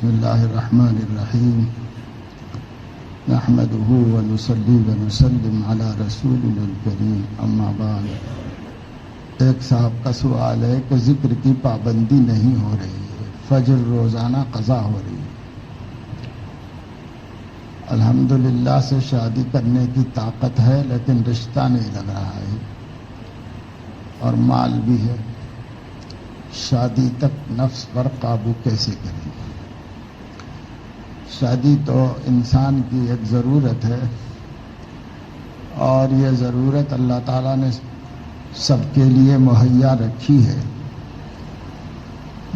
بسم اللہ الرحمن الرحیم نحمده ونصلی ونسلم علی رسولنا الکریم اما بعد۔ ایک صاحب کا سوال ہے کہ ذکر کی پابندی نہیں ہو رہی ہے، فجر روزانہ قضا ہو رہی ہے، الحمدللہ سے شادی کرنے کی طاقت ہے لیکن رشتہ نہیں لگ رہا ہے اور مال بھی ہے، شادی تک نفس پر قابو کیسے کریں؟ شادی تو انسان کی ایک ضرورت ہے اور یہ ضرورت اللہ تعالیٰ نے سب کے لیے مہیا رکھی ہے۔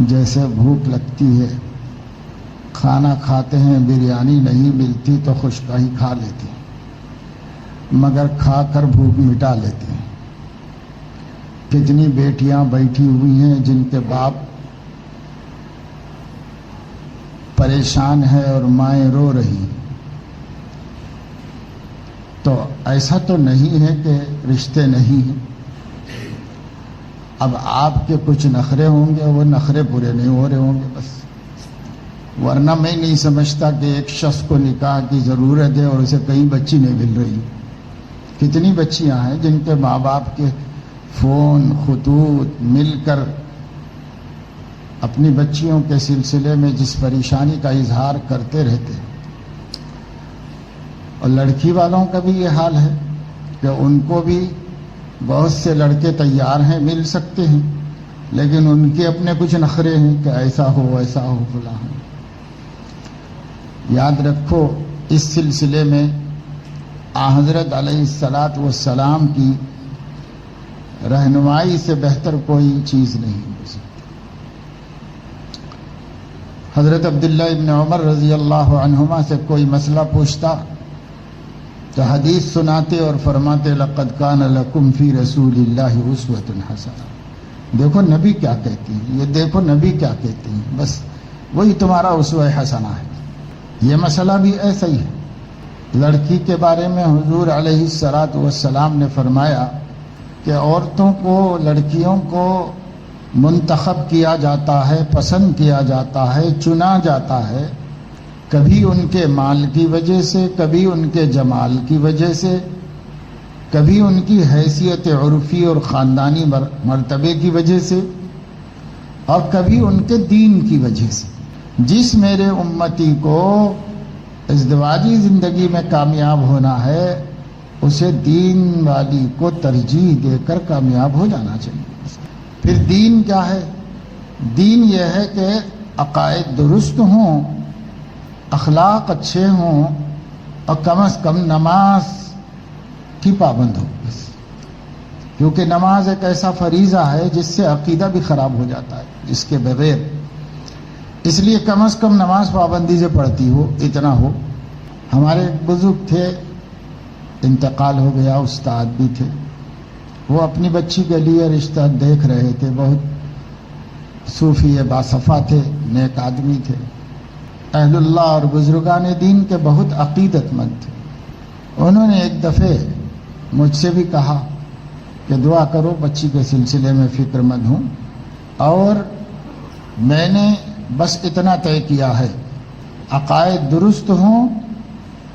جیسے بھوک لگتی ہے، کھانا کھاتے ہیں، بریانی نہیں ملتی تو خشک ہی کھا لیتے ہیں، مگر کھا کر بھوک مٹا لیتے ہیں۔ کتنی بیٹیاں بیٹھی ہوئی ہیں جن کے باپ پریشان ہے اور مائیں رو رہی، تو ایسا تو نہیں ہے کہ رشتے نہیں ہیں۔ اب آپ کے کچھ نخرے ہوں گے، وہ نخرے پورے نہیں ہو رہے ہوں گے بس، ورنہ میں نہیں سمجھتا کہ ایک شخص کو نکاح کی ضرورت ہے اور اسے کہیں بچی نہیں مل رہی۔ کتنی بچیاں ہیں جن کے ماں باپ کے فون خطوط مل کر اپنی بچیوں کے سلسلے میں جس پریشانی کا اظہار کرتے رہتے ہیں، اور لڑکی والوں کا بھی یہ حال ہے کہ ان کو بھی بہت سے لڑکے تیار ہیں، مل سکتے ہیں، لیکن ان کے اپنے کچھ نخرے ہیں کہ ایسا ہو فلاں ہو۔ یاد رکھو اس سلسلے میں حضرت علیہ الصلاۃ والسلام کی رہنمائی سے بہتر کوئی چیز نہیں ہو سکتی۔ حضرت عبداللہ ابن عمر رضی اللہ عنہما سے کوئی مسئلہ پوچھتا تو حدیث سناتے اور فرماتے لقد کان لکم فی رسول اللہ اسوۃ حسنہ، دیکھو نبی کیا کہتی ہیں، یہ دیکھو نبی کیا کہتی ہیں، بس وہی تمہارا اسوہ حسنہ ہے۔ یہ مسئلہ بھی ایسا ہی ہے۔ لڑکی کے بارے میں حضور علیہ الصلاۃ والسلام نے فرمایا کہ عورتوں کو، لڑکیوں کو منتخب کیا جاتا ہے، پسند کیا جاتا ہے، چنا جاتا ہے، کبھی ان کے مال کی وجہ سے، کبھی ان کے جمال کی وجہ سے، کبھی ان کی حیثیت عرفی اور خاندانی مرتبے کی وجہ سے، اور کبھی ان کے دین کی وجہ سے۔ جس میرے امتی کو ازدواجی زندگی میں کامیاب ہونا ہے اسے دین والی کو ترجیح دے کر کامیاب ہو جانا چاہیے۔ پھر دین کیا ہے؟ دین یہ ہے کہ عقائد درست ہوں، اخلاق اچھے ہوں، اور کم از کم نماز کی پابند ہو بس، کیونکہ نماز ایک ایسا فریضہ ہے جس سے عقیدہ بھی خراب ہو جاتا ہے جس کے بغیر، اس لیے کم از کم نماز پابندی سے پڑھتی ہو، اتنا ہو۔ ہمارے ایک بزرگ تھے، انتقال ہو گیا، استاد بھی تھے، وہ اپنی بچی کے لیے رشتہ دیکھ رہے تھے، بہت صوفی باصفا تھے، نیک آدمی تھے، اہل اللہ اور بزرگان دین کے بہت عقیدت مند تھے۔ انہوں نے ایک دفعہ مجھ سے بھی کہا کہ دعا کرو، بچی کے سلسلے میں فکر مند ہوں، اور میں نے بس اتنا طے کیا ہے، عقائد درست ہوں،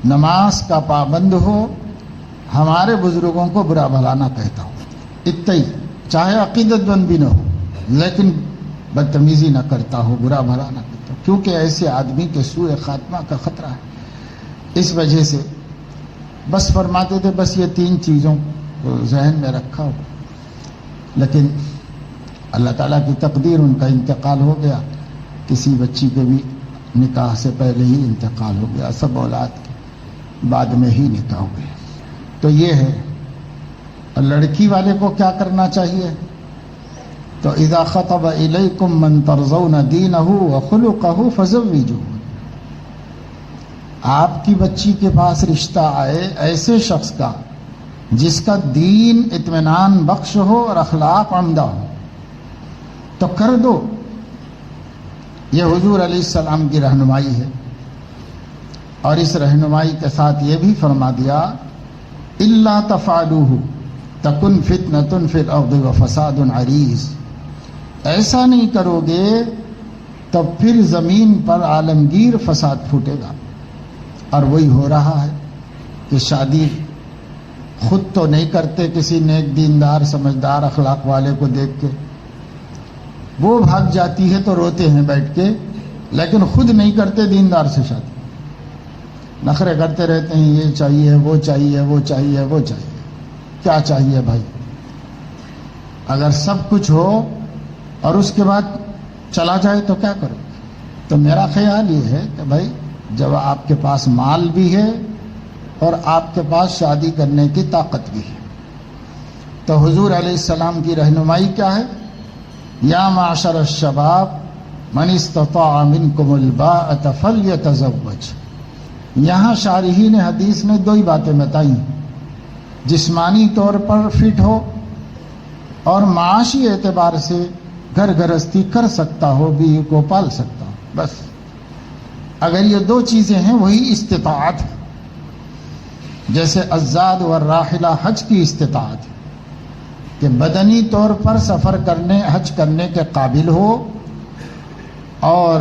نماز کا پابند ہو، ہمارے بزرگوں کو برا بھلا نہ کہتا ہوں، اتنا ہی، چاہے عقیدت مند بھی نہ ہو لیکن بدتمیزی نہ کرتا ہو، برا بھلا نہ کرتا ہو، کیونکہ ایسے آدمی کے سوء خاتمہ کا خطرہ ہے۔ اس وجہ سے بس فرماتے تھے بس یہ 3 چیزوں کو ذہن میں رکھا ہو، لیکن اللہ تعالیٰ کی تقدیر، ان کا انتقال ہو گیا، کسی بچی کے بھی نکاح سے پہلے ہی انتقال ہو گیا، سب اولاد کے بعد میں ہی نکاح ہو گیا۔ تو یہ ہے۔ اور لڑکی والے کو کیا کرنا چاہیے؟ تو اذا خطب الیکم من ترضون دینہ وخلقہ فزوجوہ، آپ کی بچی کے پاس رشتہ آئے ایسے شخص کا جس کا دین اطمینان بخش ہو اور اخلاق عمدہ ہو تو کر دو۔ یہ حضور علیہ السلام کی رہنمائی ہے، اور اس رہنمائی کے ساتھ یہ بھی فرما دیا الا تفعلوہ تکن فتنۃ فی الارض وفساد عریض، ایسا نہیں کرو گے تو پھر زمین پر عالمگیر فساد پھوٹے گا. اور وہی ہو رہا ہے کہ شادی خود تو نہیں کرتے کسی نیک دیندار سمجھدار اخلاق والے کو دیکھ کے، وہ بھاگ جاتی ہے تو روتے ہیں بیٹھ کے، لیکن خود نہیں کرتے دیندار سے شادی، نخرے کرتے رہتے ہیں یہ چاہیے وہ چاہیے وہ چاہیے وہ چاہیے. کیا چاہیے بھائی؟ اگر سب کچھ ہو اور اس کے بعد چلا جائے تو کیا کرو؟ تو میرا خیال یہ ہے کہ بھائی جب آپ کے پاس مال بھی ہے اور آپ کے پاس شادی کرنے کی طاقت بھی ہے، تو حضور علیہ السلام کی رہنمائی کیا ہے؟ یا معشر الشباب من استطاع منکم الباءۃ فلیتزوج. یہاں شارحین حدیث نے 2 ہی باتیں بتائی، جسمانی طور پر فٹ ہو اور معاشی اعتبار سے گھر گرہستی کر سکتا ہو، بیوی کو پال سکتا ہو. بس اگر یہ 2 چیزیں ہیں وہی استطاعت ہے. جیسے الزاد والراحلہ حج کی استطاعت ہے کہ بدنی طور پر سفر کرنے حج کرنے کے قابل ہو اور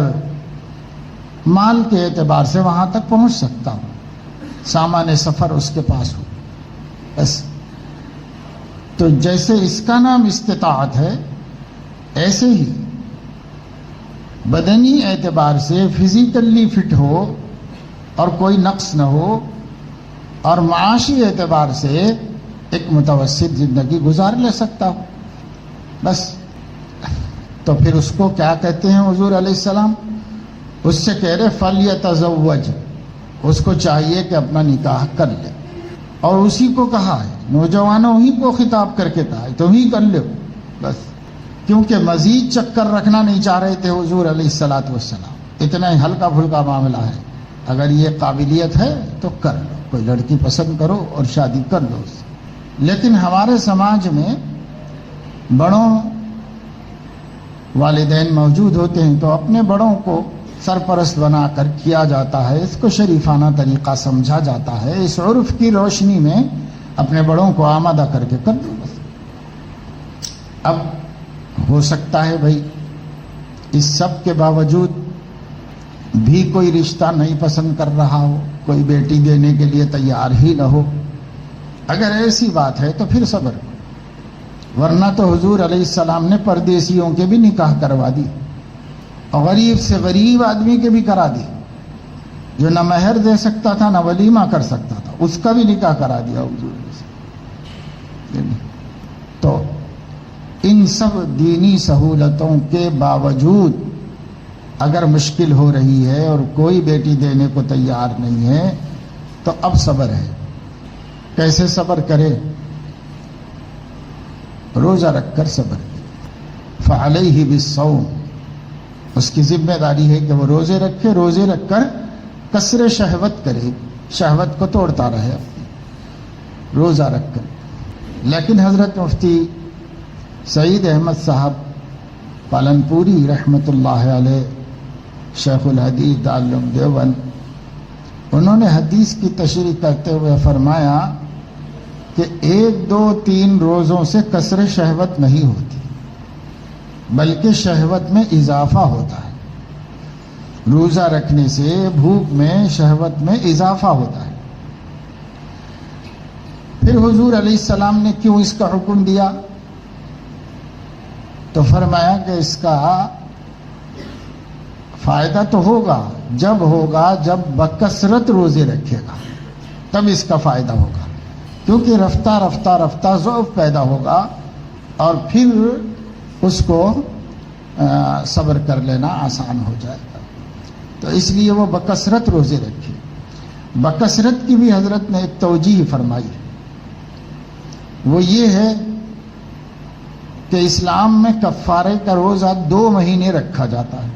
مال کے اعتبار سے وہاں تک پہنچ سکتا ہو، سامان سفر اس کے پاس ہو. بس تو جیسے اس کا نام استطاعت ہے، ایسے ہی بدنی اعتبار سے فزیکلی فٹ ہو اور کوئی نقص نہ ہو، اور معاشی اعتبار سے ایک متوسط زندگی گزار لے سکتا ہو. بس تو پھر اس کو کیا کہتے ہیں حضور علیہ السلام؟ اس سے کہہ رہے فلیتزوج، اس کو چاہیے کہ اپنا نکاح کر لے. اور اسی کو کہا ہے، نوجوانوں ہی کو خطاب کر کے کہا ہے تم ہی کر لو. بس کیونکہ مزید چکر رکھنا نہیں چاہ رہے تھے حضور علیہ الصلوۃ والسلام. اتنا ہی ہلکا پھلکا معاملہ ہے، اگر یہ قابلیت ہے تو کر لو، کوئی لڑکی پسند کرو اور شادی کر لو اس سے. لیکن ہمارے سماج میں بڑوں والدین موجود ہوتے ہیں تو اپنے بڑوں کو سرپرست بنا کر کیا جاتا ہے، اس کو شریفانہ طریقہ سمجھا جاتا ہے. اس عرف کی روشنی میں اپنے بڑوں کو آمادہ کر کے کر دو. اب ہو سکتا ہے بھائی اس سب کے باوجود بھی کوئی رشتہ نہیں پسند کر رہا ہو، کوئی بیٹی دینے کے لیے تیار ہی نہ ہو. اگر ایسی بات ہے تو پھر صبر، ورنہ تو حضور علیہ السلام نے پردیسیوں کے بھی نکاح کروا دی اور غریب سے غریب آدمی کے بھی کرا دی، جو نہ مہر دے سکتا تھا نہ ولیمہ کر سکتا تھا، اس کا بھی نکاح کرا دیا حضور نے. تو ان سب دینی سہولتوں کے باوجود اگر مشکل ہو رہی ہے اور کوئی بیٹی دینے کو تیار نہیں ہے تو اب صبر ہے. کیسے صبر کرے؟ روزہ رکھ کر صبر. فعلیہ بالصوم، اس کی ذمہ داری ہے کہ وہ روزے رکھے، روزے رکھ کر کسر شہوت کرے، شہوت کو توڑتا رہے اپنی روزہ رکھ کر. لیکن حضرت مفتی سعید احمد صاحب پالنپوری رحمۃ اللہ علیہ، شیخ الحدیث دارالعلوم دیوبند، انہوں نے حدیث کی تشریح کرتے ہوئے فرمایا کہ 1 2 3 روزوں سے کسر شہوت نہیں ہوتی، بلکہ شہوت میں اضافہ ہوتا ہے. روزہ رکھنے سے بھوک میں شہوت میں اضافہ ہوتا ہے. پھر حضور علیہ السلام نے کیوں اس کا حکم دیا؟ تو فرمایا کہ اس کا فائدہ تو ہوگا جب بکثرت روزے رکھے گا، تب اس کا فائدہ ہوگا، کیونکہ رفتہ ضعف پیدا ہوگا اور پھر اس کو صبر کر لینا آسان ہو جائے گا. تو اس لیے وہ بکثرت روزے رکھے. بکثرت کی بھی حضرت نے ایک توجیہ فرمائی، وہ یہ ہے کہ اسلام میں کفارے کا روزہ 2 مہینے رکھا جاتا ہے.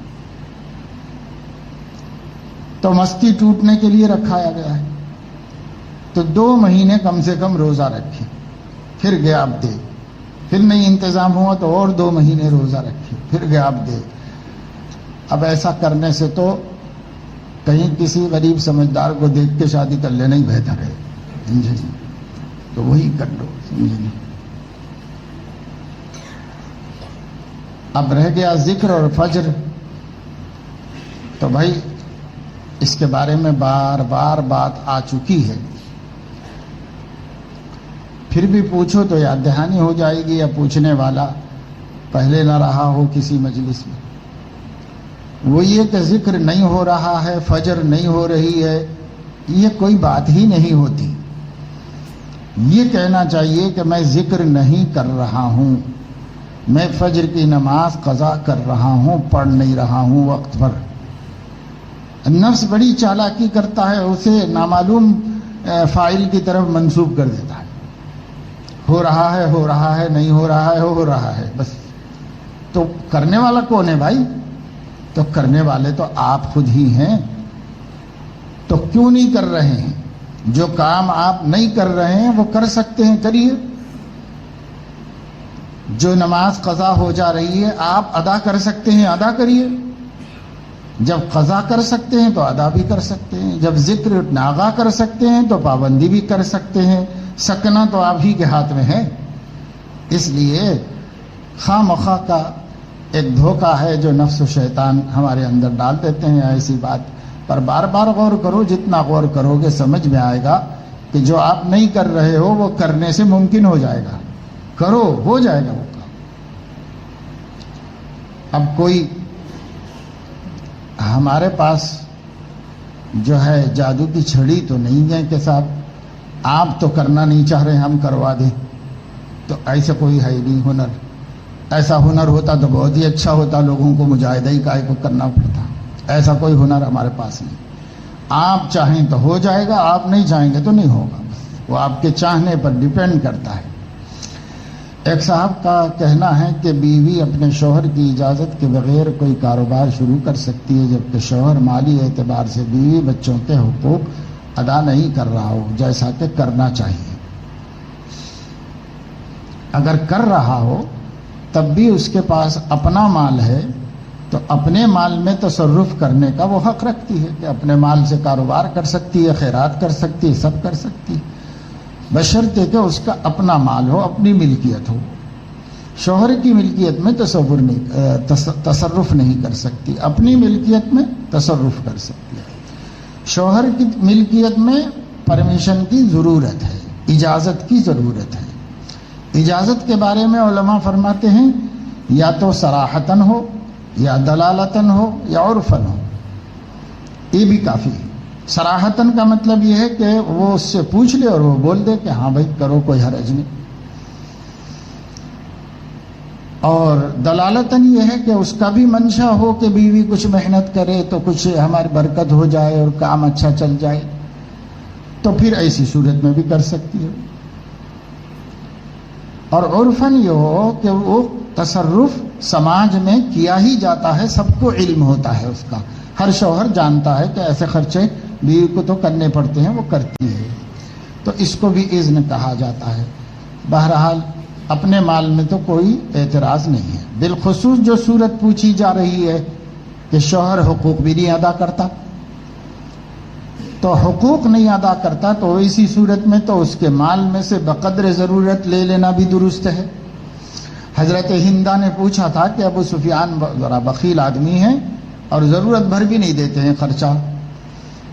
تو مستی ٹوٹنے کے لیے رکھایا گیا ہے، تو 2 مہینے کم سے کم روزہ رکھے، پھر گیا اب دے، پھر نہیں انتظام ہوا تو اور 2 مہینے روزہ رکھے، پھر گیا اب دے. اب ایسا کرنے سے تو کہیں کسی غریب سمجھدار کو دیکھ کے شادی کر لینا ہی بہتر ہے، سمجھے؟ تو وہی کر لو، سمجھے؟ اب رہ گیا ذکر اور فجر. تو بھائی اس کے بارے میں بار بار بات آ چکی ہے، پھر بھی پوچھو تو یاد دہانی ہو جائے گی، یا پوچھنے والا پہلے نہ رہا ہو کسی مجلس میں۔ وہ یہ کہ ذکر نہیں ہو رہا ہے، فجر نہیں ہو رہی ہے، یہ کوئی بات ہی نہیں ہوتی۔ یہ کہنا چاہیے کہ میں ذکر نہیں کر رہا ہوں، میں فجر کی نماز قضا کر رہا ہوں، پڑھ نہیں رہا ہوں وقت پر۔ نفس بڑی چالاکی کرتا ہے، اسے نامعلوم فاعل کی طرف منسوب کر دیتا ہے، ہو رہا ہے، نہیں ہو رہا ہے، بس۔ تو کرنے والا کون ہے بھائی؟ تو کرنے والے تو آپ خود ہی ہیں۔ تو کیوں نہیں کر رہے ہیں؟ جو کام آپ نہیں کر رہے ہیں وہ کر سکتے ہیں، کریے۔ جو نماز قضا ہو جا رہی ہے آپ ادا کر سکتے ہیں، ادا کریے۔ جب قضا کر سکتے ہیں تو ادا بھی کر سکتے ہیں، جب ذکر ناغا کر سکتے ہیں تو پابندی بھی کر سکتے ہیں۔ سکنا تو آپ ہی کے ہاتھ میں ہے۔ اس لیے خواہ مخواہ کا ایک دھوکہ ہے جو نفس و شیطان ہمارے اندر ڈال دیتے ہیں ایسی بات پر۔ بار بار غور کرو، جتنا غور کرو گے سمجھ میں آئے گا کہ جو آپ نہیں کر رہے ہو وہ کرنے سے ممکن ہو جائے گا، کرو، ہو جائے گا وہ کام۔ اب کوئی ہمارے پاس جو ہے جادو کی چھڑی تو نہیں ہے کہ صاحب آپ تو کرنا نہیں چاہ رہے ہم کروا دیں، تو ایسا کوئی ہے نہیں ہنر۔ ایسا ہنر ہوتا تو بہت ہی اچھا ہوتا، لوگوں کو مجاہدہ ہی کائے کو کرنا پڑتا۔ ایسا کوئی ہنر ہمارے پاس نہیں۔ آپ چاہیں تو ہو جائے گا، آپ نہیں چاہیں گے تو نہیں ہوگا، وہ آپ کے چاہنے پر ڈیپینڈ کرتا ہے۔ ایک صاحب کا کہنا ہے کہ بیوی اپنے شوہر کی اجازت کے بغیر کوئی کاروبار شروع کر سکتی ہے، جبکہ شوہر مالی اعتبار سے بیوی بچوں کے حقوق ادا نہیں کر رہا ہو جیسا کہ کرنا چاہیے۔ اگر کر رہا ہو تب بھی اس کے پاس اپنا مال ہے تو اپنے مال میں تصرف کرنے کا وہ حق رکھتی ہے کہ اپنے مال سے کاروبار کر سکتی ہے، خیرات کر سکتی ہے، سب کر سکتی ہے، بشرطے کہ اس کا اپنا مال ہو، اپنی ملکیت ہو۔ شوہر کی ملکیت میں تصرف نہیں کر سکتی، اپنی ملکیت میں تصرف کر سکتی ہے۔ شوہر کی ملکیت میں پرمیشن کی ضرورت ہے، اجازت کی ضرورت ہے۔ اجازت کے بارے میں علماء فرماتے ہیں یا تو صراحتاً ہو، یا دلالتاً ہو، یا عرفاً ہو، یہ بھی کافی ہے۔ صراحتاً کا مطلب یہ ہے کہ وہ اس سے پوچھ لے اور وہ بول دے کہ ہاں بھائی کرو، کوئی حرج نہیں۔ اور دلالتاً یہ ہے کہ اس کا بھی منشا ہو کہ بیوی کچھ محنت کرے تو کچھ ہماری برکت ہو جائے اور کام اچھا چل جائے، تو پھر ایسی صورت میں بھی کر سکتی ہے۔ اور عرفاً یہ ہو کہ وہ تصرف سماج میں کیا ہی جاتا ہے، سب کو علم ہوتا ہے اس کا، ہر شوہر جانتا ہے کہ ایسے خرچے بیوی کو تو کرنے پڑتے ہیں، وہ کرتی ہے، تو اس کو بھی اذن کہا جاتا ہے۔ بہرحال اپنے مال میں تو کوئی اعتراض نہیں ہے۔ بالخصوص جو صورت پوچھی جا رہی ہے کہ شوہر حقوق بھی نہیں ادا کرتا، تو حقوق نہیں ادا کرتا تو اسی صورت میں تو اس کے مال میں سے بقدر ضرورت لے لینا بھی درست ہے۔ حضرت ہندہ نے پوچھا تھا کہ ابو سفیان ذرا بخیل آدمی ہیں اور ضرورت بھر بھی نہیں دیتے ہیں خرچہ،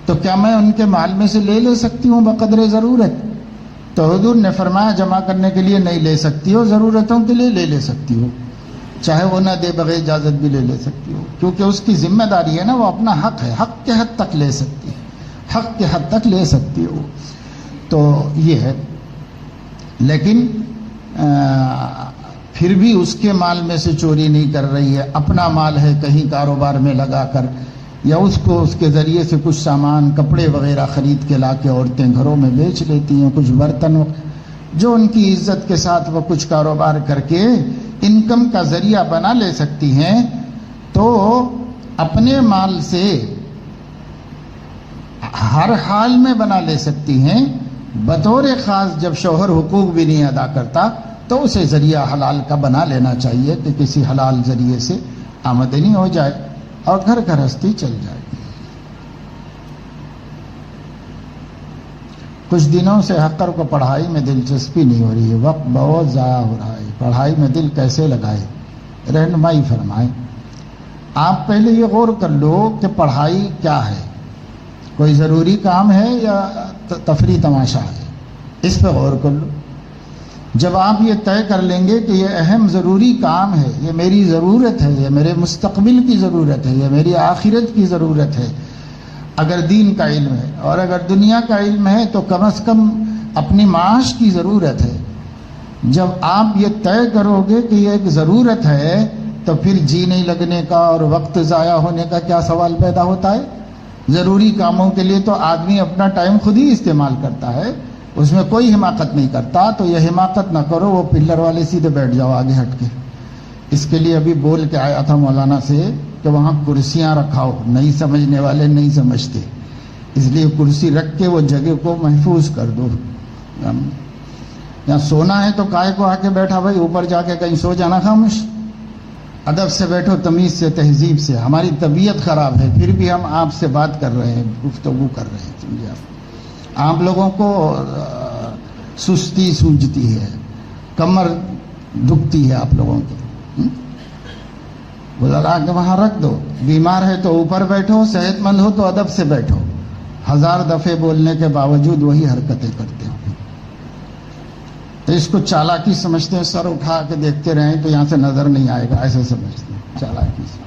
تو کیا میں ان کے مال میں سے لے سکتی ہوں بقدر ضرورت؟ تو حضور نے فرمایا جمع کرنے کے لیے نہیں لے سکتی ہو، ضرورتوں کے لیے لے سکتی ہو، چاہے وہ نہ دے بغیر اجازت بھی لے سکتی ہو، کیونکہ اس کی ذمہ داری ہے نا، وہ اپنا حق ہے، حق کے حد تک لے سکتی ہے، حق کے حد تک لے سکتی ہو۔ تو یہ ہے، لیکن پھر بھی اس کے مال میں سے چوری نہیں کر رہی ہے، اپنا مال ہے، کہیں کاروبار میں لگا کر یا اس کو اس کے ذریعے سے کچھ سامان کپڑے وغیرہ خرید کے لا کے عورتیں گھروں میں بیچ لیتی ہیں، کچھ برتن جو ان کی عزت کے ساتھ وہ کچھ کاروبار کر کے انکم کا ذریعہ بنا لے سکتی ہیں، تو اپنے مال سے ہر حال میں بنا لے سکتی ہیں۔ بطور خاص جب شوہر حقوق بھی نہیں ادا کرتا تو اسے ذریعہ حلال کا بنا لینا چاہیے کہ کسی حلال ذریعے سے آمدنی ہو جائے اور گھر گھرستی چل جائے۔ کچھ دنوں سے حقر کو پڑھائی میں دلچسپی نہیں ہو رہی ہے، وقت بہت ضائع ہو رہا ہے، پڑھائی میں دل کیسے لگائے، رہنمائی فرمائیں۔ آپ پہلے یہ غور کر لو کہ پڑھائی کیا ہے، کوئی ضروری کام ہے یا تفریح تماشا ہے، اس پہ غور کر لو۔ جب آپ یہ طے کر لیں گے کہ یہ اہم ضروری کام ہے، یہ میری ضرورت ہے، یہ میرے مستقبل کی ضرورت ہے، یہ میری آخرت کی ضرورت ہے، اگر دین کا علم ہے، اور اگر دنیا کا علم ہے تو کم از کم اپنی معاش کی ضرورت ہے۔ جب آپ یہ طے کرو گے کہ یہ ایک ضرورت ہے تو پھر جی نہیں لگنے کا اور وقت ضائع ہونے کا کیا سوال پیدا ہوتا ہے؟ ضروری کاموں کے لیے تو آدمی اپنا ٹائم خود ہی استعمال کرتا ہے، اس میں کوئی حماقت نہیں کرتا۔ تو یہ حماقت نہ کرو، وہ پلر والے سیدھے بیٹھ جاؤ آگے ہٹ کے۔ اس کے لیے ابھی بول کے آیا تھا مولانا سے کہ وہاں کرسیاں رکھاؤ، نہیں سمجھنے والے نہیں سمجھتے، اس لیے کرسی رکھ کے وہ جگہ کو محفوظ کر دو۔ یہاں سونا ہے تو کائے کو آ کے بیٹھا بھائی، اوپر جا کے کہیں سو جانا، خاموش، ادب سے بیٹھو، تمیز سے، تہذیب سے۔ ہماری طبیعت خراب ہے پھر بھی ہم آپ سے بات کر رہے ہیں، گفتگو کر رہے ہیں، سمجھے آپ لوگوں کو سستی سوجتی ہے، کمر دکھتی ہے آپ لوگوں کی، وہ لگا کے وہاں رکھ دو۔ بیمار ہے تو اوپر بیٹھو، صحت مند ہو تو ادب سے بیٹھو۔ 1000 دفعے بولنے کے باوجود وہی حرکتیں کرتے ہو، تو اس کو چالاکی سمجھتے ہیں۔ سر اٹھا کے دیکھتے رہیں تو یہاں سے نظر نہیں آئے گا، ایسے سمجھتے ہیں چالاکی سے۔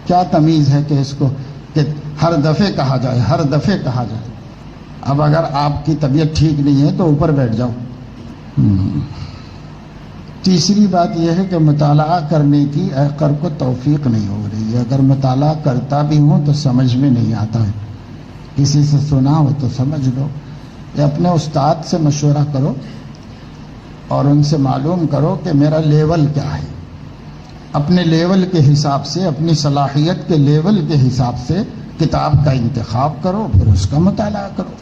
کیا تمیز ہے کہ اس کو کہ ہر دفعے کہا جائے، ہر دفعے کہا جائے۔ اب اگر آپ کی طبیعت ٹھیک نہیں ہے تو اوپر بیٹھ جاؤ۔ تیسری بات یہ ہے کہ مطالعہ کرنے کی عقل کو توفیق نہیں ہو رہی ہے۔ اگر مطالعہ کرتا بھی ہوں تو سمجھ میں نہیں آتا ہے، کسی سے سنا ہو تو سمجھ لو، یا اپنے استاد سے مشورہ کرو اور ان سے معلوم کرو کہ میرا لیول کیا ہے۔ اپنے لیول کے حساب سے، اپنی صلاحیت کے لیول کے حساب سے کتاب کا انتخاب کرو، پھر اس کا مطالعہ کرو۔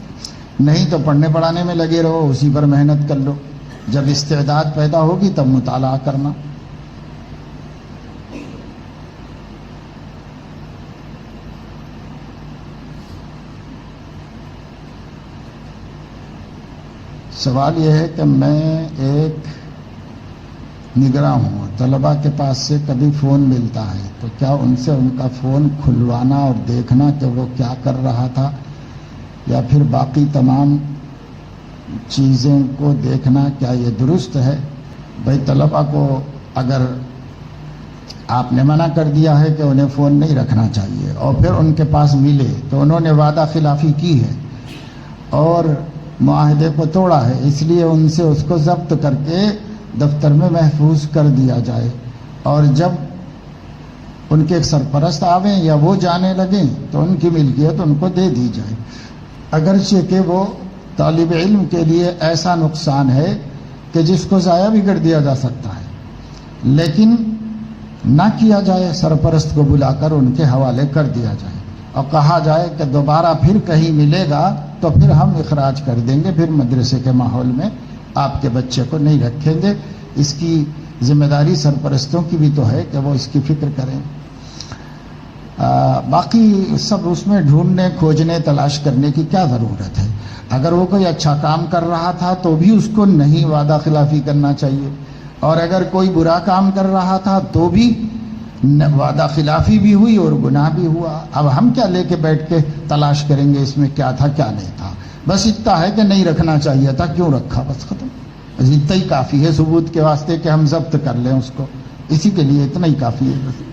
نہیں تو پڑھنے پڑھانے میں لگے رہو، اسی پر محنت کر لو۔ جب استعداد پیدا ہوگی تب مطالعہ کرنا۔ سوال یہ ہے کہ میں ایک نگراں ہوں، طلباء کے پاس سے کبھی فون ملتا ہے تو کیا ان سے ان کا فون کھلوانا اور دیکھنا کہ وہ کیا کر رہا تھا، یا پھر باقی تمام چیزیں کو دیکھنا، کیا یہ درست ہے؟ بھائی طلباء کو اگر آپ نے منع کر دیا ہے کہ انہیں فون نہیں رکھنا چاہیے اور پھر ان کے پاس ملے تو انہوں نے وعدہ خلافی کی ہے اور معاہدے کو توڑا ہے، اس لیے ان سے اس کو ضبط کر کے دفتر میں محفوظ کر دیا جائے، اور جب ان کے ایک سرپرست آویں یا وہ جانے لگیں تو ان کی ملکیت ان کو دے دی جائے، اگرچہ کہ وہ طالب علم کے لیے ایسا نقصان ہے کہ جس کو ضائع بھی کر دیا جا سکتا ہے، لیکن نہ کیا جائے، سرپرست کو بلا کر ان کے حوالے کر دیا جائے اور کہا جائے کہ دوبارہ پھر کہیں ملے گا تو پھر ہم اخراج کر دیں گے، پھر مدرسے کے ماحول میں آپ کے بچے کو نہیں رکھیں گے۔ اس کی ذمہ داری سرپرستوں کی بھی تو ہے کہ وہ اس کی فکر کریں۔ باقی سب اس میں ڈھونڈنے، کھوجنے، تلاش کرنے کی کیا ضرورت ہے؟ اگر وہ کوئی اچھا کام کر رہا تھا تو بھی اس کو نہیں وعدہ خلافی کرنا چاہیے، اور اگر کوئی برا کام کر رہا تھا تو بھی وعدہ خلافی بھی ہوئی اور گناہ بھی ہوا۔ اب ہم کیا لے کے بیٹھ کے تلاش کریں گے اس میں کیا تھا کیا نہیں تھا؟ بس اتنا ہے کہ نہیں رکھنا چاہیے تھا، کیوں رکھا، بس ختم۔ بس اتنا ہی کافی ہے ثبوت کے واسطے کہ ہم ضبط کر لیں اس کو، اسی کے لیے اتنا ہی کافی ہے بس۔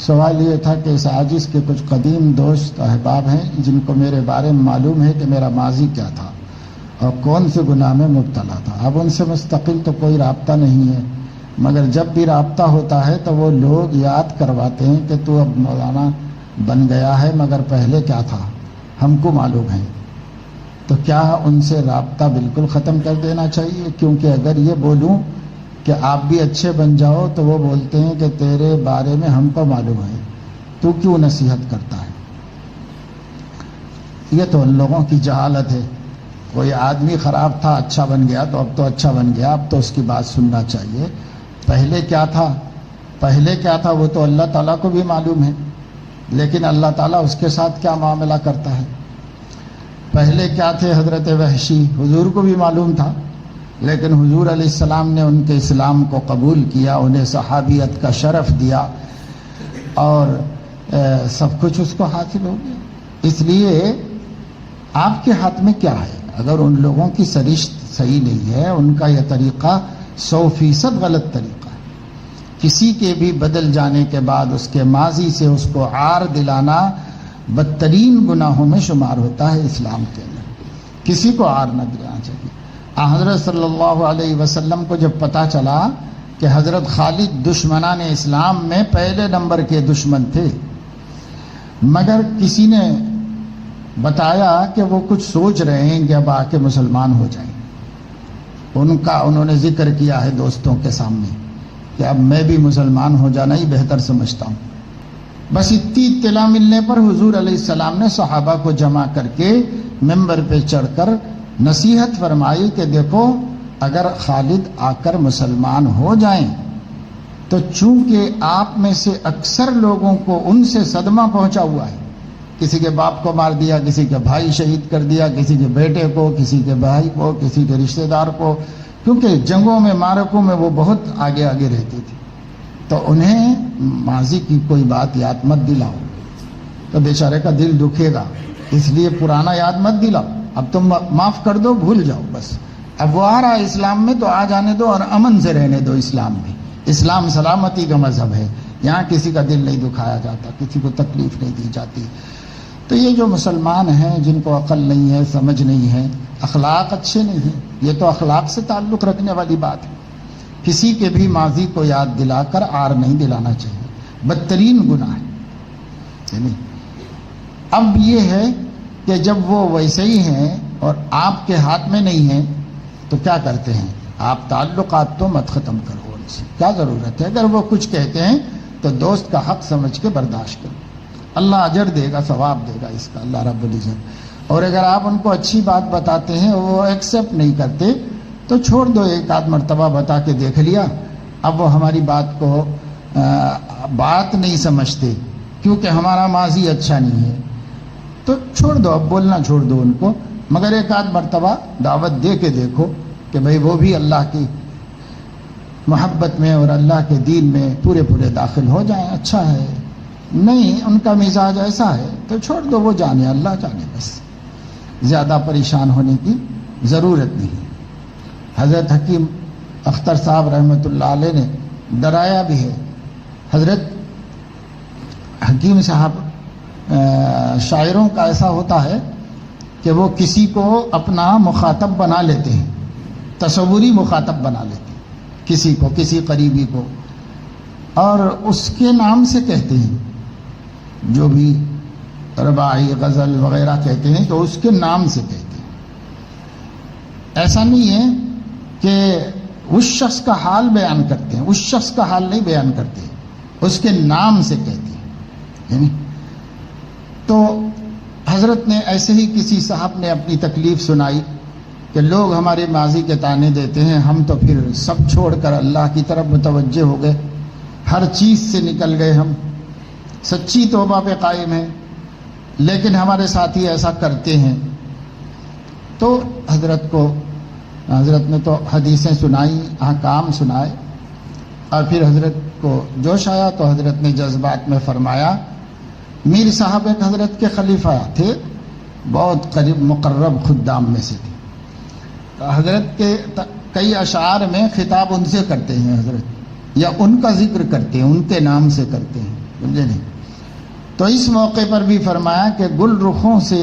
سوال یہ تھا کہ اس عاجز کے کچھ قدیم دوست احباب ہیں جن کو میرے بارے میں معلوم ہے کہ میرا ماضی کیا تھا اور کون سے گناہ میں مبتلا تھا۔ اب ان سے مستقل تو کوئی رابطہ نہیں ہے، مگر جب بھی رابطہ ہوتا ہے تو وہ لوگ یاد کرواتے ہیں کہ تو اب مولانا بن گیا ہے، مگر پہلے کیا تھا ہم کو معلوم ہے۔ تو کیا ان سے رابطہ بالکل ختم کر دینا چاہیے؟ کیونکہ اگر یہ بولوں کہ آپ بھی اچھے بن جاؤ تو وہ بولتے ہیں کہ تیرے بارے میں ہم کو معلوم ہے، تو کیوں نصیحت کرتا ہے؟ یہ تو ان لوگوں کی جہالت ہے۔ کوئی آدمی خراب تھا اچھا بن گیا تو اب تو اچھا بن گیا، اب تو اس کی بات سننا چاہیے۔ پہلے کیا تھا، پہلے کیا تھا وہ تو اللہ تعالیٰ کو بھی معلوم ہے، لیکن اللہ تعالیٰ اس کے ساتھ کیا معاملہ کرتا ہے۔ پہلے کیا تھے حضرت وحشی، حضور کو بھی معلوم تھا، لیکن حضور علیہ السلام نے ان کے اسلام کو قبول کیا، انہیں صحابیت کا شرف دیا اور سب کچھ اس کو حاصل ہو گیا. اس لیے آپ کے ہاتھ میں کیا ہے؟ اگر ان لوگوں کی سرشت صحیح نہیں ہے، ان کا یہ طریقہ 100% غلط طریقہ ہے. کسی کے بھی بدل جانے کے بعد اس کے ماضی سے اس کو عار دلانا بدترین گناہوں میں شمار ہوتا ہے اسلام کے اندر. کسی کو عار نہ دلانا چاہیے. حضرت صلی اللہ علیہ وسلم کو جب پتہ چلا کہ حضرت خالد دشمنان اسلام میں پہلے نمبر کے دشمن تھے، مگر کسی نے بتایا کہ وہ کچھ سوچ رہے ہیں کہ اب آ کے مسلمان ہو جائیں. انہوں نے ذکر کیا ہے دوستوں کے سامنے کہ اب میں بھی مسلمان ہو جانا ہی بہتر سمجھتا ہوں. بس اتنی اطلاع ملنے پر حضور علیہ السلام نے صحابہ کو جمع کر کے ممبر پہ چڑھ کر نصیحت فرمائی کہ دیکھو، اگر خالد آ کر مسلمان ہو جائیں تو چونکہ آپ میں سے اکثر لوگوں کو ان سے صدمہ پہنچا ہوا ہے، کسی کے باپ کو مار دیا، کسی کے بھائی شہید کر دیا، کسی کے بیٹے کو، کسی کے بھائی کو، کسی کے رشتہ دار کو، کیونکہ جنگوں میں مارکوں میں وہ بہت آگے آگے رہتے تھے. تو انہیں ماضی کی کوئی بات یاد مت دلاؤ، تو بیچارے کا دل دکھے گا. اس لیے پرانا یاد مت دلاؤ، اب تم معاف کر دو، بھول جاؤ. بس اب وہ آ رہا ہے اسلام میں تو آ جانے دو اور امن سے رہنے دو. اسلام میں، اسلام سلامتی کا مذہب ہے، یہاں کسی کا دل نہیں دکھایا جاتا، کسی کو تکلیف نہیں دی جاتی. تو یہ جو مسلمان ہیں جن کو عقل نہیں ہے، سمجھ نہیں ہے، اخلاق اچھے نہیں ہیں، یہ تو اخلاق سے تعلق رکھنے والی بات ہے. کسی کے بھی ماضی کو یاد دلا کر عار نہیں دلانا چاہیے، بدترین گناہ ہے. اب یہ ہے کہ جب وہ ویسے ہی ہیں اور آپ کے ہاتھ میں نہیں ہیں تو کیا کرتے ہیں؟ آپ تعلقات تو مت ختم کرو ان سے، کیا ضرورت ہے؟ اگر وہ کچھ کہتے ہیں تو دوست کا حق سمجھ کے برداشت کرو، اللہ اجر دے گا، ثواب دے گا اس کا اللہ رب العزت. اور اگر آپ ان کو اچھی بات بتاتے ہیں وہ ایکسیپٹ نہیں کرتے تو چھوڑ دو. ایک آدھ مرتبہ بتا کے دیکھ لیا، اب وہ ہماری بات کو بات نہیں سمجھتے کیونکہ ہمارا ماضی اچھا نہیں ہے، تو چھوڑ دو، اب بولنا چھوڑ دو ان کو. مگر ایک آدھ مرتبہ دعوت دے کے دیکھو کہ بھئی وہ بھی اللہ کی محبت میں اور اللہ کے دین میں پورے داخل ہو جائیں. اچھا ہے، نہیں ان کا مزاج ایسا ہے تو چھوڑ دو، وہ جانے، اللہ جانے. بس زیادہ پریشان ہونے کی ضرورت نہیں. حضرت حکیم اختر صاحب رحمۃ اللہ علیہ نے ڈرایا بھی ہے. حضرت حکیم صاحب شاعروں کا ایسا ہوتا ہے کہ وہ کسی کو اپنا مخاطب بنا لیتے ہیں، تصوری مخاطب بنا لیتے ہیں کسی کو، کسی قریبی کو، اور اس کے نام سے کہتے ہیں. جو بھی رباعی غزل وغیرہ کہتے ہیں تو اس کے نام سے کہتے ہیں. ایسا نہیں ہے کہ اس شخص کا حال بیان کرتے ہیں، اس شخص کا حال نہیں بیان کرتے، اس کے نام سے کہتے ہیں. تو حضرت نے ایسے ہی کسی صاحب نے اپنی تکلیف سنائی کہ لوگ ہمارے ماضی کے تانے دیتے ہیں، ہم تو پھر سب چھوڑ کر اللہ کی طرف متوجہ ہو گئے، ہر چیز سے نکل گئے، ہم سچی توبہ پہ قائم ہیں، لیکن ہمارے ساتھی ایسا کرتے ہیں. تو حضرت نے تو حدیثیں سنائی، احکام سنائے، اور پھر حضرت کو جوش آیا تو حضرت نے جذبات میں فرمایا. میر صاحب ایک حضرت کے خلیفہ تھے، بہت قریب مقرب خدام میں سے تھے. حضرت کے کئی اشعار میں خطاب ان سے کرتے ہیں حضرت، یا ان کا ذکر کرتے ہیں، ان کے نام سے کرتے ہیں، سمجھے نہیں. تو اس موقع پر بھی فرمایا کہ گل رخوں سے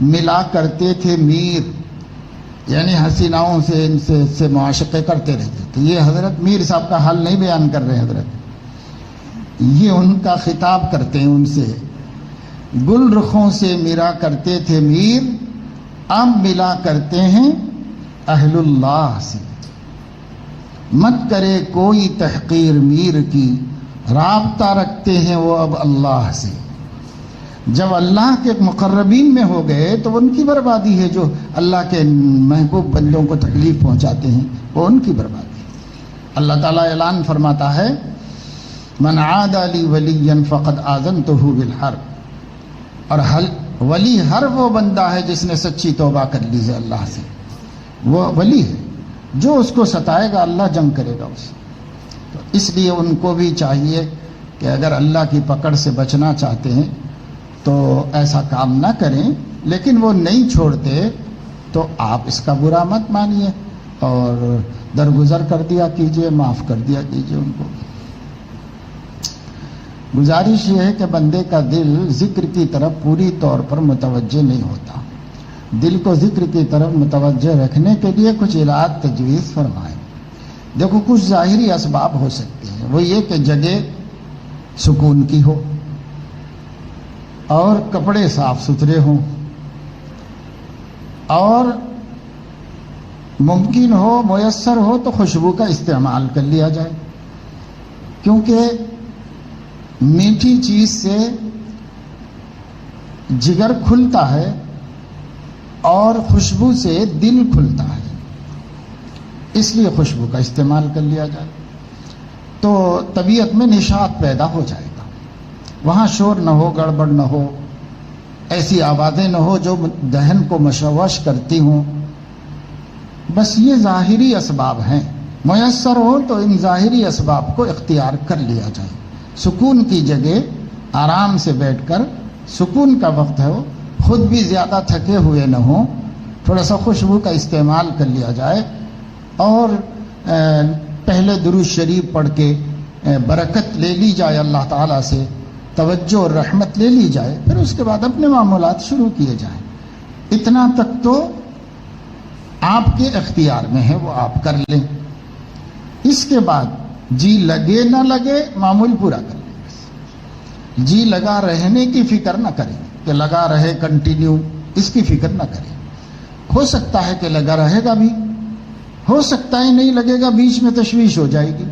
ملا کرتے تھے میر، یعنی حسیناؤں سے ان سے معاشقے کرتے رہتے تھے. یہ حضرت میر صاحب کا حال نہیں بیان کر رہے حضرت، یہ ان کا خطاب کرتے ہیں ان سے. گل رخوں سے ملا کرتے تھے میر، اب ملا کرتے ہیں اہل اللہ سے. مت کرے کوئی تحقیر میر کی، رابطہ رکھتے ہیں وہ اب اللہ سے. جب اللہ کے مقربین میں ہو گئے تو ان کی بربادی ہے، جو اللہ کے محبوب بندوں کو تکلیف پہنچاتے ہیں وہ ان کی بربادی ہے. اللہ تعالیٰ اعلان فرماتا ہے من عاد لی ولیا فقد آذنتہ بالحرب. اور ولی ہر وہ بندہ ہے جس نے سچی توبہ کر لی ہے اللہ سے، وہ ولی ہے. جو اس کو ستائے گا اللہ جنگ کرے گا اس سے. تو اس لیے ان کو بھی چاہیے کہ اگر اللہ کی پکڑ سے بچنا چاہتے ہیں تو ایسا کام نہ کریں، لیکن وہ نہیں چھوڑتے تو آپ اس کا برا مت مانیے اور درگزر کر دیا کیجئے، معاف کر دیا کیجئے ان کو۔ گزارش یہ ہے کہ بندے کا دل ذکر کی طرف پوری طور پر متوجہ نہیں ہوتا، دل کو ذکر کی طرف متوجہ رکھنے کے لیے کچھ علاج تجویز فرمائیں۔ دیکھو کچھ ظاہری اسباب ہو سکتے ہیں، وہ یہ کہ جگہ سکون کی ہو اور کپڑے صاف ستھرے ہوں، اور ممکن ہو میسر ہو تو خوشبو کا استعمال کر لیا جائے، کیونکہ میٹھی چیز سے جگر کھلتا ہے اور خوشبو سے دل کھلتا ہے، اس لیے خوشبو کا استعمال کر لیا جائے تو طبیعت میں نشاط پیدا ہو جائے گا۔ وہاں شور نہ ہو، گڑبڑ نہ ہو، ایسی آوازیں نہ ہو جو ذہن کو مشوش کرتی ہوں۔ بس یہ ظاہری اسباب ہیں، میسر ہو تو ان ظاہری اسباب کو اختیار کر لیا جائے۔ سکون کی جگہ آرام سے بیٹھ کر، سکون کا وقت ہو، خود بھی زیادہ تھکے ہوئے نہ ہوں، تھوڑا سا خوشبو کا استعمال کر لیا جائے اور پہلے درود شریف پڑھ کے برکت لے لی جائے، اللہ تعالیٰ سے توجہ اور رحمت لے لی جائے، پھر اس کے بعد اپنے معمولات شروع کیے جائیں۔ اتنا تک تو آپ کے اختیار میں ہے، وہ آپ کر لیں۔ اس کے بعد جی لگے نہ لگے معمول پورا کر لیں، بس جی لگا رہنے کی فکر نہ کریں کہ لگا رہے کنٹینیو، اس کی فکر نہ کریں۔ ہو سکتا ہے کہ لگا رہے گا بھی، ہو سکتا ہے نہیں لگے گا، بیچ میں تشویش ہو جائے گی،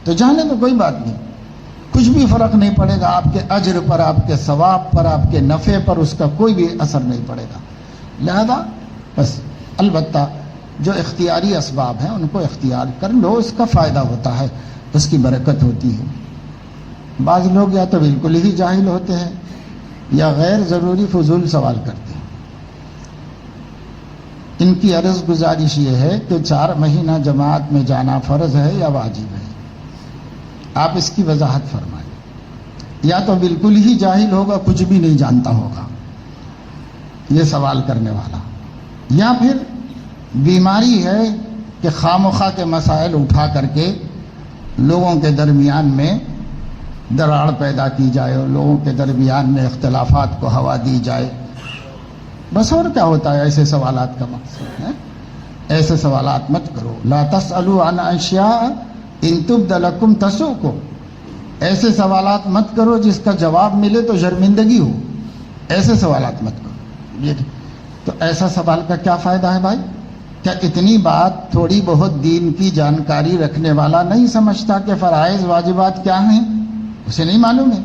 تو جانے تو کوئی بات نہیں، کچھ بھی فرق نہیں پڑے گا، آپ کے اجر پر، آپ کے ثواب پر، آپ کے نفع پر اس کا کوئی بھی اثر نہیں پڑے گا۔ لہذا بس البتہ جو اختیاری اسباب ہیں ان کو اختیار کر لو، اس کا فائدہ ہوتا ہے، اس کی برکت ہوتی ہے۔ بعض لوگ یا تو بالکل ہی جاہل ہوتے ہیں یا غیر ضروری فضول سوال کرتے ہیں۔ ان کی عرض گزارش یہ ہے کہ 4 مہینہ جماعت میں جانا فرض ہے یا واجب ہے؟ آپ اس کی وضاحت فرمائیں۔ یا تو بالکل ہی جاہل ہوگا، کچھ بھی نہیں جانتا ہوگا یہ سوال کرنے والا، یا پھر بیماری ہے کہ خواہ کے مسائل اٹھا کر کے لوگوں کے درمیان میں دراڑ پیدا کی جائے اور لوگوں کے درمیان میں اختلافات کو ہوا دی جائے، بس اور کیا ہوتا ہے ایسے سوالات کا مقصد ہے؟ ایسے سوالات مت کرو۔ لا تسألوا عن اشیاء ان تبد لکم تسؤکم، ایسے سوالات مت کرو جس کا جواب ملے تو شرمندگی ہو، ایسے سوالات مت کرو۔ تو ایسا سوال کا کیا فائدہ ہے بھائی؟ کیا اتنی بات تھوڑی بہت دین کی جانکاری رکھنے والا نہیں سمجھتا کہ فرائض واجبات کیا ہیں؟ اسے نہیں معلوم ہے؟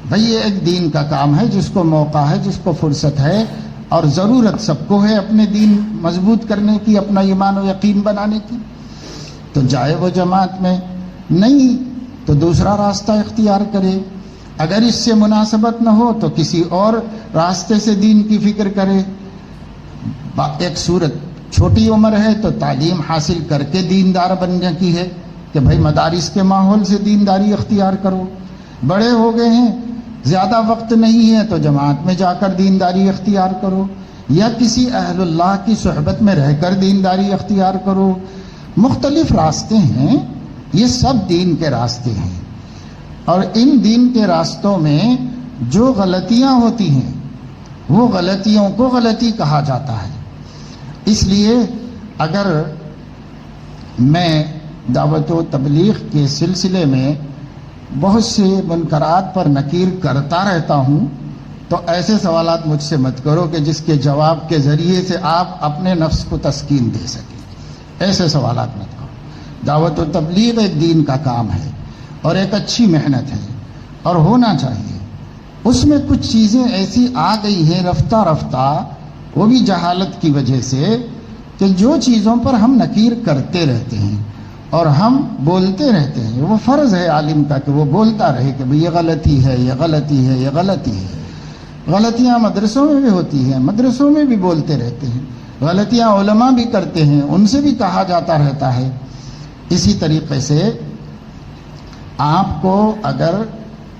بھائی یہ ایک دین کا کام ہے، جس کو موقع ہے، جس کو فرصت ہے اور ضرورت سب کو ہے اپنے دین مضبوط کرنے کی، اپنا ایمان و یقین بنانے کی، تو جائے وہ جماعت میں، نہیں تو دوسرا راستہ اختیار کرے۔ اگر اس سے مناسبت نہ ہو تو کسی اور راستے سے دین کی فکر کرے۔ ایک صورت چھوٹی عمر ہے تو تعلیم حاصل کر کے دیندار بننے کی ہے کہ بھائی مدارس کے ماحول سے دینداری اختیار کرو۔ بڑے ہو گئے ہیں، زیادہ وقت نہیں ہے تو جماعت میں جا کر دینداری اختیار کرو، یا کسی اہل اللہ کی صحبت میں رہ کر دینداری اختیار کرو۔ مختلف راستے ہیں، یہ سب دین کے راستے ہیں، اور ان دین کے راستوں میں جو غلطیاں ہوتی ہیں وہ غلطیوں کو غلطی کہا جاتا ہے۔ اس لیے اگر میں دعوت و تبلیغ کے سلسلے میں بہت سے منکرات پر نکیر کرتا رہتا ہوں تو ایسے سوالات مجھ سے مت کرو کہ جس کے جواب کے ذریعے سے آپ اپنے نفس کو تسکین دے سکیں، ایسے سوالات مت کرو۔ دعوت و تبلیغ ایک دین کا کام ہے اور ایک اچھی محنت ہے اور ہونا چاہیے۔ اس میں کچھ چیزیں ایسی آ گئی ہیں رفتہ رفتہ، وہ بھی جہالت کی وجہ سے، کہ جو چیزوں پر ہم نکیر کرتے رہتے ہیں اور ہم بولتے رہتے ہیں، وہ فرض ہے عالم کا کہ وہ بولتا رہے کہ بھئی یہ غلطی ہے، یہ غلطی ہے، یہ غلطی ہے۔ غلطیاں مدرسوں میں بھی ہوتی ہیں، مدرسوں میں بھی بولتے رہتے ہیں، غلطیاں علماء بھی کرتے ہیں، ان سے بھی کہا جاتا رہتا ہے۔ اسی طریقے سے آپ کو اگر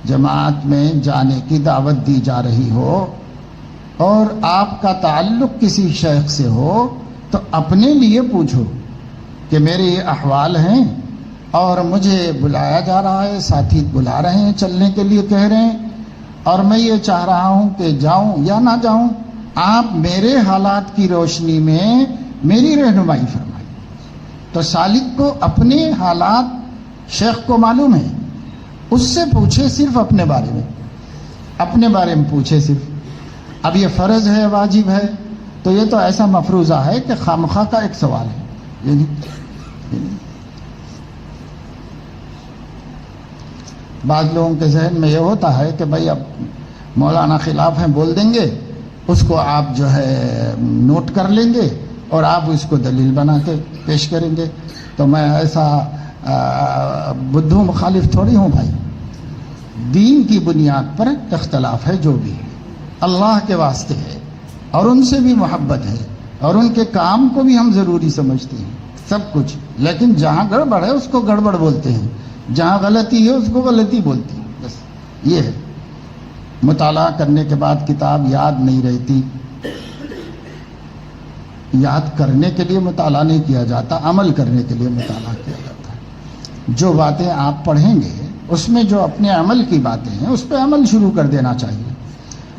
جماعت میں جانے کی دعوت دی جا رہی ہو اور آپ کا تعلق کسی شیخ سے ہو تو اپنے لیے پوچھو کہ میرے یہ احوال ہیں اور مجھے بلایا جا رہا ہے، ساتھی بلا رہے ہیں، چلنے کے لیے کہہ رہے ہیں، اور میں یہ چاہ رہا ہوں کہ جاؤں یا نہ جاؤں، آپ میرے حالات کی روشنی میں میری رہنمائی فرمائیں۔ تو سالک کو اپنے حالات شیخ کو معلوم ہے، اس سے پوچھے، صرف اپنے بارے میں، اپنے بارے میں پوچھے صرف۔ اب یہ فرض ہے، واجب ہے، تو یہ تو ایسا مفروضہ ہے کہ خامخواہ کا ایک سوال ہے، یعنی بعض لوگوں کے ذہن میں یہ ہوتا ہے کہ بھائی اب مولانا خلاف ہیں، بول دیں گے، اس کو آپ جو ہے نوٹ کر لیں گے اور آپ اس کو دلیل بنا کے پیش کریں گے۔ تو میں ایسا بدھو مخالف تھوڑی ہوں بھائی، دین کی بنیاد پر اختلاف ہے، جو بھی ہے اللہ کے واسطے ہے اور ان سے بھی محبت ہے اور ان کے کام کو بھی ہم ضروری سمجھتے ہیں، سب کچھ، لیکن جہاں گڑبڑ ہے اس کو گڑبڑ بولتے ہیں، جہاں غلطی ہے اس کو غلطی بولتی ہیں، بس یہ ہے۔ مطالعہ کرنے کے بعد کتاب یاد نہیں رہتی، یاد کرنے کے لیے مطالعہ نہیں کیا جاتا، عمل کرنے کے لیے مطالعہ کیا جاتا ہے۔ جو باتیں آپ پڑھیں گے اس میں جو اپنے عمل کی باتیں ہیں اس پہ عمل شروع کر دینا چاہیے،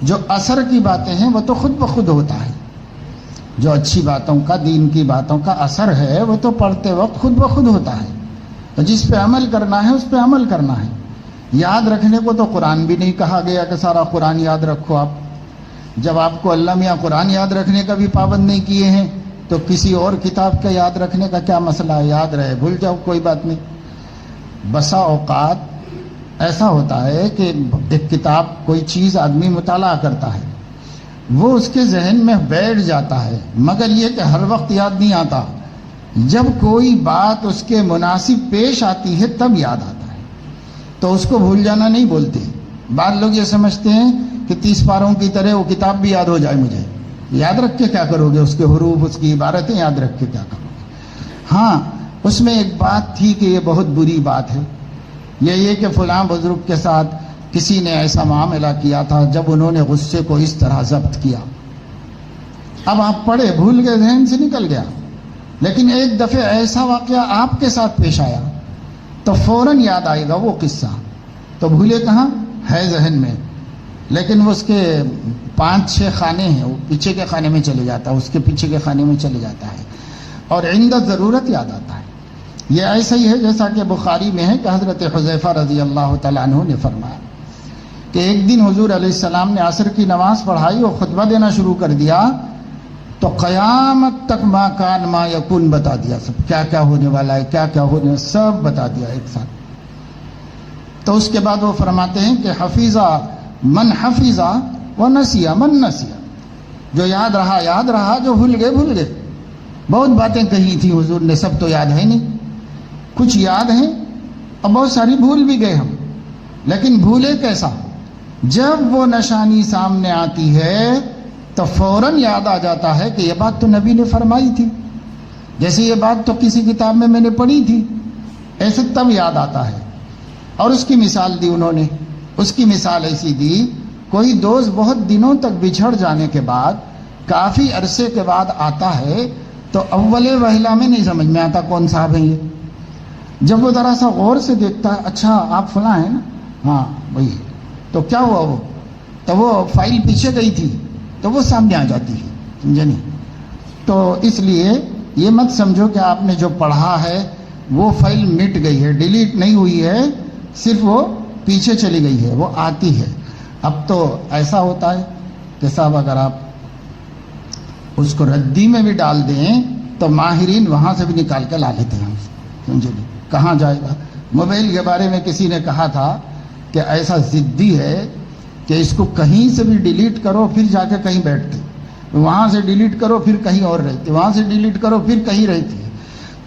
جو اثر کی باتیں ہیں وہ تو خود بخود ہوتا ہے، جو اچھی باتوں کا، دین کی باتوں کا اثر ہے وہ تو پڑھتے وقت خود بخود ہوتا ہے، تو جس پہ عمل کرنا ہے اس پہ عمل کرنا ہے۔ یاد رکھنے کو تو قرآن بھی نہیں کہا گیا کہ سارا قرآن یاد رکھو آپ، جب آپ کو اللہ میاں قرآن یاد رکھنے کا بھی پابند نہیں کیے ہیں تو کسی اور کتاب کا یاد رکھنے کا کیا مسئلہ ہے؟ یاد رہے، بھول جاؤ، کوئی بات نہیں۔ بسا اوقات ایسا ہوتا ہے کہ ایک کتاب، کوئی چیز آدمی مطالعہ کرتا ہے، وہ اس کے ذہن میں بیٹھ جاتا ہے، مگر یہ کہ ہر وقت یاد نہیں آتا، جب کوئی بات اس کے مناسب پیش آتی ہے تب یاد آتا ہے، تو اس کو بھول جانا نہیں بولتے۔ بعض لوگ یہ سمجھتے ہیں کہ 30 پاروں کی طرح وہ کتاب بھی یاد ہو جائے، مجھے یاد رکھ کے کیا کرو گے؟ اس کے حروف، اس کی عبارتیں یاد رکھ کے کیا کرو گے؟ ہاں، اس میں ایک بات تھی کہ یہ بہت بری بات ہے، یہ کہ فلاں بزرگ کے ساتھ کسی نے ایسا معاملہ کیا تھا جب انہوں نے غصے کو اس طرح ضبط کیا۔ اب آپ پڑھے، بھول گئے، ذہن سے نکل گیا، لیکن ایک دفعہ ایسا واقعہ آپ کے ساتھ پیش آیا تو فوراً یاد آئے گا وہ قصہ، تو بھولے کہاں ہے ذہن میں، لیکن اس کے 5-6 خانے ہیں، وہ پیچھے کے خانے میں چلے جاتا ہے، اس کے پیچھے کے خانے میں چلے جاتا ہے، اور عند ضرورت یاد آتا ہے۔ یہ ایسا ہی ہے جیسا کہ بخاری میں ہے کہ حضرت حذیفہ رضی اللہ تعالیٰ عنہ نے فرمایا کہ ایک دن حضور علیہ السلام نے عصر کی نماز پڑھائی اور خطبہ دینا شروع کر دیا، تو قیامت تک ما کان ما یکون بتا دیا، سب کیا کیا ہونے والا ہے، کیا کیا ہونے، سب بتا دیا ایک ساتھ۔ تو اس کے بعد وہ فرماتے ہیں کہ حفیظہ من حفیظہ و نسیہ من نسیہ، جو یاد رہا، جو بھول گئے۔ بہت باتیں کہی تھی حضور نے، سب تو یاد ہے نہیں، کچھ یاد ہیں اور بہت ساری بھول بھی گئے ہم، لیکن بھولے کیسا؟ جب وہ نشانی سامنے آتی ہے تو فوراً یاد آ جاتا ہے کہ یہ بات تو نبی نے فرمائی تھی، جیسے یہ بات تو کسی کتاب میں نے پڑھی تھی، ایسے تب یاد آتا ہے۔ اور اس کی مثال دی انہوں نے، اس کی مثال ایسی دی، کوئی دوست بہت دنوں تک بچھڑ جانے کے بعد، کافی عرصے کے بعد آتا ہے تو اول وہلہ میں نہیں سمجھ میں آتا کون صاحب ہیں یہ، جب وہ ذرا سا غور سے دیکھتا ہے، اچھا آپ فلاں ہیں نا، ہاں وہی، تو کیا ہوا؟ وہ تو وہ فائل پیچھے گئی تھی تو وہ سامنے آ جاتی ہے، سمجھے نہیں؟ تو اس لیے یہ مت سمجھو کہ آپ نے جو پڑھا ہے وہ فائل مٹ گئی ہے، ڈیلیٹ نہیں ہوئی ہے، صرف وہ پیچھے چلی گئی ہے، وہ آتی ہے۔ اب تو ایسا ہوتا ہے کہ صاحب اگر آپ اس کو ردی میں بھی ڈال دیں تو ماہرین وہاں سے بھی نکال کے لا لیتے ہیں، سمجھے نہیں؟ کہاں جائے گا؟ موبائل کے بارے میں کسی نے کہا تھا کہ ایسا ضدی ہے کہ اس کو کہیں سے بھی ڈیلیٹ کرو پھر جا کے کہیں بیٹھتے، وہاں سے ڈیلیٹ کرو پھر کہیں اور رہتے، وہاں سے ڈیلیٹ کرو پھر کہیں رہتی ہے،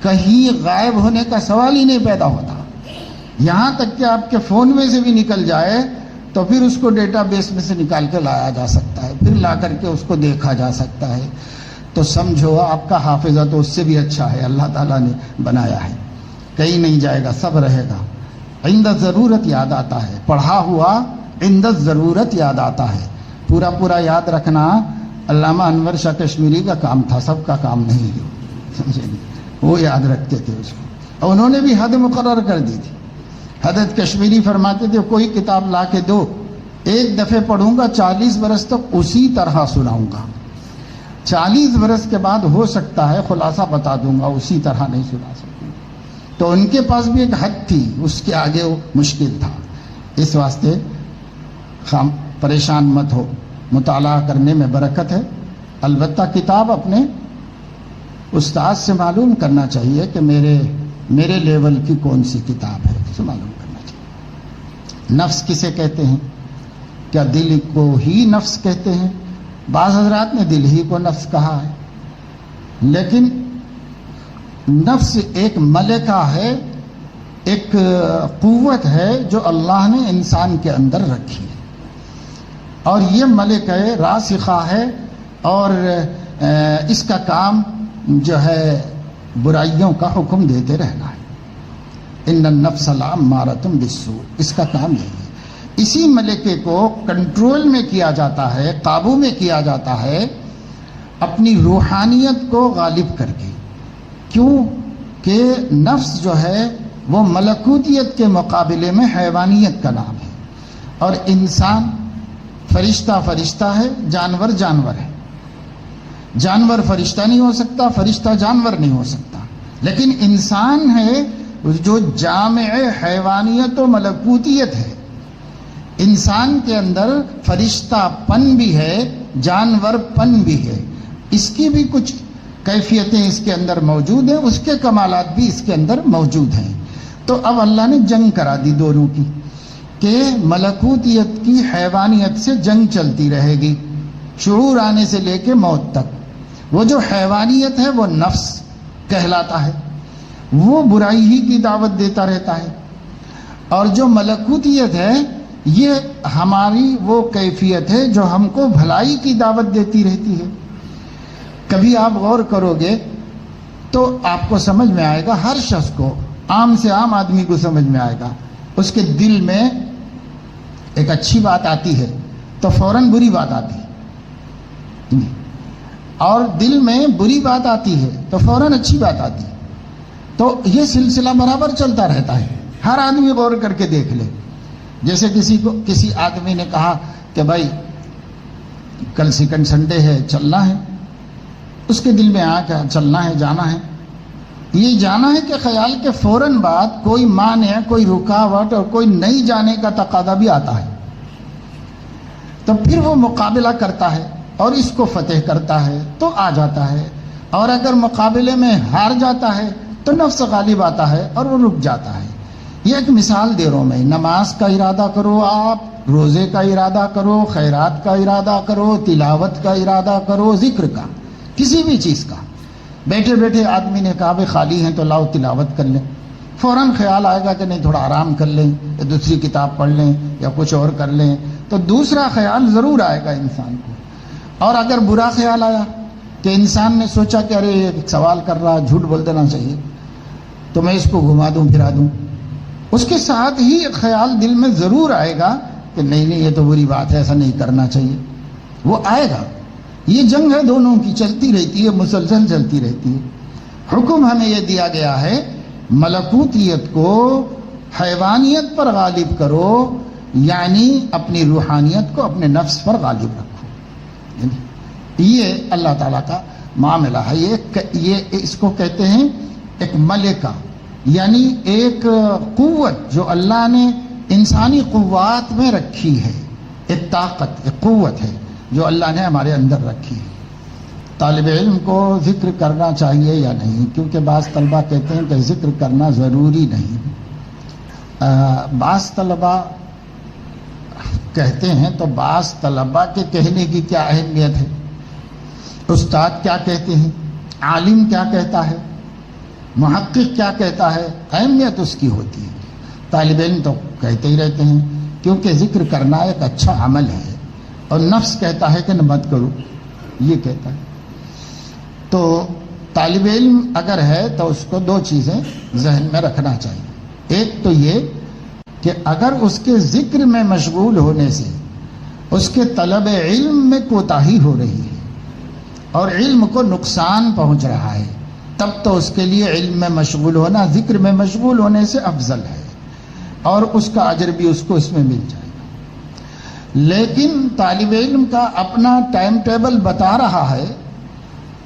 کہیں غائب ہونے کا سوال ہی نہیں پیدا ہوتا۔ یہاں تک کہ آپ کے فون میں سے بھی نکل جائے تو پھر اس کو ڈیٹا بیس میں سے نکال کے لایا جا سکتا ہے، پھر لا کر کے اس کو دیکھا جا سکتا ہے۔ تو سمجھو آپ کا حافظہ تو اس سے بھی اچھا ہے، اللہ تعالیٰ نے بنایا ہے، کہیں نہیں جائے گا، سب رہے گا۔ عند ضرورت یاد آتا ہے، پڑھا ہوا عند ضرورت یاد آتا ہے۔ پورا پورا یاد رکھنا علامہ انور شاہ کشمیری کا کام تھا، سب کا کام نہیں ہے، سمجھے نہیں؟ وہ یاد رکھتے تھے اس کو، اور انہوں نے بھی حد مقرر کر دی تھی۔ حضرت کشمیری فرماتے تھے کوئی کتاب لا کے دو، ایک دفعہ پڑھوں گا 40 برس تک اسی طرح سناؤں گا، 40 برس کے بعد ہو سکتا ہے خلاصہ بتا دوں گا، اسی طرح نہیں سنا سکتا۔ تو ان کے پاس بھی ایک حد تھی، اس کے آگے وہ مشکل تھا۔ اس واسطے پریشان مت ہو، مطالعہ کرنے میں برکت ہے۔ البتہ کتاب اپنے استاد سے معلوم کرنا چاہیے کہ میرے لیول کی کون سی کتاب ہے، اسے معلوم کرنا چاہیے۔ نفس کسے کہتے ہیں؟ کیا دل کو ہی نفس کہتے ہیں؟ بعض حضرات نے دل ہی کو نفس کہا ہے، لیکن نفس ایک ملکہ ہے، ایک قوت ہے جو اللہ نے انسان کے اندر رکھی ہے، اور یہ ملکہ راسخہ ہے، اور اس کا کام جو ہے برائیوں کا حکم دیتے رہنا ہے۔ ان النفس لامارۃ بالسوء، اس کا کام یہی ہے۔ اسی ملکے کو کنٹرول میں کیا جاتا ہے، قابو میں کیا جاتا ہے اپنی روحانیت کو غالب کر کے۔ کیوں کہ نفس جو ہے وہ ملکوتیت کے مقابلے میں حیوانیت کا نام ہے، اور انسان فرشتہ ہے، جانور ہے۔ جانور فرشتہ نہیں ہو سکتا، فرشتہ جانور نہیں ہو سکتا، لیکن انسان ہے جو جامع حیوانیت و ملکوتیت ہے۔ انسان کے اندر فرشتہ پن بھی ہے، جانور پن بھی ہے، اس کی بھی کچھ کیفیتیں اس کے اندر موجود ہیں، اس کے کمالات بھی اس کے اندر موجود ہیں۔ تو اب اللہ نے جنگ کرا دی دونوں کی، کہ ملکوتیت کی حیوانیت سے جنگ چلتی رہے گی شعور آنے سے لے کے موت تک۔ وہ جو حیوانیت ہے وہ نفس کہلاتا ہے، وہ برائی ہی کی دعوت دیتا رہتا ہے، اور جو ملکوتیت ہے یہ ہماری وہ کیفیت ہے جو ہم کو بھلائی کی دعوت دیتی رہتی ہے۔ کبھی آپ غور کرو گے تو آپ کو سمجھ میں آئے گا، ہر شخص کو، عام سے عام آدمی کو سمجھ میں آئے گا، اس کے دل میں ایک اچھی بات آتی ہے تو فوراً بری بات آتی ہے، اور دل میں بری بات آتی ہے تو فوراً اچھی بات آتی ہے۔ تو یہ سلسلہ برابر چلتا رہتا ہے، ہر آدمی غور کر کے دیکھ لے۔ جیسے کسی آدمی نے کہا کہ بھائی کل سیکنڈ سنڈے ہے، چلنا ہے، اس کے دل میں آیا کہ چلنا ہے، جانا ہے، یہ جانا ہے کہ خیال کے فوراً بعد کوئی مانع، کوئی رکاوٹ اور کوئی نہیں جانے کا تقاضا بھی آتا ہے، تو پھر وہ مقابلہ کرتا ہے اور اس کو فتح کرتا ہے تو آ جاتا ہے، اور اگر مقابلے میں ہار جاتا ہے تو نفس غالب آتا ہے اور وہ رک جاتا ہے۔ یہ ایک مثال دے رہا ہوں میں، نماز کا ارادہ کرو، آپ روزے کا ارادہ کرو، خیرات کا ارادہ کرو، تلاوت کا ارادہ کرو، ذکر کا، کسی بھی چیز کا۔ بیٹھے بیٹھے آدمی نے کہا بھائی خالی ہیں تو لاؤ تلاوت کر لیں، فوراً خیال آئے گا کہ نہیں تھوڑا آرام کر لیں، یا دوسری کتاب پڑھ لیں، یا کچھ اور کر لیں، تو دوسرا خیال ضرور آئے گا انسان کو۔ اور اگر برا خیال آیا کہ انسان نے سوچا کہ ارے ایک سوال کر رہا، جھوٹ بول دینا چاہیے، تو میں اس کو گھما دوں پھرا دوں، اس کے ساتھ ہی ایک خیال دل میں ضرور آئے گا کہ نہیں یہ تو بری بات ہے، ایسا نہیں کرنا چاہیے، وہ آئے گا۔ یہ جنگ ہے دونوں کی، چلتی رہتی ہے، مسلسل چلتی رہتی ہے۔ حکم ہمیں یہ دیا گیا ہے ملکوتیت کو حیوانیت پر غالب کرو، یعنی اپنی روحانیت کو اپنے نفس پر غالب رکھو۔ یہ اللہ تعالیٰ کا معاملہ ہے۔ یہ اس کو کہتے ہیں ایک ملکہ، یعنی ایک قوت جو اللہ نے انسانی قوات میں رکھی ہے، ایک طاقت، ایک قوت ہے جو اللہ نے ہمارے اندر رکھی ہے۔ طالب علم کو ذکر کرنا چاہیے یا نہیں؟ کیونکہ بعض طلبہ کہتے ہیں کہ ذکر کرنا ضروری نہیں۔ بعض طلبہ کہتے ہیں تو بعض طلبہ کے کہنے کی کیا اہمیت ہے؟ استاد کیا کہتے ہیں، عالم کیا کہتا ہے، محقق کیا کہتا ہے، اہمیت اس کی ہوتی ہے۔ طالب علم تو کہتے ہی رہتے ہیں کیونکہ ذکر کرنا ایک اچھا عمل ہے، اور نفس کہتا ہے کہ نہ مت کرو، یہ کہتا ہے۔ تو طالب علم اگر ہے تو اس کو دو چیزیں ذہن میں رکھنا چاہیے۔ ایک تو یہ کہ اگر اس کے ذکر میں مشغول ہونے سے اس کے طلب علم میں کوتاہی ہو رہی ہے اور علم کو نقصان پہنچ رہا ہے، تب تو اس کے لیے علم میں مشغول ہونا ذکر میں مشغول ہونے سے افضل ہے اور اس کا اجر بھی اس کو اس میں مل جائے گا۔ لیکن طالب علم کا اپنا ٹائم ٹیبل بتا رہا ہے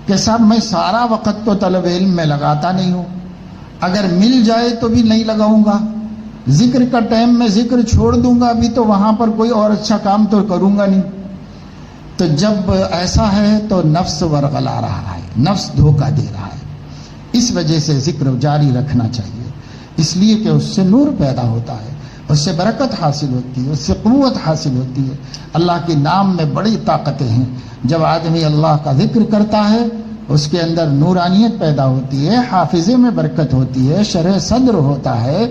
کہ صاحب میں سارا وقت تو طلب علم میں لگاتا نہیں ہوں، اگر مل جائے تو بھی نہیں لگاؤں گا، ذکر کا ٹائم میں ذکر چھوڑ دوں گا، ابھی تو وہاں پر کوئی اور اچھا کام تو کروں گا نہیں۔ تو جب ایسا ہے تو نفس ورغلا رہا ہے، نفس دھوکہ دے رہا ہے۔ اس وجہ سے ذکر جاری رکھنا چاہیے، اس لیے کہ اس سے نور پیدا ہوتا ہے، اس سے برکت حاصل ہوتی ہے، اس سے قوت حاصل ہوتی ہے۔ اللہ کے نام میں بڑی طاقتیں ہیں، جب آدمی اللہ کا ذکر کرتا ہے اس کے اندر نورانیت پیدا ہوتی ہے، حافظے میں برکت ہوتی ہے، شرح صدر ہوتا ہے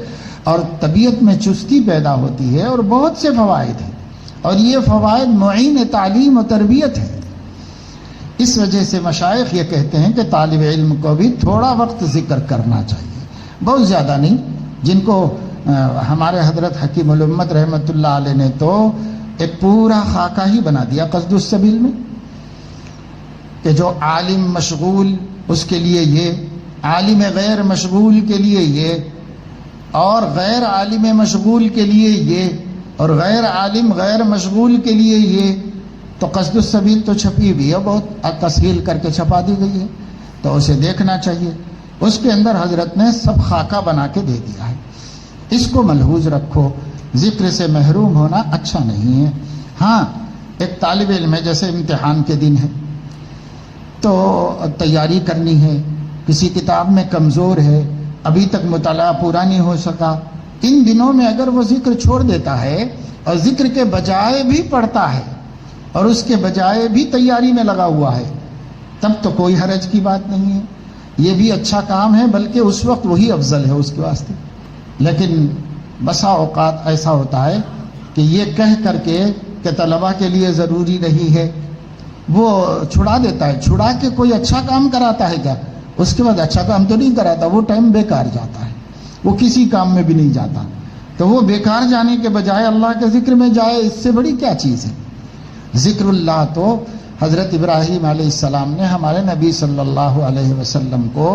اور طبیعت میں چستی پیدا ہوتی ہے، اور بہت سے فوائد ہیں، اور یہ فوائد معین تعلیم و تربیت ہے۔ اس وجہ سے مشائخ یہ کہتے ہیں کہ طالب علم کو بھی تھوڑا وقت ذکر کرنا چاہیے، بہت زیادہ نہیں۔ جن کو ہمارے حضرت حکیم الامت رحمۃ اللہ علیہ نے تو ایک پورا خاکہ ہی بنا دیا قصد السبیل میں، کہ جو عالم مشغول اس کے لیے یہ، عالم غیر مشغول کے لیے یہ، اور غیر عالم مشغول کے لیے یہ، اور غیر عالم غیر مشغول کے لیے یہ۔ تو قصد السبیل تو چھپی ہوئی ہے، بہت تسہیل کر کے چھپا دی گئی ہے، تو اسے دیکھنا چاہیے۔ اس کے اندر حضرت نے سب خاکہ بنا کے دے دیا ہے، اس کو ملحوظ رکھو۔ ذکر سے محروم ہونا اچھا نہیں ہے۔ ہاں ایک طالب علم ہے، جیسے امتحان کے دن ہے تو تیاری کرنی ہے، کسی کتاب میں کمزور ہے، ابھی تک مطالعہ پورا نہیں ہو سکا، ان دنوں میں اگر وہ ذکر چھوڑ دیتا ہے اور ذکر کے بجائے بھی پڑھتا ہے اور اس کے بجائے بھی تیاری میں لگا ہوا ہے، تب تو کوئی حرج کی بات نہیں ہے، یہ بھی اچھا کام ہے، بلکہ اس وقت وہی افضل ہے اس کے واسطے۔ لیکن بسا اوقات ایسا ہوتا ہے کہ یہ کہہ کر کے کہ طلبہ کے لیے ضروری نہیں ہے، وہ چھڑا دیتا ہے، چھڑا کے کوئی اچھا کام کراتا ہے کیا؟ اس کے بعد اچھا کام تو نہیں کراتا، وہ ٹائم بیکار جاتا ہے، وہ کسی کام میں بھی نہیں جاتا۔ تو وہ بیکار جانے کے بجائے اللہ کے ذکر میں جائے، اس سے بڑی کیا چیز ہے؟ ذکر اللہ تو حضرت ابراہیم علیہ السلام نے ہمارے نبی صلی اللہ علیہ وسلم کو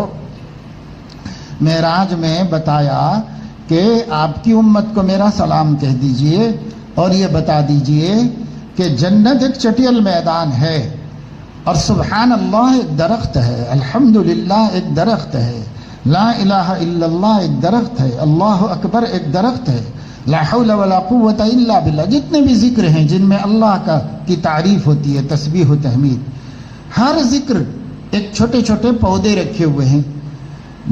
معراج میں بتایا کہ آپ کی امت کو میرا سلام کہہ دیجئے اور یہ بتا دیجئے کہ جنت ایک چٹیل میدان ہے، اور سبحان اللہ ایک درخت ہے، الحمدللہ ایک درخت ہے، لا الہ الا اللہ ایک درخت ہے، اللہ اکبر ایک درخت ہے، لا حول ولا قوت الا باللہ، جتنے بھی ذکر ہیں جن میں اللہ کی تعریف ہوتی ہے، تسبیح و تحمید، ہر ذکر ایک چھوٹے چھوٹے پودے رکھے ہوئے ہیں،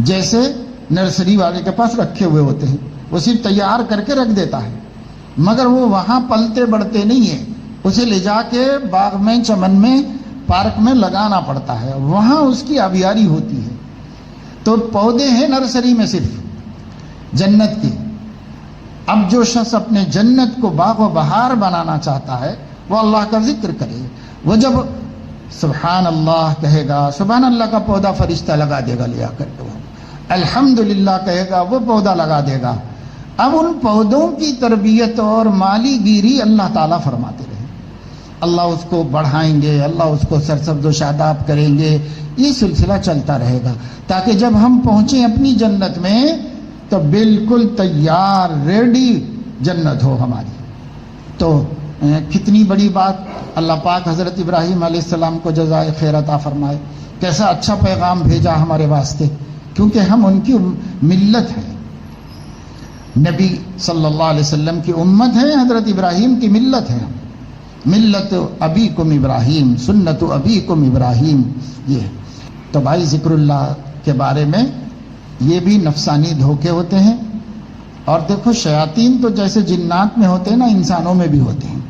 جیسے نرسری والے کے پاس رکھے ہوئے ہوتے ہیں، وہ صرف تیار کر کے رکھ دیتا ہے، مگر وہ وہاں پلتے بڑھتے نہیں ہیں، اسے لے جا کے باغ میں، چمن میں، پارک میں لگانا پڑتا ہے، وہاں اس کی آبیاری ہوتی ہے۔ تو پودے ہیں نرسری میں صرف جنت کی۔ اب جو شخص اپنے جنت کو باغ و بہار بنانا چاہتا ہے وہ اللہ کا ذکر کرے، وہ جب سبحان اللہ کہے گا، سبحان اللہ کا پودا فرشتہ لگا دے گا لیا کر کے، وہ الحمدللہ کہے گا وہ پودا لگا دے گا۔ اب ان پودوں کی تربیت اور مالی گیری اللہ تعالیٰ فرماتے رہے، اللہ اس کو بڑھائیں گے، اللہ اس کو سرسبز و شاداب کریں گے، یہ سلسلہ چلتا رہے گا، تاکہ جب ہم پہنچیں اپنی جنت میں تو بالکل تیار ریڈی جنت ہو ہماری۔ تو کتنی بڑی بات، اللہ پاک حضرت ابراہیم علیہ السلام کو جزائے خیر عطا فرمائے، کیسا اچھا پیغام بھیجا ہمارے واسطے، کیونکہ ہم ان کی ملت ہیں، نبی صلی اللہ علیہ وسلم کی امت ہے، حضرت ابراہیم کی ملت ہے، ملت ابیکم ابراہیم، سنت ابیکم ابراہیم۔ یہ تو بھائی ذکر اللہ کے بارے میں یہ بھی نفسانی دھوکے ہوتے ہیں، اور دیکھو شیاطین تو جیسے جنات میں ہوتے ہیں نا، انسانوں میں بھی ہوتے ہیں،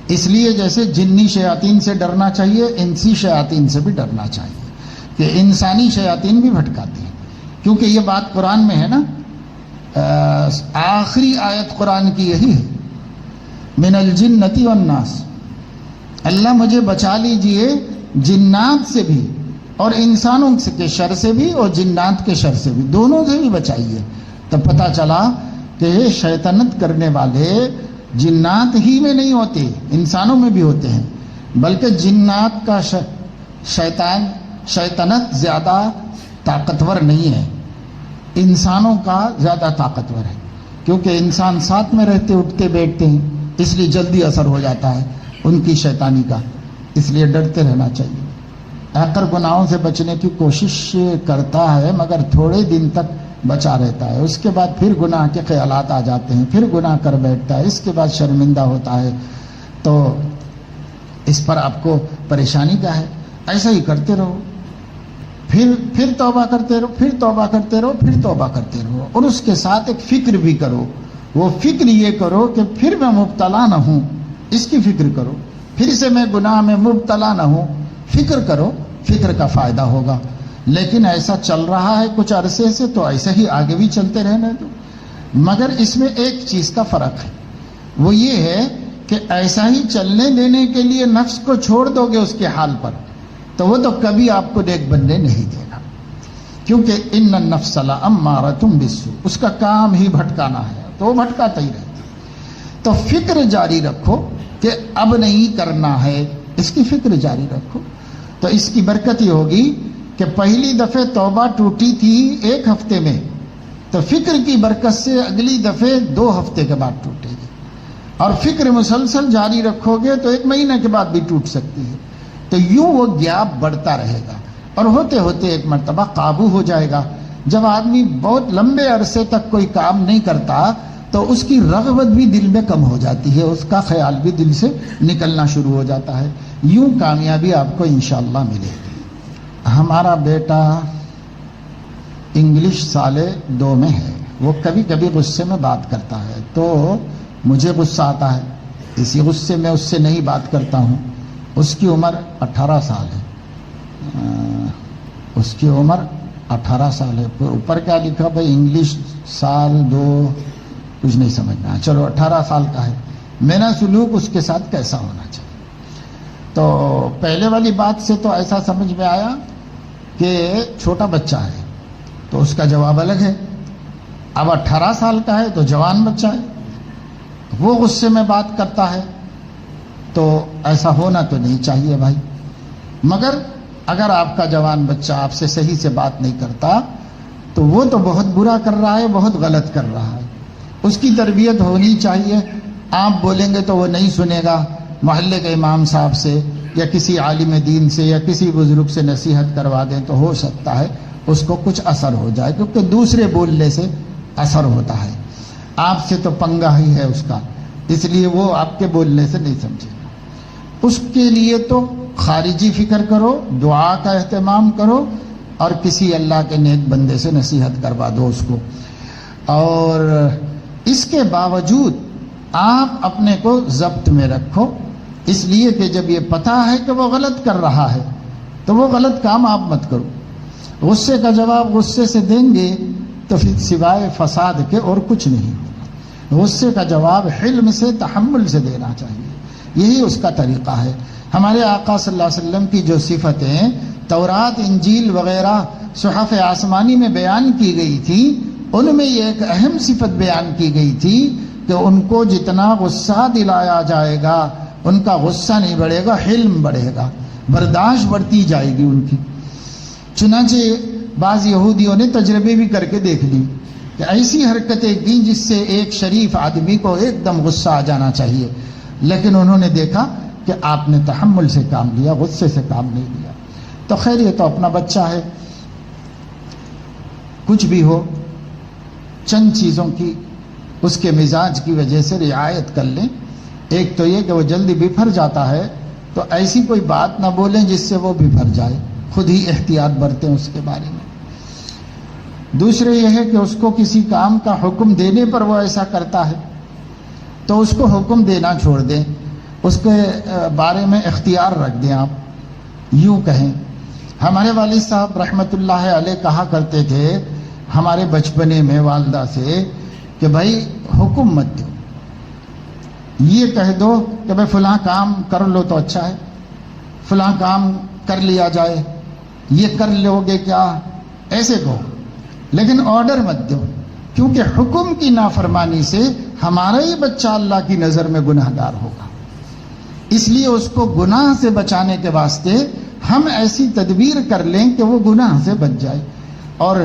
اس لیے جیسے جنی شیاطین سے ڈرنا چاہیے، انسی شیاطین سے بھی ڈرنا چاہیے، کہ انسانی شیاطین بھی بھٹکاتے ہیں، کیونکہ یہ بات قرآن میں ہے نا، آخری آیت قرآن کی یہی ہے، من الجنۃ والناس، اللہ مجھے بچا لیجئے جنات سے بھی اور انسانوں کے شر سے بھی اور جنات کے شر سے بھی، دونوں سے بھی بچائیے۔ تب پتہ چلا کہ یہ شیطنت کرنے والے جنات ہی میں نہیں ہوتے، انسانوں میں بھی ہوتے ہیں، بلکہ جنات کا شیطنت زیادہ طاقتور نہیں ہے، انسانوں کا زیادہ طاقتور ہے، کیونکہ انسان ساتھ میں رہتے اٹھتے بیٹھتے ہیں، اس لیے جلدی اثر ہو جاتا ہے ان کی شیطانی کا، اس لیے ڈرتے رہنا چاہیے۔ آخر گناہوں سے بچنے کی کوشش کرتا ہے مگر تھوڑے دن تک بچا رہتا ہے، اس کے بعد پھر گناہ کے خیالات آ جاتے ہیں، پھر گناہ کر بیٹھتا ہے، اس کے بعد شرمندہ ہوتا ہے، تو اس پر آپ کو پریشانی کا ہے۔ ایسا ہی کرتے رہو، پھر توبہ کرتے رہو، پھر توبہ کرتے رہو، پھر توبہ کرتے رہو، اور اس کے ساتھ ایک فکر بھی کرو، وہ فکر یہ کرو کہ پھر میں مبتلا نہ ہوں، اس کی فکر کرو، پھر سے میں گناہ میں مبتلا نہ ہوں، فکر کرو، فکر کا فائدہ ہوگا۔ لیکن ایسا چل رہا ہے کچھ عرصے سے تو ایسے ہی آگے بھی چلتے رہنے دو، مگر اس میں ایک چیز کا فرق ہے، وہ یہ ہے کہ ایسا ہی چلنے دینے کے لیے نفس کو چھوڑ دو گے اس کے حال پر تو وہ تو کبھی آپ کو نیک بننے نہیں دے گا، کیونکہ ان النفس لامارۃ بالسوء، اس کا کام ہی بھٹکانا ہے، تو وہ بھٹکاتا ہی رہتا۔ تو فکر جاری رکھو کہ اب نہیں کرنا ہے، اس کی فکر جاری رکھو، تو اس کی برکت یہ ہوگی کہ پہلی دفعہ توبہ ٹوٹی تھی 1 ہفتے میں، تو فکر کی برکت سے اگلی دفعہ 2 ہفتے کے بعد ٹوٹے گی، اور فکر مسلسل جاری رکھو گے تو 1 مہینے کے بعد بھی ٹوٹ سکتی ہے، تو یوں وہ گیپ بڑھتا رہے گا، اور ہوتے ہوتے ایک مرتبہ قابو ہو جائے گا۔ جب آدمی بہت لمبے عرصے تک کوئی کام نہیں کرتا تو اس کی رغبت بھی دل میں کم ہو جاتی ہے، اس کا خیال بھی دل سے نکلنا شروع ہو جاتا ہے، یوں کامیابی آپ کو انشاءاللہ ملے گی۔ ہمارا بیٹا انگلش سال 2 میں ہے، وہ کبھی کبھی غصے میں بات کرتا ہے تو مجھے غصہ آتا ہے، اسی غصے میں اس سے نہیں بات کرتا ہوں۔ اس کی عمر 18 سال ہے، اس کی عمر 18 سال ہے، اوپر کیا لکھا بھائی انگلش سال 2، کچھ نہیں سمجھنا، چلو 18 سال کا ہے، میرا سلوک اس کے ساتھ کیسا ہونا چاہیے؟ تو پہلے والی بات سے تو ایسا سمجھ میں آیا کہ چھوٹا بچہ ہے تو اس کا جواب الگ ہے، اب 18 سال کا ہے تو جوان بچہ ہے، وہ غصے میں بات کرتا ہے تو ایسا ہونا تو نہیں چاہیے بھائی، مگر اگر آپ کا جوان بچہ آپ سے صحیح سے بات نہیں کرتا تو وہ تو بہت برا کر رہا ہے، بہت غلط کر رہا ہے، اس کی تربیت ہونی چاہیے۔ آپ بولیں گے تو وہ نہیں سنے گا، محلے کے امام صاحب سے یا کسی عالم دین سے یا کسی بزرگ سے نصیحت کروا دیں تو ہو سکتا ہے اس کو کچھ اثر ہو جائے، کیونکہ دوسرے بولنے سے اثر ہوتا ہے، آپ سے تو پنگا ہی ہے اس کا، اس لیے وہ آپ کے بولنے سے نہیں سمجھے گا۔ اس کے لیے تو خارجی فکر کرو، دعا کا اہتمام کرو، اور کسی اللہ کے نیک بندے سے نصیحت کروا دو اس کو۔ اور اس کے باوجود آپ اپنے کو ضبط میں رکھو، اس لیے کہ جب یہ پتہ ہے کہ وہ غلط کر رہا ہے تو وہ غلط کام آپ مت کرو۔ غصے کا جواب غصے سے دیں گے تو پھر سوائے فساد کے اور کچھ نہیں ہوگا۔ غصے کا جواب حلم سے، تحمل سے دینا چاہیے، یہی اس کا طریقہ ہے۔ ہمارے آقا صلی اللہ علیہ وسلم کی جو صفتیں تورات، انجیل وغیرہ صحف آسمانی میں بیان کی گئی تھی، ان میں یہ ایک اہم صفت بیان کی گئی تھی کہ ان کو جتنا غصہ دلایا جائے گا ان کا غصہ نہیں بڑھے گا، حلم بڑھے گا، برداشت بڑھتی جائے گی ان کی۔ چنانچہ بعض یہودیوں نے تجربے بھی کر کے دیکھ لی کہ ایسی حرکتیں کی جس سے ایک شریف آدمی کو ایک دم غصہ آ جانا چاہیے، لیکن انہوں نے دیکھا کہ آپ نے تحمل سے کام لیا، غصے سے کام نہیں لیا۔ تو خیر یہ تو اپنا بچہ ہے، کچھ بھی ہو چند چیزوں کی اس کے مزاج کی وجہ سے رعایت کر لیں۔ ایک تو یہ کہ وہ جلدی بفر جاتا ہے تو ایسی کوئی بات نہ بولیں جس سے وہ بفر جائے، خود ہی احتیاط برتیں اس کے بارے میں۔ دوسرے یہ ہے کہ اس کو کسی کام کا حکم دینے پر وہ ایسا کرتا ہے تو اس کو حکم دینا چھوڑ دیں، اس کے بارے میں اختیار رکھ دیں۔ آپ یوں کہیں، ہمارے والد صاحب رحمۃ اللہ علیہ کہا کرتے تھے ہمارے بچپنے میں والدہ سے کہ بھائی حکم مت دو، یہ کہہ دو کہ بھائی فلاں کام کر لو تو اچھا ہے، فلاں کام کر لیا جائے، یہ کر لو گے کیا، ایسے کہو، لیکن آرڈر مت دو کیونکہ حکم کی نافرمانی سے ہمارا ہی بچہ اللہ کی نظر میں گناہ گار ہوگا، اس لیے اس کو گناہ سے بچانے کے واسطے ہم ایسی تدبیر کر لیں کہ وہ گناہ سے بچ جائے۔ اور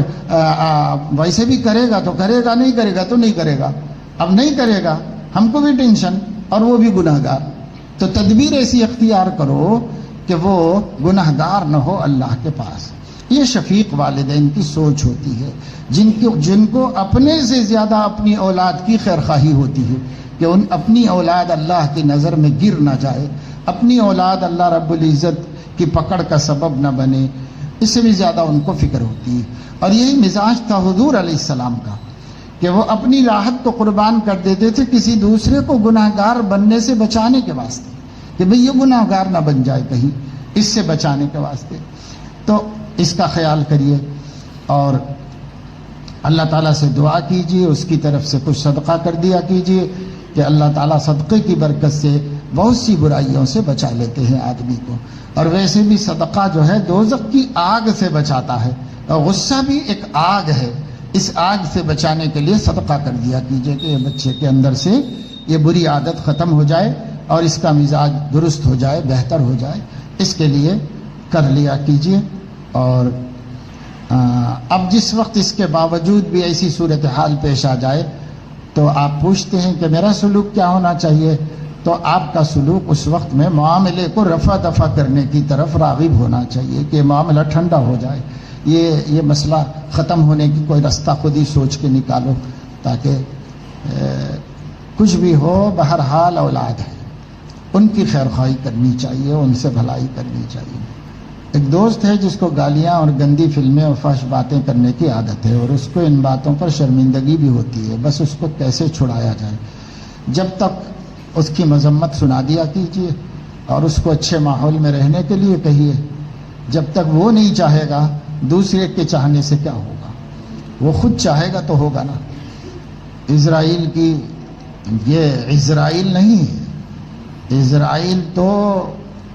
ویسے بھی کرے گا تو کرے گا، نہیں کرے گا تو نہیں کرے گا۔ اب نہیں کرے گا، ہم کو بھی ٹینشن اور وہ بھی گناہ گار، تو تدبیر ایسی اختیار کرو کہ وہ گناہ گار نہ ہو اللہ کے پاس۔ یہ شفیق والدین کی سوچ ہوتی ہے، جن کو اپنے سے زیادہ اپنی اولاد کی خیرخواہی ہوتی ہے کہ اپنی اولاد اللہ کی نظر میں گر نہ جائے، اپنی اولاد اللہ رب العزت کی پکڑ کا سبب نہ بنے، اس سے بھی زیادہ ان کو فکر ہوتی ہے۔ اور یہی مزاج تھا حضور علیہ السلام کا کہ وہ اپنی راحت کو قربان کر دیتے تھے کسی دوسرے کو گناہ گار بننے سے بچانے کے واسطے، کہ بھئی یہ گناہ گار نہ بن جائے کہیں، اس سے بچانے کے واسطے۔ تو اس کا خیال کریے اور اللہ تعالیٰ سے دعا کیجیے، اس کی طرف سے کچھ صدقہ کر دیا کیجیے کہ اللہ تعالیٰ صدقے کی برکت سے بہت سی برائیوں سے بچا لیتے ہیں آدمی کو۔ اور ویسے بھی صدقہ جو ہے دوزخ کی آگ سے بچاتا ہے، اور غصہ بھی ایک آگ ہے، اس آگ سے بچانے کے لیے صدقہ کر دیا کیجیے کہ بچے کے اندر سے یہ بری عادت ختم ہو جائے اور اس کا مزاج درست ہو جائے، بہتر ہو جائے، اس کے لیے کر لیا کیجیے۔ اور اب جس وقت اس کے باوجود بھی ایسی صورتحال پیش آ جائے تو آپ پوچھتے ہیں کہ میرا سلوک کیا ہونا چاہیے، تو آپ کا سلوک اس وقت میں معاملے کو رفع دفع کرنے کی طرف راغب ہونا چاہیے کہ معاملہ ٹھنڈا ہو جائے، یہ مسئلہ ختم ہونے کی کوئی راستہ خود ہی سوچ کے نکالو، تاکہ کچھ بھی ہو بہرحال اولاد ہے، ان کی خیرخواہی کرنی چاہیے، ان سے بھلائی کرنی چاہیے۔ ایک دوست ہے جس کو گالیاں اور گندی فلمیں اور فحش باتیں کرنے کی عادت ہے، اور اس کو ان باتوں پر شرمندگی بھی ہوتی ہے، بس اس کو کیسے چھڑایا جائے؟ جب تک اس کی مذمت سنا دیا کیجیے اور اس کو اچھے ماحول میں رہنے کے لیے کہیے، جب تک وہ نہیں چاہے گا دوسرے کے چاہنے سے کیا ہوگا؟ وہ خود چاہے گا تو ہوگا نا۔ اسرائیل کی، یہ اسرائیل نہیں ہے، اسرائیل تو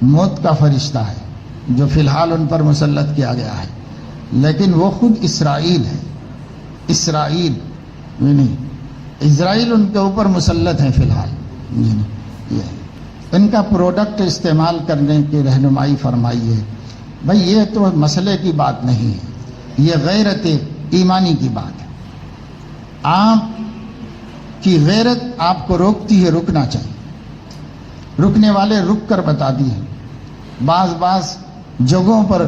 موت کا فرشتہ ہے جو فی الحال ان پر مسلط کیا گیا ہے، لیکن وہ خود اسرائیل ہے، اسرائیل نہیں، اسرائیل ان کے اوپر مسلط ہیں فی الحال۔ ان کا پروڈکٹ استعمال کرنے کی رہنمائی فرمائی ہے۔ بھئی یہ تو مسئلے کی بات نہیں ہے، یہ غیرت ایمانی کی بات ہے۔ آپ کی غیرت آپ کو روکتی ہے، رکنا چاہیے، رکنے والے رک کر بتا دیے۔ بعض جگہوں پر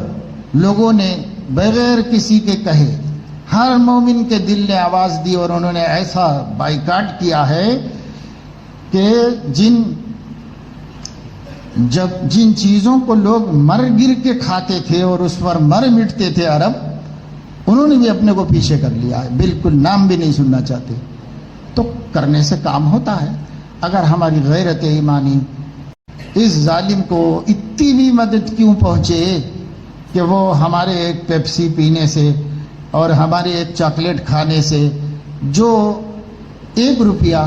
لوگوں نے بغیر کسی کے کہے ہر مومن کے دل نے آواز دی، اور انہوں نے ایسا بائیکاٹ کیا ہے کہ جن چیزوں کو لوگ مر گر کے کھاتے تھے اور اس پر مر مٹتے تھے عرب، انہوں نے بھی اپنے کو پیچھے کر لیا ہے، بالکل نام بھی نہیں سننا چاہتے۔ تو کرنے سے کام ہوتا ہے۔ اگر ہماری غیرت ایمانی اس ظالم کو اتنی بھی مدد کیوں پہنچے کہ وہ ہمارے ایک پیپسی پینے سے اور ہمارے ایک چاکلیٹ کھانے سے جو 1 روپیہ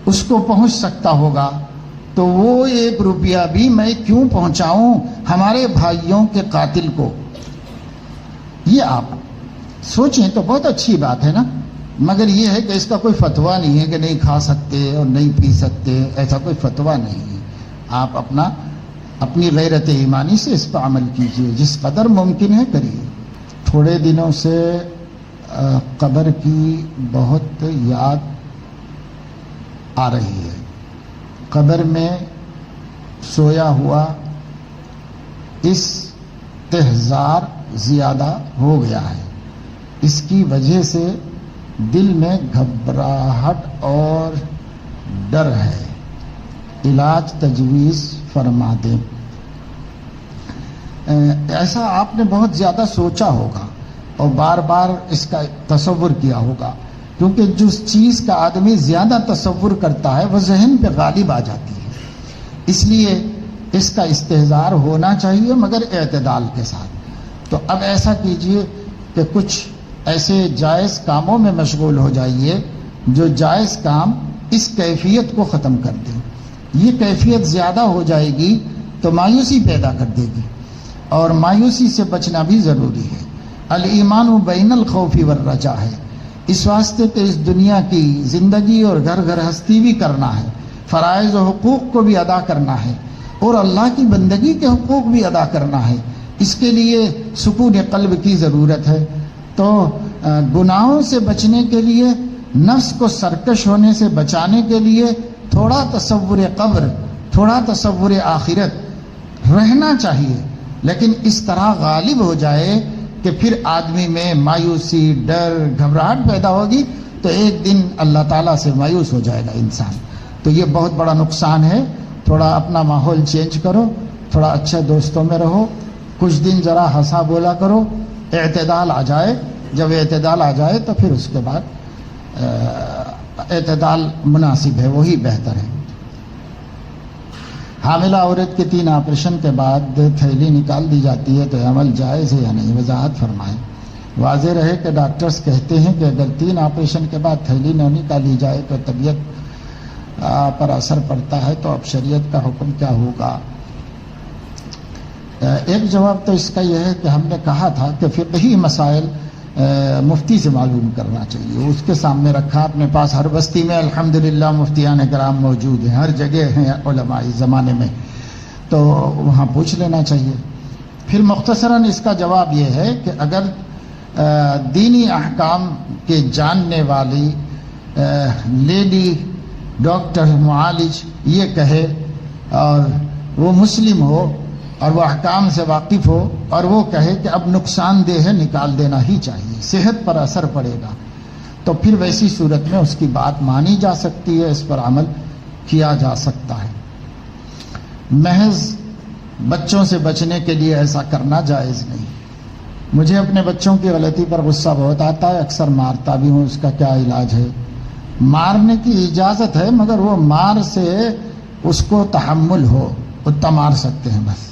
اس کو پہنچ سکتا ہوگا، تو وہ 1 روپیہ بھی میں کیوں پہنچاؤں ہمارے بھائیوں کے قاتل کو؟ یہ آپ سوچیں تو بہت اچھی بات ہے نا، مگر یہ ہے کہ اس کا کوئی فتویٰ نہیں ہے کہ نہیں کھا سکتے اور نہیں پی سکتے، ایسا کوئی فتویٰ نہیں ہے۔ آپ اپنی غیرت ایمانی سے اس پر عمل کیجئے، جس قدر ممکن ہے کریے۔ تھوڑے دنوں سے قبر کی بہت یاد آ رہی ہے۔ قبر میں سویا ہوا استحضار زیادہ ہو گیا ہے، اس کی وجہ سے دل میں گھبراہٹ اور ڈر ہے، علاج تجویز فرما دیں۔ ایسا آپ نے بہت زیادہ سوچا ہوگا اور بار بار اس کا تصور کیا ہوگا، کیونکہ جس چیز کا آدمی زیادہ تصور کرتا ہے وہ ذہن پہ غالب آ جاتی ہے، اس لیے اس کا استحضار ہونا چاہیے مگر اعتدال کے ساتھ۔ تو اب ایسا کیجئے کہ کچھ ایسے جائز کاموں میں مشغول ہو جائیے جو جائز کام اس کیفیت کو ختم کر دیں۔ یہ کیفیت زیادہ ہو جائے گی تو مایوسی پیدا کر دے گی، اور مایوسی سے بچنا بھی ضروری ہے۔ الایمان بین الخوف والرجاء ہے، اس واسطے کہ اس دنیا کی زندگی اور گھر گھرستی بھی کرنا ہے، فرائض و حقوق کو بھی ادا کرنا ہے، اور اللہ کی بندگی کے حقوق بھی ادا کرنا ہے۔ اس کے لیے سکون قلب کی ضرورت ہے۔ تو گناہوں سے بچنے کے لیے، نفس کو سرکش ہونے سے بچانے کے لیے تھوڑا تصور قبر، تھوڑا تصور آخرت رہنا چاہیے، لیکن اس طرح غالب ہو جائے کہ پھر آدمی میں مایوسی، ڈر، گھبراہٹ پیدا ہوگی تو ایک دن اللہ تعالیٰ سے مایوس ہو جائے گا انسان۔ تو یہ بہت بڑا نقصان ہے۔ تھوڑا اپنا ماحول چینج کرو، تھوڑا اچھے دوستوں میں رہو، کچھ دن ذرا ہنسا بولا کرو، اعتدال آ جائے۔ جب اعتدال آ جائے تو پھر اس کے بعد اعتدال مناسب ہے، وہی بہتر ہے۔ حاملہ عورت کے 3 آپریشن کے بعد تھیلی نکال دی جاتی ہے تو یہ عمل جائز ہے یا نہیں؟ وضاحت فرمائیں۔ واضح رہے کہ ڈاکٹرز کہتے ہیں کہ اگر 3 آپریشن کے بعد تھیلی نہ نکالی جائے تو طبیعت پر اثر پڑتا ہے، تو اب شریعت کا حکم کیا ہوگا؟ ایک جواب تو اس کا یہ ہے کہ ہم نے کہا تھا کہ فقہی مسائل مفتی سے معلوم کرنا چاہیے، اس کے سامنے رکھا۔ اپنے پاس ہر بستی میں الحمدللہ مفتیان کرام موجود ہیں، ہر جگہ ہیں علماء اس زمانے میں، تو وہاں پوچھ لینا چاہیے۔ پھر مختصراً اس کا جواب یہ ہے کہ اگر دینی احکام کے جاننے والی لیڈی ڈاکٹر معالج یہ کہے اور وہ مسلم ہو اور وہ احکام سے واقف ہو اور وہ کہے کہ اب نقصان دہ ہے، نکال دینا ہی چاہیے، صحت پر اثر پڑے گا، تو پھر ویسی صورت میں اس کی بات مانی جا سکتی ہے، اس پر عمل کیا جا سکتا ہے۔ محض بچوں سے بچنے کے لیے ایسا کرنا جائز نہیں۔ مجھے اپنے بچوں کی غلطی پر غصہ بہت آتا ہے، اکثر مارتا بھی ہوں۔ اس کا کیا علاج ہے؟ مارنے کی اجازت ہے، مگر وہ مار سے اس کو تحمل ہو، اتنا مار سکتے ہیں بس۔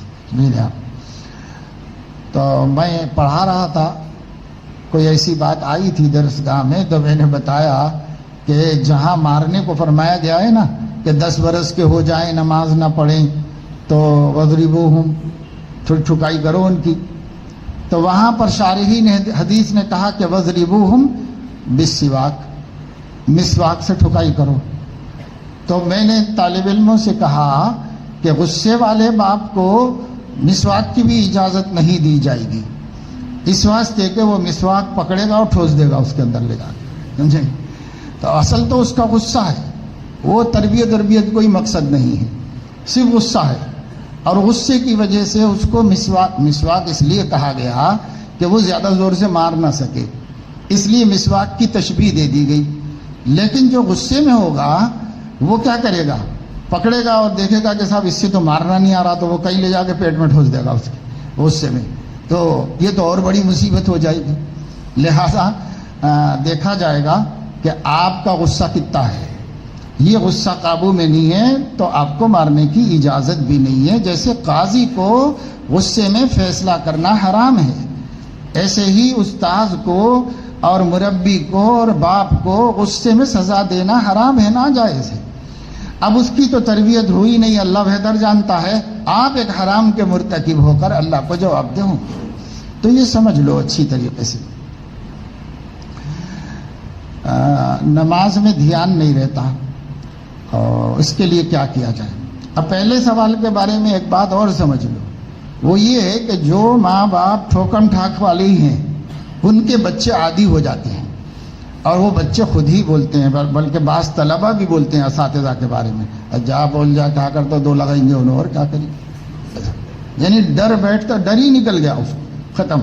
تو میں پڑھا رہا تھا، کوئی ایسی بات آئی تھی درسگاہ میں، تو میں نے بتایا کہ جہاں مارنے کو فرمایا گیا ہے نا کہ 10 برس کے ہو جائیں نماز نہ پڑھیں تو وضربوہم، ٹھکائی کرو ان کی، تو وہاں پر شارحین حدیث نے کہا کہ وضربوہم بالسواک، مسواک سے ٹھکائی کرو۔ تو میں نے طالب علموں سے کہا کہ غصے والے باپ کو مسواک کی بھی اجازت نہیں دی جائے گی، اس واسطے کہ وہ مسواک پکڑے گا اور ٹھوس دے گا اس کے اندر لے جا کے، سمجھیں؟ تو اصل تو اس کا غصہ ہے، وہ تربیت کوئی مقصد نہیں ہے، صرف غصہ ہے، اور غصے کی وجہ سے اس کو مسواک اس لیے کہا گیا کہ وہ زیادہ زور سے مار نہ سکے، اس لیے مسواک کی تشبیہ دے دی گئی۔ لیکن جو غصے میں ہوگا وہ کیا کرے گا؟ پکڑے گا اور دیکھے گا کہ صاحب اس سے تو مارنا نہیں آ رہا، تو وہ کہیں لے جا کے پیٹ میں ٹھوس دے گا اس کے غصے میں، تو یہ تو اور بڑی مصیبت ہو جائے گی۔ لہذا دیکھا جائے گا کہ آپ کا غصہ کتنا ہے۔ یہ غصہ قابو میں نہیں ہے تو آپ کو مارنے کی اجازت بھی نہیں ہے۔ جیسے قاضی کو غصے میں فیصلہ کرنا حرام ہے، ایسے ہی استاذ کو اور مربی کو اور باپ کو غصے میں سزا دینا حرام ہے، ناجائز ہے۔ اب اس کی تو تربیت ہوئی نہیں، اللہ بہتر جانتا ہے، آپ ایک حرام کے مرتکب ہو کر اللہ کو جواب دیں، تو یہ سمجھ لو اچھی طریقے سے۔ نماز میں دھیان نہیں رہتا، اور اس کے لیے کیا کیا جائے؟ اب پہلے سوال کے بارے میں ایک بات اور سمجھ لو، وہ یہ ہے کہ جو ماں باپ ٹھوکم ٹھاک والے ہی ہیں ان کے بچے عادی ہو جاتے ہیں، اور وہ بچے خود ہی بولتے ہیں، بلکہ بعض طلبہ بھی بولتے ہیں اساتذہ کے بارے میں، جا بول جا کیا کرتا 2 لگائیں گے انہوں اور کیا کریں، یعنی ڈر بیٹھتا، ڈر ہی نکل گیا اس کو، ختم۔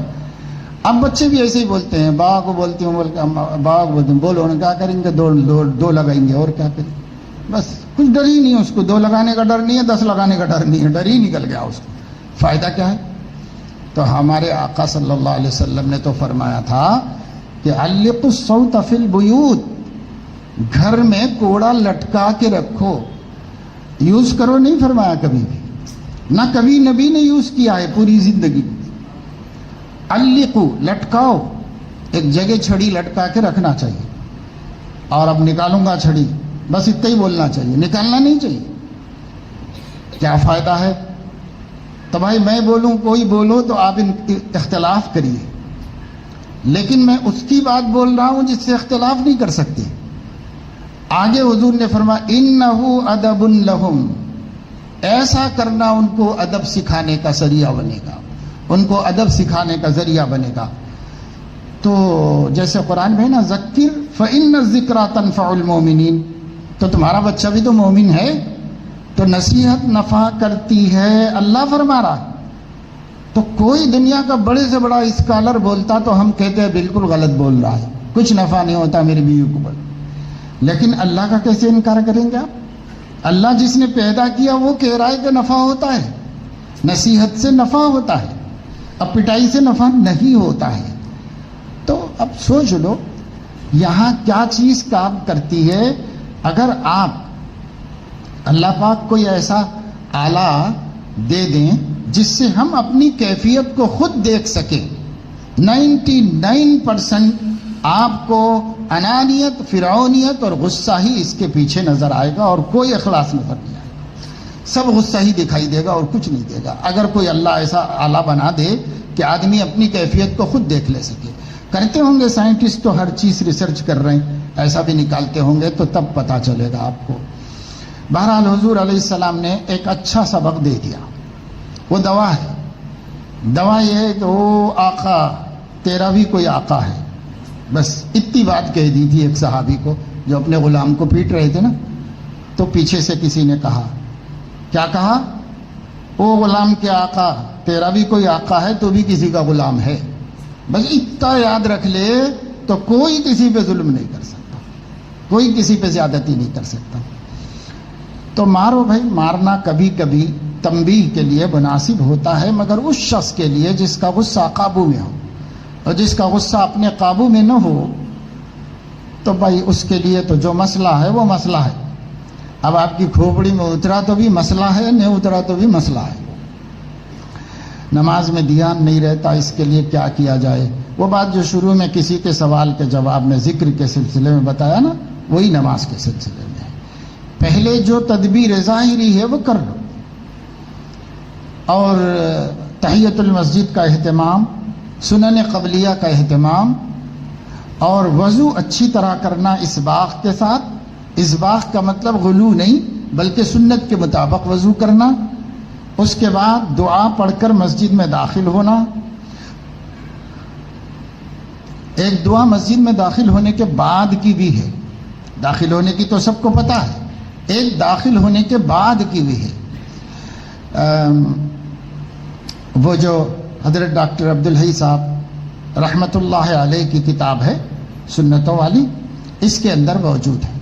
اب بچے بھی ایسے ہی بولتے ہیں، بابا کو بولتی ہوں، بابا کو بولتے ہیں بولو نا کیا کریں گے، 2 لگائیں گے اور کیا کریں، بس کچھ ڈر ہی نہیں ہے اس کو، 2 لگانے کا ڈر نہیں ہے، 10 لگانے کا ڈر نہیں ہے، ڈر ہی نکل گیا اس کو، فائدہ کیا ہے؟ تو ہمارے آقا صلی اللہ علیہ وسلم نے تو فرمایا تھا کہ علقوا الصوت فی البیوت، گھر میں کوڑا لٹکا کے رکھو، یوز کرو نہیں فرمایا کبھی بھی، نہ کبھی نبی نے یوز کیا ہے پوری زندگی میں۔ علقوا، لٹکاؤ، ایک جگہ چھڑی لٹکا کے رکھنا چاہیے، اور اب نکالوں گا چھڑی، بس اتنا ہی بولنا چاہیے، نکالنا نہیں چاہیے۔ کیا فائدہ ہے؟ تو بھائی میں بولوں کوئی بولو تو آپ اختلاف کریے، لیکن میں اس کی بات بول رہا ہوں جس سے اختلاف نہیں کر سکتے. آگے حضور نے فرمایا انہو ادب لہم، ایسا کرنا ان کو ادب سکھانے کا ذریعہ بنے گا، ان کو ادب سکھانے کا ذریعہ بنے گا. تو جیسے قرآن میں نا ذکر فإن الذکریٰ تنفع المؤمنین، تو تمہارا بچہ بھی تو مومن ہے، تو نصیحت نفع کرتی ہے، اللہ فرما رہا ہے. تو کوئی دنیا کا بڑے سے بڑا اسکالر بولتا تو ہم کہتے ہیں بالکل غلط بول رہا ہے، کچھ نفع نہیں ہوتا میری بیوی کو بول. لیکن اللہ کا کیسے انکار کریں گے آپ؟ اللہ جس نے پیدا کیا وہ کہہ رہا ہے کہ نفع ہوتا ہے، نصیحت سے نفع ہوتا ہے، اب پٹائی سے نفع نہیں ہوتا ہے. تو اب سوچ لو یہاں کیا چیز کام کرتی ہے. اگر آپ اللہ پاک کوئی ایسا آلہ دے دیں جس سے ہم اپنی کیفیت کو خود دیکھ سکیں، 99% آپ کو انانیت، فرعونیت اور غصہ ہی اس کے پیچھے نظر آئے گا اور کوئی اخلاص نظر نہیں آئے گا، سب غصہ ہی دکھائی دے گا اور کچھ نہیں دے گا. اگر کوئی اللہ ایسا آلہ بنا دے کہ آدمی اپنی کیفیت کو خود دیکھ لے سکے. کرتے ہوں گے سائنٹسٹ تو ہر چیز ریسرچ کر رہے ہیں، ایسا بھی نکالتے ہوں گے تو تب پتہ چلے گا آپ کو. بہرحال حضور علیہ السلام نے ایک اچھا سبق دے دیا، وہ دوا ہے. دوا یہ ہے کہ او آقا تیرا بھی کوئی آقا ہے. بس اتنی بات کہہ دی تھی ایک صحابی کو جو اپنے غلام کو پیٹ رہے تھے نا، تو پیچھے سے کسی نے کہا، کیا کہا؟ او غلام کے آقا تیرا بھی کوئی آقا ہے، تو بھی کسی کا غلام ہے. بس اتنا یاد رکھ لے تو کوئی کسی پہ ظلم نہیں کر سکتا، کوئی کسی پہ زیادتی نہیں کر سکتا. تو مارو بھائی، مارنا کبھی کبھی تنبیہ کے لیے مناسب ہوتا ہے، مگر اس شخص کے لیے جس کا غصہ قابو میں ہو، اور جس کا غصہ اپنے قابو میں نہ ہو تو بھائی اس کے لیے تو جو مسئلہ ہے وہ مسئلہ ہے. اب آپ کی کھوپڑی میں اترا تو بھی مسئلہ ہے، نہیں اترا تو بھی مسئلہ ہے. نماز میں دھیان نہیں رہتا، اس کے لیے کیا کیا جائے؟ وہ بات جو شروع میں کسی کے سوال کے جواب میں ذکر کے سلسلے میں بتایا نا، وہی نماز کے سلسلے میں ہے. پہلے جو تدبیر ظاہری ہے وہ کر لو، اور تحیۃ المسجد کا اہتمام، سنن قبلیہ کا اہتمام، اور وضو اچھی طرح کرنا اسباغ کے ساتھ. اسباغ کا مطلب غلو نہیں بلکہ سنت کے مطابق وضو کرنا. اس کے بعد دعا پڑھ کر مسجد میں داخل ہونا. ایک دعا مسجد میں داخل ہونے کے بعد کی بھی ہے، داخل ہونے کی تو سب کو پتہ ہے، ایک داخل ہونے کے بعد کی بھی ہے. وہ جو حضرت ڈاکٹر عبدالحی صاحب رحمۃ اللہ علیہ کی کتاب ہے سنتوں والی، اس کے اندر موجود ہے،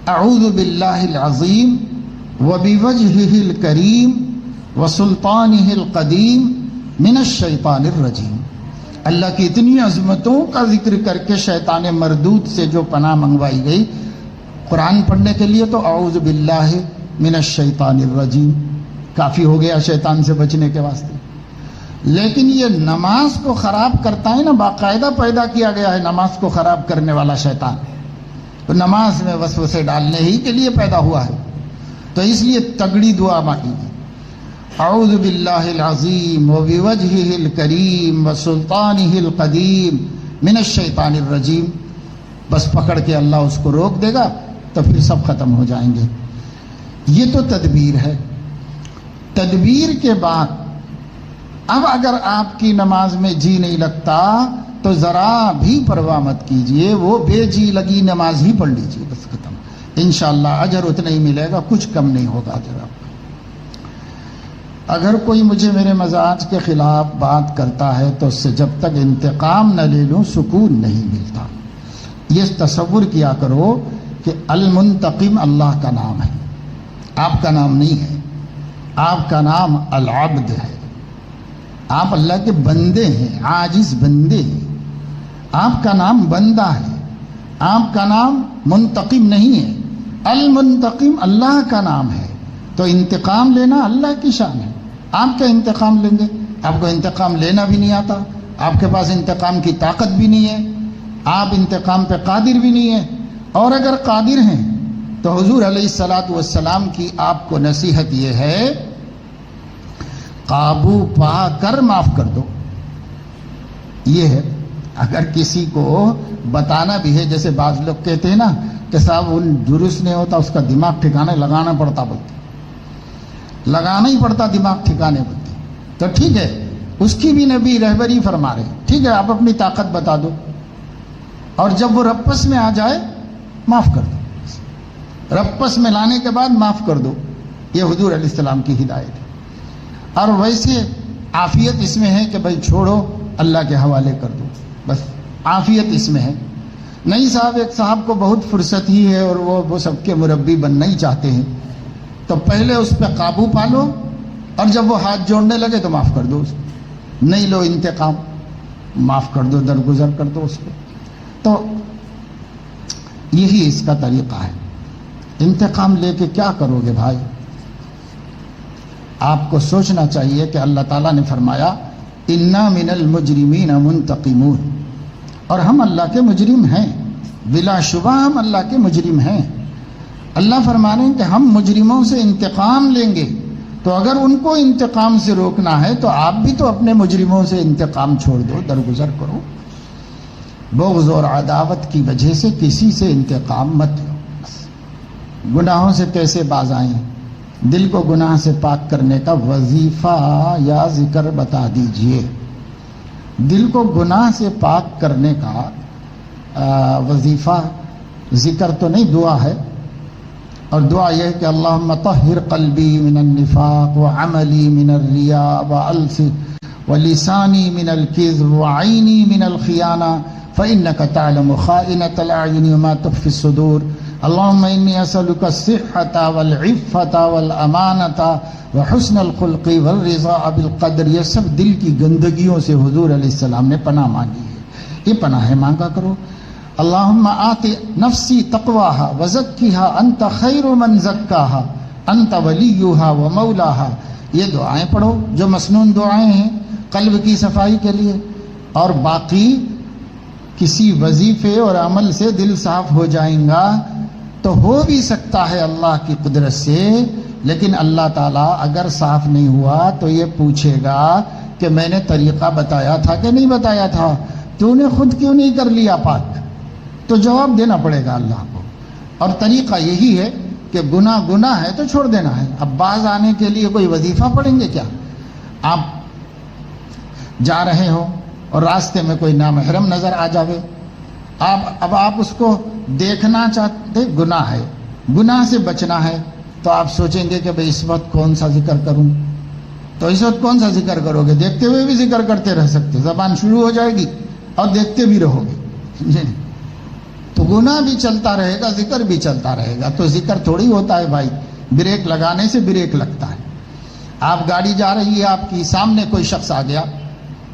اعوذ باللہ العظیم وبوجہہ الکریم وسلطانہ القدیم من الشیطان الرجیم. اللہ کی اتنی عظمتوں کا ذکر کر کے شیطان مردود سے جو پناہ منگوائی گئی. قرآن پڑھنے کے لیے تو اعوذ باللہ من الشیطان الرجیم کافی ہو گیا شیطان سے بچنے کے واسطے. لیکن یہ نماز کو خراب کرتا ہے نا، باقاعدہ پیدا کیا گیا ہے نماز کو خراب کرنے والا شیطان. تو نماز میں وسوسے ڈالنے ہی کے لیے پیدا ہوا ہے، تو اس لیے تگڑی دعا مانگی گئی، اعوذ باللہ العظیم وبوجہہ الکریم وسلطانہ القدیم من الشیطان الرجیم. بس پکڑ کے اللہ اس کو روک دے گا تو پھر سب ختم ہو جائیں گے. یہ تو تدبیر ہے. تدبیر کے بعد اب اگر آپ کی نماز میں جی نہیں لگتا تو ذرا بھی پرواہ مت کیجئے، وہ بے جی لگی نماز ہی پڑھ لیجئے، بس ختم. انشاءاللہ اجر اتنا ہی ملے گا، کچھ کم نہیں ہوگا اجر آپ کا. اگر کوئی مجھے میرے مزاج کے خلاف بات کرتا ہے تو اس سے جب تک انتقام نہ لے لوں سکون نہیں ملتا. یہ تصور کیا کرو کہ المنتقم اللہ کا نام ہے، آپ کا نام نہیں ہے. آپ کا نام العبد ہے، آپ اللہ کے بندے ہیں، عاجز بندے ہیں. آپ کا نام بندہ ہے، آپ کا نام منتقم نہیں ہے. المنتقم اللہ کا نام ہے. تو انتقام لینا اللہ کی شان ہے. آپ کیا انتقام لیں گے؟ آپ کو انتقام لینا بھی نہیں آتا، آپ کے پاس انتقام کی طاقت بھی نہیں ہے، آپ انتقام پہ قادر بھی نہیں ہیں. اور اگر قادر ہیں تو حضور علیہ الصلاۃ والسلام کی آپ کو نصیحت یہ ہے، قابو پا کر معاف کر دو. یہ ہے اگر کسی کو بتانا بھی ہے، جیسے بعض لوگ کہتے ہیں نا کہ صاحب ان درست نہیں ہوتا، اس کا دماغ ٹھکانے لگانا پڑتا، بولتے لگانا ہی پڑتا دماغ ٹھکانے، بولتے تو ٹھیک ہے، اس کی بھی نبی رہبری فرما رہے، ٹھیک ہے آپ اپنی طاقت بتا دو، اور جب وہ رپس میں آ جائے معاف کر دو، رپس میں لانے کے بعد معاف کر دو، یہ حضور علیہ السلام کی ہدایت ہے۔ اور ویسے عافیت اس میں ہے کہ بھائی چھوڑو، اللہ کے حوالے کر دو، بس عافیت اس میں ہے۔ نہیں صاحب ایک صاحب کو بہت فرصت ہی ہے اور وہ سب کے مربی بننا ہی چاہتے ہیں، تو پہلے اس پہ قابو پالو، اور جب وہ ہاتھ جوڑنے لگے تو معاف کر دو اس کو، نہیں لو انتقام، معاف کر دو، درگزر کر دو اس کو۔ تو یہی اس کا طریقہ ہے۔ انتقام لے کے کیا کرو گے بھائی؟ آپ کو سوچنا چاہیے کہ اللہ تعالیٰ نے فرمایا انا من المجرمین منتقمون، اور ہم اللہ کے مجرم ہیں، بلا شبہ ہم اللہ کے مجرم ہیں۔ اللہ فرما رہے ہیں کہ ہم مجرموں سے انتقام لیں گے، تو اگر ان کو انتقام سے روکنا ہے تو آپ بھی تو اپنے مجرموں سے انتقام چھوڑ دو، درگزر کرو۔ بغض اور عداوت کی وجہ سے کسی سے انتقام مت لو۔ گناہوں سے کیسے باز آئیں؟ دل کو گناہ سے پاک کرنے کا وظیفہ یا ذکر بتا دیجئے۔ دل کو گناہ سے پاک کرنے کا وظیفہ ذکر تو نہیں، دعا ہے، اور دعا یہ ہے کہ اللہم طہر قلبی من النفاق وعملی من الریاء ولسانی من الکذب وعینی من الخیانہ فإنک تعلم خائنۃ الاعین وما تخفی الصدور اللہم انی اسألک الصحۃ والعفۃ والامانۃ وحسن الخلق والرضا بالقدر۔ یہ سب دل کی گندگیوں سے حضور علیہ السلام نے پناہ مانگی ہے، یہ پناہ مانگا کرو۔ اللہم آت نفسی تقواہا وزکیہا انت خیر من زکاہا انت ولیہا ومولاہا۔ یہ دعائیں پڑھو جو مسنون دعائیں ہیں قلب کی صفائی کے لیے، اور باقی کسی وظیفے اور عمل سے دل صاف ہو جائیں گا تو ہو بھی سکتا ہے اللہ کی قدرت سے، لیکن اللہ تعالیٰ اگر صاف نہیں ہوا تو یہ پوچھے گا کہ میں نے طریقہ بتایا تھا کہ نہیں بتایا تھا، تو نے خود کیوں نہیں کر لیا پاک؟ تو جواب دینا پڑے گا اللہ کو۔ اور طریقہ یہی ہے کہ گناہ ہے تو چھوڑ دینا ہے۔ اب باز آنے کے لیے کوئی وظیفہ پڑھیں گے کیا؟ آپ جا رہے ہو اور راستے میں کوئی نامحرم نظر آ جاوے، اب آپ اس کو دیکھنا چاہتے، گناہ ہے، گناہ سے بچنا ہے، تو آپ سوچیں گے کہ بھئی اس وقت کون سا ذکر کروں؟ تو اس وقت کون سا ذکر کرو گے؟ دیکھتے ہوئے بھی ذکر کرتے رہ سکتے، زبان شروع ہو جائے گی اور دیکھتے بھی رہو گے، تو گناہ بھی چلتا رہے گا، ذکر بھی چلتا رہے گا۔ تو ذکر تھوڑی ہوتا ہے بھائی، بریک لگانے سے بریک لگتا ہے۔ آپ گاڑی جا رہی ہے، آپ کی سامنے کوئی شخص آ گیا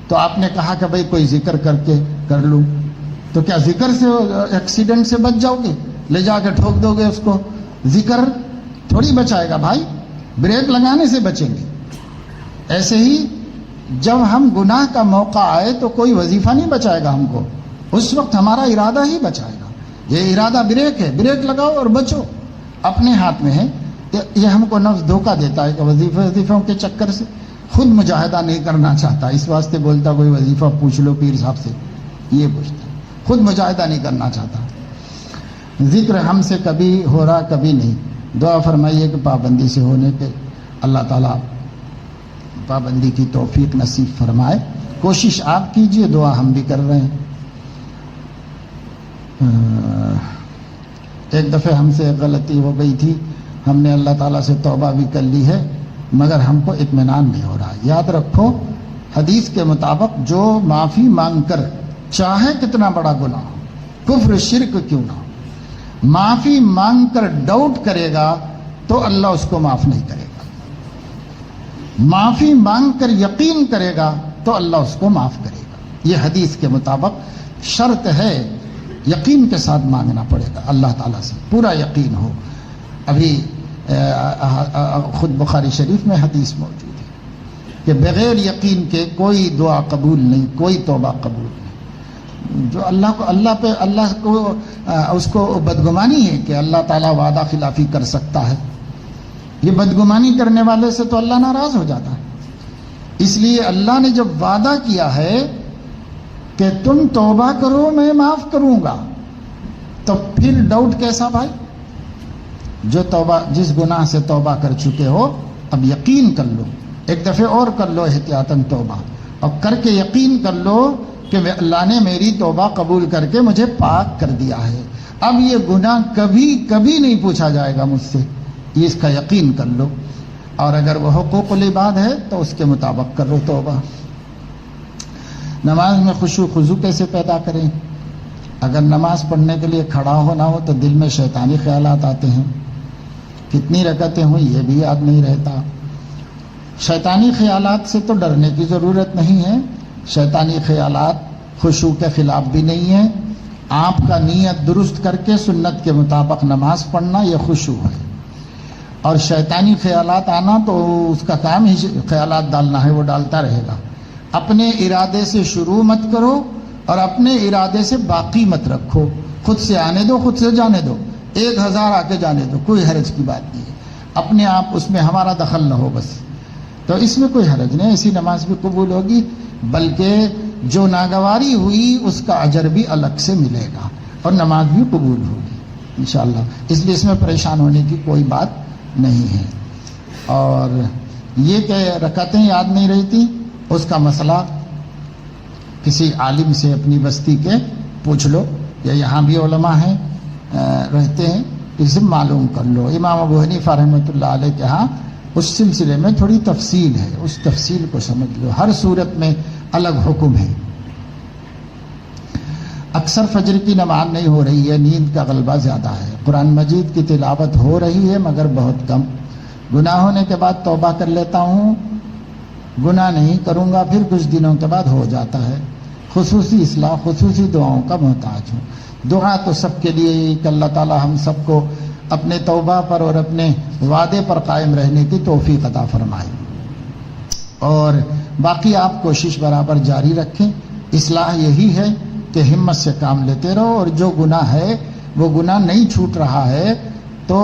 تو آپ نے کہا کہ بھئی کوئی ذکر کر لوں، تو کیا ذکر سے ایکسیڈنٹ سے بچ جاؤ گے؟ لے جا کے ٹھوک دو گے اس کو؟ ذکر تھوڑی بچائے گا بھائی، بریک لگانے سے بچیں گے۔ ایسے ہی جب ہم گناہ کا موقع آئے تو کوئی وظیفہ نہیں بچائے گا ہم کو، اس وقت ہمارا ارادہ ہی بچائے گا۔ یہ ارادہ بریک ہے، بریک لگاؤ اور بچو، اپنے ہاتھ میں ہے۔ یہ ہم کو نفس دھوکہ دیتا ہے کہ وظیفوں کے چکر سے خود مجاہدہ نہیں کرنا چاہتا، اس واسطے بولتا کوئی وظیفہ پوچھ لو پیر صاحب سے، یہ پوچھتا، خود مجاہدہ نہیں کرنا چاہتا۔ ذکر ہم سے کبھی ہو رہا کبھی نہیں، دعا فرمائیے کہ پابندی سے ہونے پہ اللہ تعالیٰ پابندی کی توفیق نصیب فرمائے۔ کوشش آپ کیجئے، دعا ہم بھی کر رہے ہیں۔ ایک دفعہ ہم سے غلطی ہو گئی تھی، ہم نے اللہ تعالیٰ سے توبہ بھی کر لی ہے، مگر ہم کو اطمینان نہیں ہو رہا۔ یاد رکھو حدیث کے مطابق جو معافی مانگ کر چاہے کتنا بڑا گناہ ہو، کفر شرک کیوں نہ ہو، معافی مانگ کر ڈاؤٹ کرے گا تو اللہ اس کو معاف نہیں کرے گا، معافی مانگ کر یقین کرے گا تو اللہ اس کو معاف کرے گا۔ یہ حدیث کے مطابق شرط ہے، یقین کے ساتھ مانگنا پڑے گا اللہ تعالیٰ سے، پورا یقین ہو۔ ابھی خود بخاری شریف میں حدیث موجود ہے کہ بغیر یقین کے کوئی دعا قبول نہیں، کوئی توبہ قبول نہیں۔ جو اللہ کو اس کو بدگمانی ہے کہ اللہ تعالیٰ وعدہ خلافی کر سکتا ہے، یہ بدگمانی کرنے والے سے تو اللہ ناراض ہو جاتا ہے۔ اس لیے اللہ نے جب وعدہ کیا ہے کہ تم توبہ کرو میں معاف کروں گا، تو پھر ڈاؤٹ کیسا بھائی؟ جو توبہ جس گناہ سے توبہ کر چکے ہو اب یقین کر لو، ایک دفعہ اور کر لو احتیاطاً توبہ، اور کر کے یقین کر لو کہ اللہ نے میری توبہ قبول کر کے مجھے پاک کر دیا ہے، اب یہ گناہ کبھی کبھی نہیں پوچھا جائے گا مجھ سے، یہ اس کا یقین کر لو۔ اور اگر وہ حقوق العباد ہے تو اس کے مطابق کرو توبہ۔ نماز میں خشوع خضوع کیسے پیدا کریں؟ اگر نماز پڑھنے کے لیے کھڑا ہونا ہو تو دل میں شیطانی خیالات آتے ہیں، کتنی رکعتیں ہوئی یہ بھی یاد نہیں رہتا۔ شیطانی خیالات سے تو ڈرنے کی ضرورت نہیں ہے، شیطانی خیالات خشوع کے خلاف بھی نہیں ہے۔ آپ کا نیت درست کر کے سنت کے مطابق نماز پڑھنا یہ خشوع ہے، اور شیطانی خیالات آنا تو اس کا کام ہی خیالات ڈالنا ہے، وہ ڈالتا رہے گا۔ اپنے ارادے سے شروع مت کرو اور اپنے ارادے سے باقی مت رکھو، خود سے آنے دو خود سے جانے دو، 1000 آ کے جانے دو، کوئی حرج کی بات نہیں ہے، اپنے آپ اس میں ہمارا دخل نہ ہو بس، تو اس میں کوئی حرج نہیں، ایسی نماز بھی قبول ہوگی، بلکہ جو ناگواری ہوئی اس کا اجر بھی الگ سے ملے گا اور نماز بھی قبول ہوگی انشاءاللہ، اس لیے اس میں پریشان ہونے کی کوئی بات نہیں ہے۔ اور یہ کہ رکعتیں یاد نہیں رہتی، اس کا مسئلہ کسی عالم سے اپنی بستی کے پوچھ لو، یا یہاں بھی علماء ہیں رہتے ہیں، اسے معلوم کر لو۔ امام ابو حنیفہ رحمۃ اللہ علیہ کے ہاں اس سلسلے میں تھوڑی تفصیل ہے، اس تفصیل کو سمجھ لو، ہر صورت میں الگ حکم ہے۔ اکثر فجر کی نماز نہیں ہو رہی ہے، نیند کا غلبہ زیادہ ہے، قرآن مجید کی تلاوت ہو رہی ہے مگر بہت کم، گناہ ہونے کے بعد توبہ کر لیتا ہوں، گناہ نہیں کروں گا، پھر کچھ دنوں کے بعد ہو جاتا ہے، خصوصی اصلاح خصوصی دعاؤں کا محتاج ہوں۔ دعا تو سب کے لیے ہی کہ اللہ تعالی ہم سب کو اپنے توبہ پر اور اپنے وعدے پر قائم رہنے کی توفیق عطا فرمائے، اور باقی آپ کوشش برابر جاری رکھیں۔ اصلاح یہی ہے کہ ہمت سے کام لیتے رہو، اور جو گناہ ہے وہ گناہ نہیں چھوٹ رہا ہے تو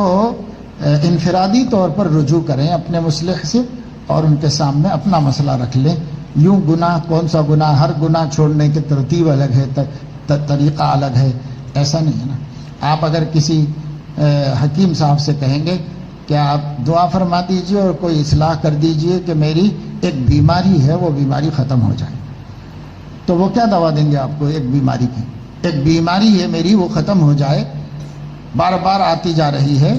انفرادی طور پر رجوع کریں اپنے مصلح سے، اور ان کے سامنے اپنا مسئلہ رکھ لیں۔ یوں گناہ کون سا گناہ، ہر گناہ چھوڑنے کی ترتیب الگ ہے، طریقہ الگ ہے، ایسا نہیں ہے نا۔ آپ اگر کسی حکیم صاحب سے کہیں گے کہ آپ دعا فرما دیجئے اور کوئی اصلاح کر دیجئے کہ میری ایک بیماری ہے وہ بیماری ختم ہو جائے، تو وہ کیا دوا دیں گے آپ کو؟ ایک بیماری کی، ایک بیماری ہے میری وہ ختم ہو جائے، بار بار آتی جا رہی ہے،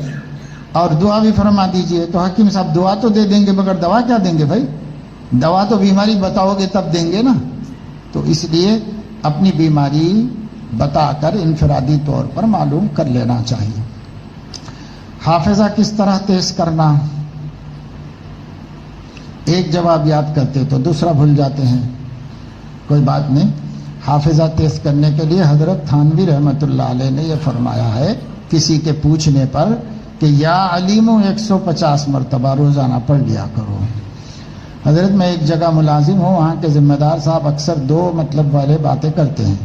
اور دعا بھی فرما دیجئے، تو حکیم صاحب دعا تو دے دیں گے مگر دوا کیا دیں گے بھائی؟ دوا تو بیماری بتاؤ گے تب دیں گے نا۔ تو اس لیے اپنی بیماری بتا کر انفرادی طور پر معلوم کر لینا چاہیے۔ حافظہ کس طرح تیز کرنا؟ ایک جواب یاد کرتے تو دوسرا بھول جاتے ہیں، کوئی بات نہیں۔ حافظہ تیز کرنے کے لیے حضرت تھانوی رحمۃ اللہ علیہ نے یہ فرمایا ہے، کسی کے پوچھنے پر کہ یا علیم 150 مرتبہ روزانہ پڑھ لیا کرو۔ حضرت میں ایک جگہ ملازم ہوں، وہاں کے ذمہ دار صاحب اکثر دو مطلب والے باتیں کرتے ہیں،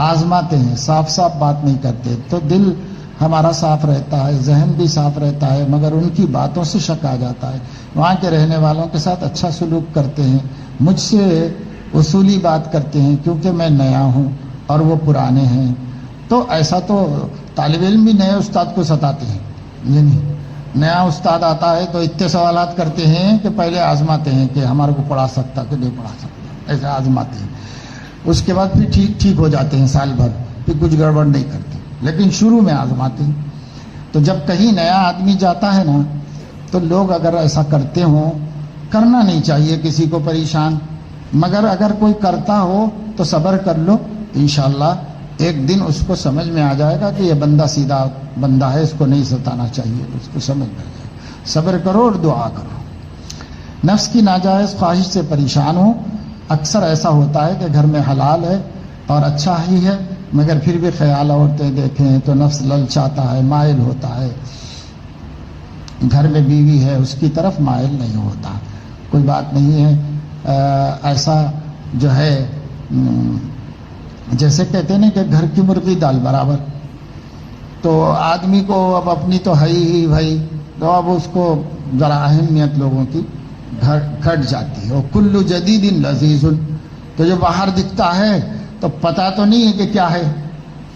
آزماتے ہیں، صاف صاف بات نہیں کرتے، تو دل ہمارا صاف رہتا ہے، ذہن بھی صاف رہتا ہے، مگر ان کی باتوں سے شک آ جاتا ہے۔ وہاں کے رہنے والوں کے ساتھ اچھا سلوک کرتے ہیں، مجھ سے اصولی بات کرتے ہیں کیونکہ میں نیا ہوں اور وہ پرانے ہیں، تو ایسا تو طالب علم بھی نئے استاد کو ستاتے ہیں، یعنی نیا استاد آتا ہے تو اتنے سوالات کرتے ہیں کہ پہلے آزماتے ہیں کہ ہمارے کو پڑھا سکتا کہ نہیں پڑھا سکتا، ایسے آزماتے ہیں، اس کے بعد پھر ٹھیک ہو جاتے ہیں، سال بھر پھر کچھ گڑبڑ نہیں کرتے، لیکن شروع میں آزماتے ہیں۔ تو جب کہیں نیا آدمی جاتا ہے نا تو لوگ اگر ایسا کرتے ہوں، کرنا نہیں چاہیے کسی کو پریشان، مگر اگر کوئی کرتا ہو تو صبر کر لو، انشاءاللہ ایک دن اس کو سمجھ میں آ جائے گا کہ یہ بندہ سیدھا بندہ ہے، اس کو نہیں ستانا چاہیے، اس کو سمجھ میں آ جائے گا۔ صبر کرو اور دعا کرو۔ نفس کی ناجائز خواہش سے پریشان ہو، اکثر ایسا ہوتا ہے کہ گھر میں حلال ہے اور اچھا ہی ہے، مگر پھر بھی خیال عورتیں دیکھیں تو نفس للچاتا ہے، مائل ہوتا ہے، گھر میں بیوی ہے اس کی طرف مائل نہیں ہوتا، کوئی بات نہیں ہے۔ ایسا جو ہے جیسے کہتے ہیں نا کہ گھر کی مرغی دال برابر، تو آدمی کو اب اپنی تو ہے ہی بھائی، تو اب اس کو ذرا اہمیت لوگوں کی گھٹ جاتی ہے۔ اور کل جدید لذیذ، تو جو باہر دکھتا ہے تو پتہ تو نہیں ہے کہ کیا ہے.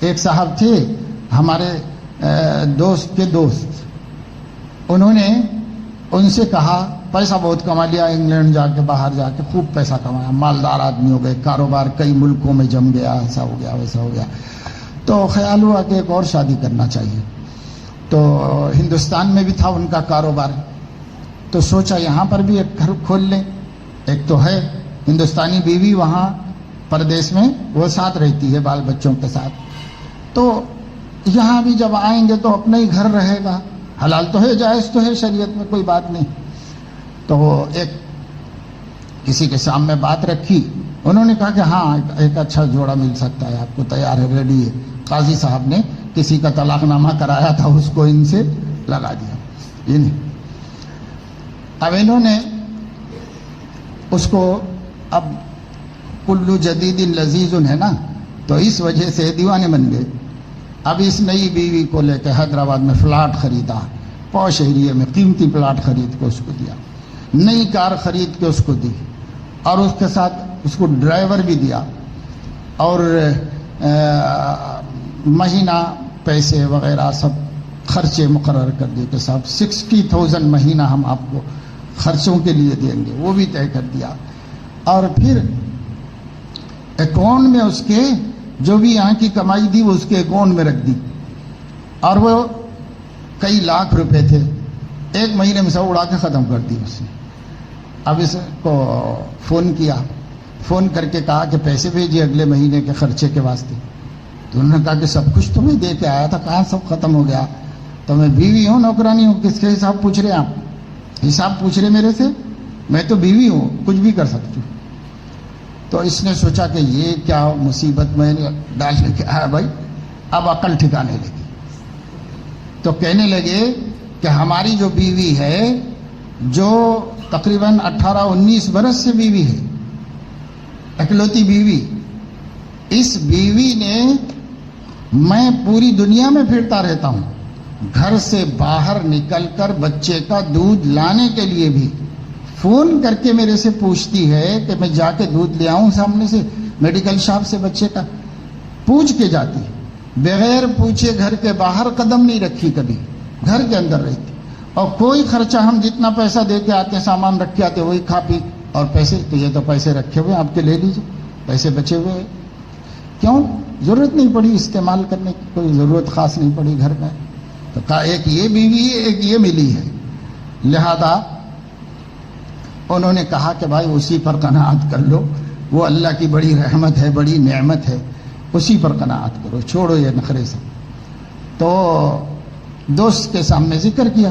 ایک صاحب تھے ہمارے دوست کے دوست، انہوں نے ان سے کہا پیسہ بہت کما لیا، انگلینڈ جا کے باہر جا کے خوب پیسہ کمایا، مالدار آدمی ہو گئے، کاروبار کئی ملکوں میں جم گیا، ایسا ہو گیا ویسا ہو گیا. تو خیال ہوا کہ ایک اور شادی کرنا چاہیے. تو ہندوستان میں بھی تھا ان کا کاروبار، تو سوچا یہاں پر بھی ایک گھر کھول لیں. ایک تو ہے ہندوستانی بیوی وہاں پردیس میں وہ ساتھ رہتی ہے بال بچوں کے ساتھ، تو یہاں بھی جب آئیں گے تو اپنا ہی گھر رہے گا، حلال تو ہے، جائز تو ہے، شریعت میں کوئی بات نہیں. تو ایک کسی کے سامنے بات رکھی، انہوں نے کہا کہ ہاں ایک اچھا جوڑا مل سکتا ہے آپ کو، تیار ہے، ریڈی ہے. قاضی صاحب نے کسی کا طلاق نامہ کرایا تھا، اس کو ان سے لگا دیا. یہ نہیں، اب انہوں نے اس کو، اب کلو جدید لذیذ ہے نا، تو اس وجہ سے دیوانے بن گئے. اب اس نئی بیوی کو لے کے حیدرآباد میں فلاٹ خریدا، پوش ایریے میں قیمتی پلاٹ خرید کے اس کو دیا، نئی کار خرید کے اس کو دی، اور اس کے ساتھ اس کو ڈرائیور بھی دیا، اور مہینہ پیسے وغیرہ سب خرچے مقرر کر دیے کہ صاحب 60,000 مہینہ ہم آپ کو خرچوں کے لیے دیں گے، وہ بھی طے کر دیا. اور پھر اکاؤنٹ میں اس کے جو بھی یہاں کی کمائی تھی وہ اس کے اکاؤنٹ میں رکھ دی، اور وہ کئی لاکھ روپے تھے، ایک مہینے میں سب اڑا کے ختم کر دی اس نے. اب اس کو فون کیا، فون کر کے کہا کہ پیسے بھیجیے اگلے مہینے کے خرچے کے واسطے. تو انہوں نے کہا کہ سب کچھ تمہیں دے کے آیا تھا، کہاں سب ختم ہو گیا؟ تو میں بیوی ہوں، نوکرانی ہوں، کس کے حساب پوچھ رہے ہیں آپ؟ حساب پوچھ رہے میرے سے؟ میں تو بیوی ہوں، کچھ بھی کر سکتی ہوں. تو اس نے سوچا کہ یہ کیا مصیبت میں ڈالنے کے آیا بھائی، اب عقل ٹھکانے لگی. تو کہنے لگے کہ ہماری جو بیوی ہے، جو تقریباً 18-19 برس سے بیوی ہے، اکلوتی بیوی، اس بیوی نے، میں پوری دنیا میں پھرتا رہتا ہوں، گھر سے باہر نکل کر بچے کا دودھ لانے کے لیے بھی فون کر کے میرے سے پوچھتی ہے کہ میں جا کے دودھ لے آؤں سامنے سے میڈیکل شاپ سے، بچے کا پوچھ کے جاتی، بغیر پوچھے گھر کے باہر قدم نہیں رکھی کبھی، گھر کے اندر رہتی. اور کوئی خرچہ، ہم جتنا پیسہ دے کے آتے ہیں، سامان رکھ کے آتے وہی کھا پی، اور پیسے تو یہ تو پیسے رکھے ہوئے آپ کے لے لیجیے، پیسے بچے ہوئے. کیوں؟ ضرورت نہیں پڑی استعمال کرنے کی، کوئی ضرورت خاص نہیں پڑی گھر میں. تو کہا ایک یہ بیوی ہے، ایک یہ ملی ہے. لہذا انہوں نے کہا کہ بھائی اسی پر قناعت کر لو، وہ اللہ کی بڑی رحمت ہے، بڑی نعمت ہے، اسی پر قناعت کرو، چھوڑو یہ نخرے سے. تو دوست کے سامنے ذکر کیا.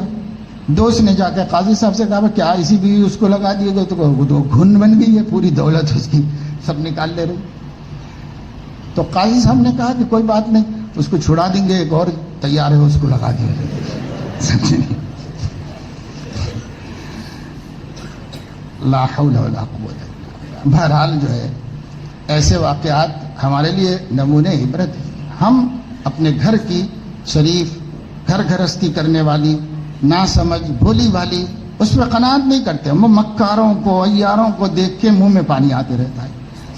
دوست نے جا کے قاضی صاحب سے کہا کیا اسی بیوی اس کو لگا دیے گئے؟ تو گھن بن گئی ہے، پوری دولت اس کی سب نکال لے رہی. تو قاضی صاحب نے کہا کہ کوئی بات نہیں، اس کو چھڑا دیں گے، ایک اور تیار ہے اس کو لگا دیں گے. لا حول ولا قوت. بہرحال جو ہے ایسے واقعات ہمارے لیے نمونے عبرت ہیں. ہم اپنے گھر کی شریف گھر گھرستی کرنے والی، نا سمجھ بھولی والی، اس پہ قناعت نہیں کرتے. ہم مکاروں کو، عیاروں کو دیکھ کے منہ میں پانی آتے رہتا ہے.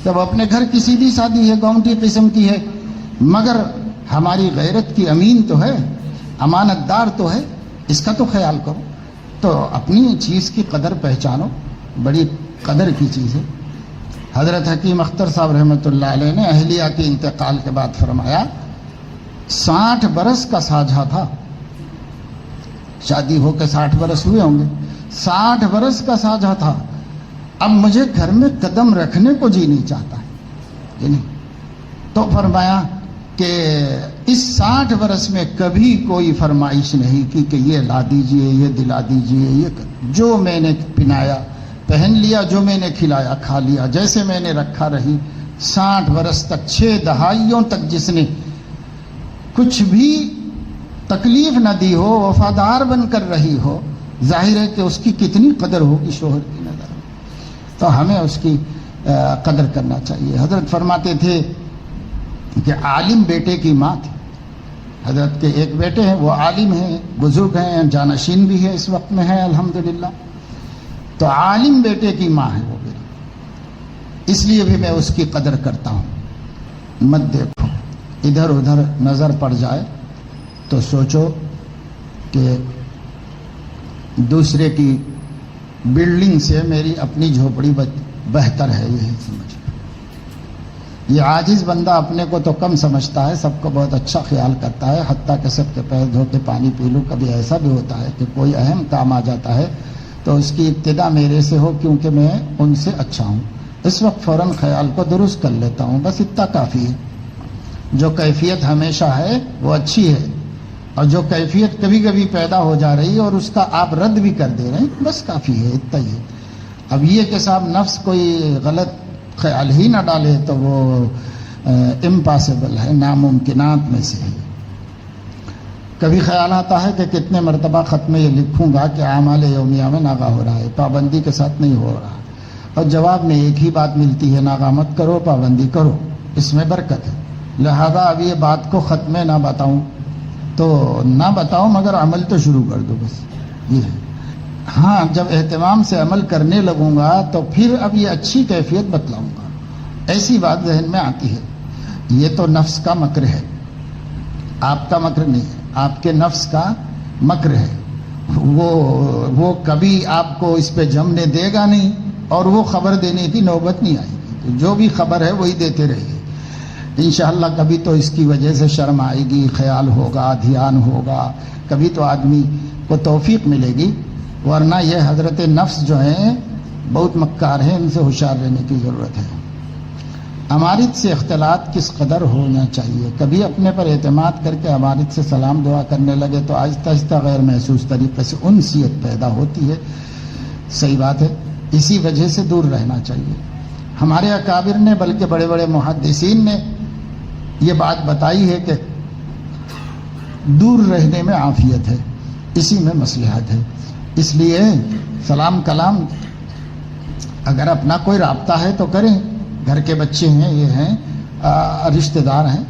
جب اپنے گھر کی سیدھی سادی ہے، گاؤنٹی قسم کی ہے، مگر ہماری غیرت کی امین تو ہے، امانت دار تو ہے، اس کا تو خیال کرو. تو اپنی چیز کی قدر پہچانو، بڑی قدر کی چیز ہے. حضرت حکیم اختر صاحب رحمۃ اللہ علیہ نے اہلیہ کے انتقال کے بعد فرمایا 60 برس کا ساجھا تھا، شادی ہو کے 60 برس ہوئے ہوں گے، 60 برس کا ساجھا تھا، اب مجھے گھر میں قدم رکھنے کو جی نہیں چاہتا ہے. تو فرمایا کہ اس 60 برس میں کبھی کوئی فرمائش نہیں کی کہ یہ لا دیجئے، یہ دلا دیجئے، یہ جو میں نے پنایا پہن لیا، جو میں نے کھلایا کھا لیا، جیسے میں نے رکھا رہی. 60 برس تک، 6 دہائیوں تک جس نے کچھ بھی تکلیف نہ دی ہو، وفادار بن کر رہی ہو، ظاہر ہے کہ اس کی کتنی قدر ہوگی شوہر کی نظر میں. تو ہمیں اس کی قدر کرنا چاہیے. حضرت فرماتے تھے کہ عالم بیٹے کی ماں تھی. حضرت کے ایک بیٹے ہیں، وہ عالم ہیں، بزرگ ہیں، جانشین بھی ہے، اس وقت میں ہے الحمدللہ. تو عالم بیٹے کی ماں ہے وہ میری، اس لیے بھی میں اس کی قدر کرتا ہوں. مت دیکھو، ادھر ادھر نظر پڑ جائے تو سوچو کہ دوسرے کی بلڈنگ سے میری اپنی جھوپڑی بہتر ہے، یہی سمجھ۔ یہ عاجز بندہ اپنے کو تو کم سمجھتا ہے، سب کو بہت اچھا خیال کرتا ہے، حتیٰ کہ سب کے پیر دھو کے پانی پی لوں۔ کبھی ایسا بھی ہوتا ہے کہ کوئی اہم کام آ جاتا ہے تو اس کی ابتدا میرے سے ہو، کیونکہ میں ان سے اچھا ہوں، اس وقت فوراً خیال کو درست کر لیتا ہوں، بس اتنا کافی ہے۔ جو کیفیت ہمیشہ ہے وہ اچھی ہے، اور جو کیفیت کبھی کبھی پیدا ہو جا رہی ہے اور اس کا آپ رد بھی کر دے رہے ہیں، بس کافی ہے، اتنا ہی ہے۔ اب یہ کہ صاحب نفس کوئی غلط خیال ہی نہ ڈالے تو وہ امپاسبل ہے، ناممکنات میں سے ہے۔ کبھی خیال آتا ہے کہ کتنے مرتبہ خط میں یہ لکھوں گا کہ اعمال یومیہ میں ناغہ ہو رہا ہے، پابندی کے ساتھ نہیں ہو رہا، اور جواب میں ایک ہی بات ملتی ہے، ناغہ مت کرو، پابندی کرو، اس میں برکت ہے۔ لہذا اب یہ بات کو خط میں نہ بتاؤں تو نہ بتاؤ، مگر عمل تو شروع کر دو، بس یہ ہے۔ ہاں، جب اہتمام سے عمل کرنے لگوں گا تو پھر اب یہ اچھی کیفیت بتلاؤں گا، ایسی بات ذہن میں آتی ہے۔ یہ تو نفس کا مکر ہے، آپ کا مکر نہیں ہے، آپ کے نفس کا مکر ہے۔ وہ کبھی آپ کو اس پہ جمنے دے گا نہیں، اور وہ خبر دینے کی نوبت نہیں آئے گی، جو بھی خبر ہے وہی دیتے رہے گی۔ انشاءاللہ کبھی تو اس کی وجہ سے شرم آئے گی، خیال ہوگا، دھیان ہوگا، کبھی تو آدمی کو توفیق ملے گی، ورنہ یہ حضرت نفس جو ہیں بہت مکار ہیں، ان سے ہوشیار رہنے کی ضرورت ہے۔ امارت سے اختلاط کس قدر ہونا چاہیے؟ کبھی اپنے پر اعتماد کر کے امارت سے سلام دعا کرنے لگے تو آہستہ آہستہ غیر محسوس طریقے سے انسیت پیدا ہوتی ہے، صحیح بات ہے، اسی وجہ سے دور رہنا چاہیے۔ ہمارے اکابر نے، بلکہ بڑے بڑے محدثین نے یہ بات بتائی ہے کہ دور رہنے میں عافیت ہے، اسی میں مصلحت ہے۔ اس لیے سلام کلام اگر اپنا کوئی رابطہ ہے تو کریں، گھر کے بچے ہیں، یہ ہیں، رشتہ دار ہیں،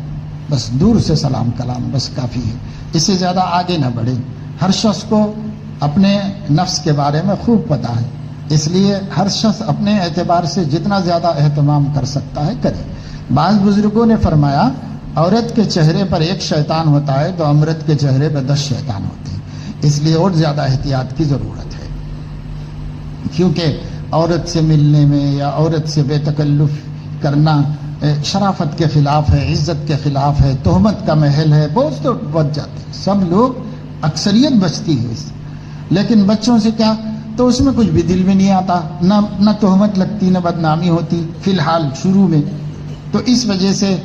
بس دور سے سلام کلام بس کافی ہے، اس سے زیادہ آگے نہ بڑھیں۔ ہر شخص کو اپنے نفس کے بارے میں خوب پتہ ہے، اس لیے ہر شخص اپنے اعتبار سے جتنا زیادہ اہتمام کر سکتا ہے کرے۔ بعض بزرگوں نے فرمایا عورت کے چہرے پر ایک شیطان ہوتا ہے تو امرت کے چہرے پر 10 شیطان ہوتے ہیں، اس لیے اور زیادہ احتیاط کی ضرورت ہے، کیونکہ عورت سے ملنے میں یا عورت سے بے تکلف کرنا شرافت کے خلاف ہے، عزت کے خلاف ہے، تہمت کا محل ہے، بہت تو بچ جاتے ہیں، سب لوگ اکثریت بچتی ہے اس، لیکن بچوں سے کیا، تو اس میں کچھ بھی دل میں نہیں آتا، نہ تہمت لگتی، نہ بدنامی ہوتی فی الحال شروع میں، تو اس وجہ سے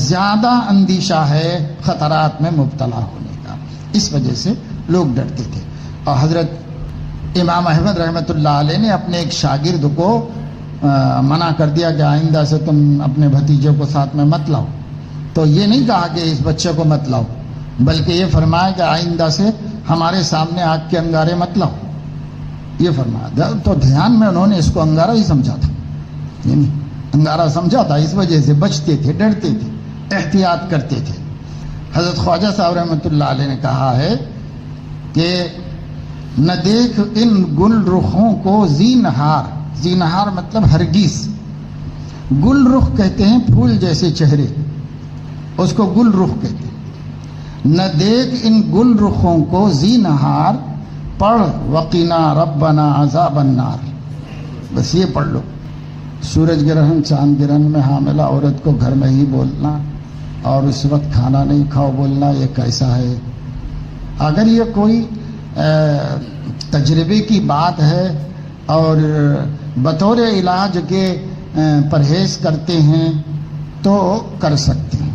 زیادہ اندیشہ ہے خطرات میں مبتلا ہونے کا، اس وجہ سے لوگ ڈرتے تھے۔ اور حضرت امام احمد رحمۃ اللہ علیہ نے اپنے ایک شاگرد کو منع کر دیا کہ آئندہ سے تم اپنے بھتیجے کو ساتھ میں مت لاؤ، تو یہ نہیں کہا کہ اس بچے کو مت لاؤ، بلکہ یہ فرمایا کہ آئندہ سے ہمارے سامنے آگ کے انگارے مت لاؤ، یہ فرمایا۔ تو دھیان میں انہوں نے اس کو انگارہ ہی سمجھا تھا، یعنی انگارہ سمجھا تھا، اس وجہ سے بچتے تھے، ڈرتے تھے، احتیاط کرتے تھے۔ حضرت خواجہ صاحب رحمۃ اللہ علیہ نے کہا ہے کہ نہ دیکھ ان گل رخوں کو زینہار، زینہار مطلب ہرگز، گل رخ کہتے ہیں پھول جیسے چہرے، اس کو گل رخ کہتے ہیں، نہ دیکھ ان گل رخوں کو زینہار، پڑھ وقنا ربنا عذاب النار، بس یہ پڑھ لو۔ سورج گرہن چاند گرہن میں حاملہ عورت کو گھر میں ہی بولنا اور اس وقت کھانا نہیں کھاؤ بولنا، یہ کیسا ہے؟ اگر یہ کوئی تجربے کی بات ہے اور بطور علاج کے پرہیز کرتے ہیں تو کر سکتے ہیں،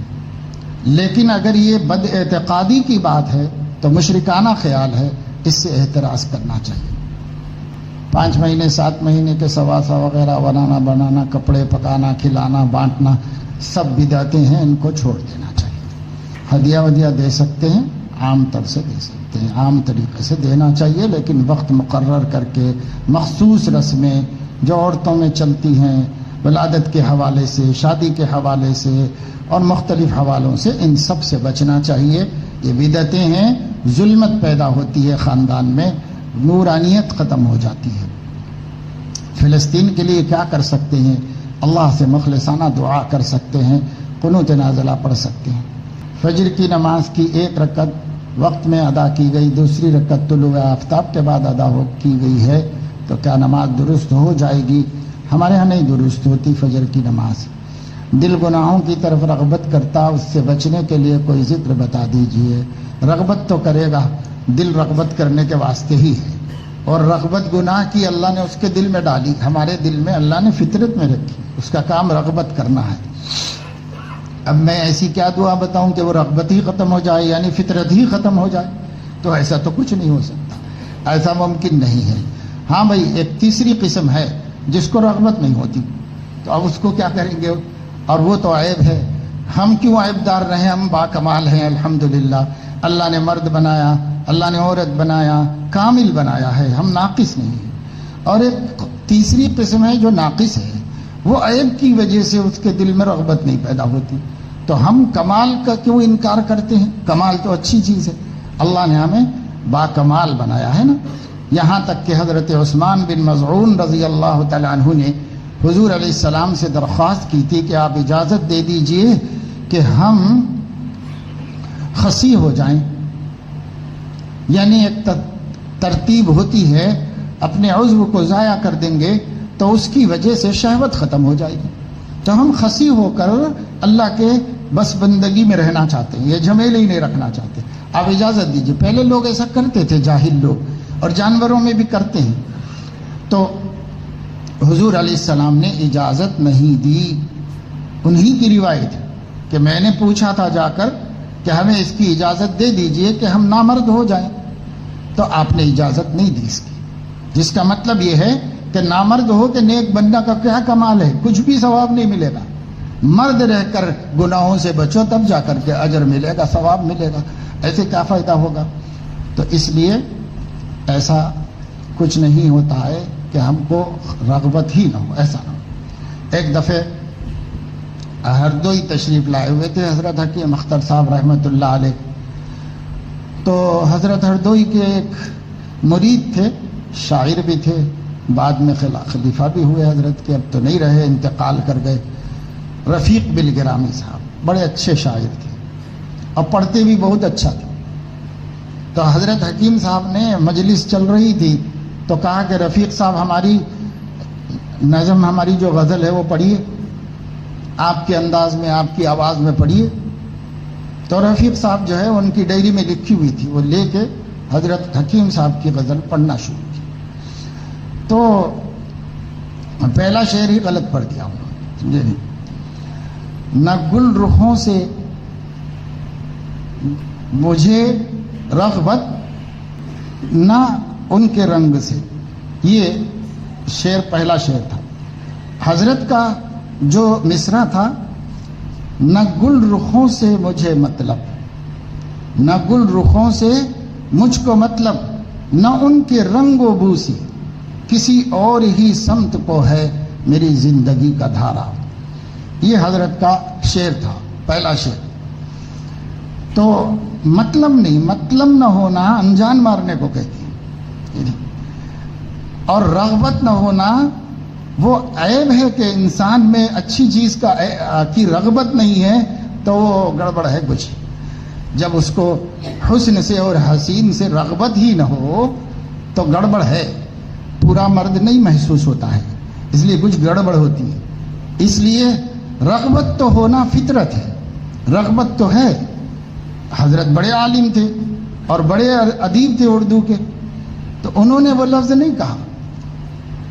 لیکن اگر یہ بد اعتقادی کی بات ہے تو مشرکانہ خیال ہے، اس سے احتراز کرنا چاہیے۔ 5 مہینے 7 مہینے کے سواسا وغیرہ بنانا، کپڑے پکانا، کھلانا، بانٹنا، سب بدعتیں ہیں، ان کو چھوڑ دینا چاہیے۔ ہدیہ ودیہ دے سکتے ہیں، عام طور سے دے سکتے ہیں، عام طریقے سے دینا چاہیے، لیکن وقت مقرر کر کے مخصوص رسمیں جو عورتوں میں چلتی ہیں، ولادت کے حوالے سے، شادی کے حوالے سے اور مختلف حوالوں سے، ان سب سے بچنا چاہیے۔ یہ بدعتیں ہیں، ظلمت پیدا ہوتی ہے خاندان میں، نورانیت ختم ہو جاتی ہے۔ فلسطین کے لیے کیا کر سکتے ہیں؟ اللہ سے مخلصانہ دعا کر سکتے ہیں، قنوت نازلہ پڑھ سکتے ہیں۔ فجر کی نماز کی ایک رکعت وقت میں ادا کی گئی، دوسری رکعت طلوع آفتاب کے بعد ادا کی گئی ہے، تو کیا نماز درست ہو جائے گی؟ ہمارے ہاں نہیں درست ہوتی فجر کی نماز۔ دل گناہوں کی طرف رغبت کرتا، اس سے بچنے کے لیے کوئی ذکر بتا دیجئے۔ رغبت تو کرے گا، دل رغبت کرنے کے واسطے ہی ہے، اور رغبت گناہ کی اللہ نے اس کے دل میں ڈالی، ہمارے دل میں اللہ نے فطرت میں رکھی، اس کا کام رغبت کرنا ہے۔ اب میں ایسی کیا دعا بتاؤں کہ وہ رغبت ہی ختم ہو جائے، یعنی فطرت ہی ختم ہو جائے؟ تو ایسا تو کچھ نہیں ہو سکتا، ایسا ممکن نہیں ہے۔ ہاں بھائی، ایک تیسری قسم ہے جس کو رغبت نہیں ہوتی، تو اب اس کو کیا کریں گے؟ اور وہ تو عیب ہے۔ ہم کیوں عیب دار رہیں؟ ہم با کمال ہیں الحمدللہ۔ اللہ نے مرد بنایا، اللہ نے عورت بنایا، کامل بنایا ہے، ہم ناقص نہیں ہیں۔ اور ایک تیسری قسم ہے جو ناقص ہے، وہ عیب کی وجہ سے اس کے دل میں رغبت نہیں پیدا ہوتی۔ تو ہم کمال کا کیوں انکار کرتے ہیں؟ کمال تو اچھی چیز ہے، اللہ نے ہمیں با کمال بنایا ہے نا۔ یہاں تک کہ حضرت عثمان بن مظعون رضی اللہ تعالیٰ عنہ نے حضور علیہ السلام سے درخواست کی تھی کہ آپ اجازت دے دیجئے کہ ہم خصی ہو جائیں، یعنی ایک ترتیب ہوتی ہے، اپنے عضو کو ضائع کر دیں گے تو اس کی وجہ سے شہوت ختم ہو جائے گی، تو ہم خصی ہو کر اللہ کے بس بندگی میں رہنا چاہتے ہیں، یہ جھمیلے ہی نہیں رکھنا چاہتے، آپ اجازت دیجئے۔ پہلے لوگ ایسا کرتے تھے، جاہل لوگ، اور جانوروں میں بھی کرتے ہیں۔ تو حضور علیہ السلام نے اجازت نہیں دی، انہی کی روایت ہے کہ میں نے پوچھا تھا جا کر کہ ہمیں اس کی اجازت دے دیجئے کہ ہم نامرد ہو جائیں، تو آپ نے اجازت نہیں دی اس کی، جس کا مطلب یہ ہے کہ نامرد ہو کے نیک بننا کا کیا کمال ہے؟ کچھ بھی ثواب نہیں ملے گا۔ مرد رہ کر گناہوں سے بچو، تب جا کر کے اجر ملے گا، ثواب ملے گا، ایسے کیا فائدہ ہوگا؟ تو اس لیے ایسا کچھ نہیں ہوتا ہے کہ ہم کو رغبت ہی نہ ہو، ایسا نہ ہو۔ ایک دفعہ ہردوئی تشریف لائے ہوئے تھے حضرت حکیم اختر صاحب رحمۃ اللہ علیہ، تو حضرت ہردوئی کے ایک مرید تھے، شاعر بھی تھے، بعد میں خلیفہ بھی ہوئے حضرت کے، اب تو نہیں رہے، انتقال کر گئے، رفیق بالگرامی صاحب، بڑے اچھے شاعر تھے اور پڑھتے بھی بہت اچھا تھے۔ تو حضرت حکیم صاحب نے مجلس چل رہی تھی تو کہا کہ رفیق صاحب ہماری نظم، ہماری جو غزل ہے وہ پڑھیے، آپ کے انداز میں، آپ کی آواز میں پڑھیے۔ تو رفیق صاحب جو ہے ان کی ڈائری میں لکھی ہوئی تھی، وہ لے کے حضرت حکیم صاحب کی غزل پڑھنا شروع کی۔ تو پہلا شعر ہی غلط پڑھ دیا ہوں، سمجھے نہیں؟ نہ گل رخوں سے مجھے رغبت، نہ ان کے رنگ سے، یہ شعر پہلا شعر تھا۔ حضرت کا جو مصرع تھا، نہ گل رخوں سے مجھے مطلب، نہ گل رخوں سے مجھ کو مطلب، نہ ان کے رنگ و بو سے، کسی اور ہی سمت کو ہے میری زندگی کا دھارا۔ یہ حضرت کا شعر تھا، پہلا شعر۔ تو مطلب نہیں، مطلب نہ ہونا انجان مارنے کو کہتے ہیں، اور رغبت نہ ہونا وہ عیب ہے کہ انسان میں اچھی چیز کی رغبت نہیں ہے تو وہ گڑبڑ ہے کچھ۔ جب اس کو حسن سے اور حسین سے رغبت ہی نہ ہو تو گڑبڑ ہے، پورا مرد نہیں محسوس ہوتا ہے، اس لیے کچھ گڑبڑ ہوتی ہے۔ اس لیے رغبت تو ہونا فطرت ہے، رغبت تو ہے۔ حضرت بڑے عالم تھے اور بڑے ادیب تھے اردو کے، تو انہوں نے وہ لفظ نہیں کہا،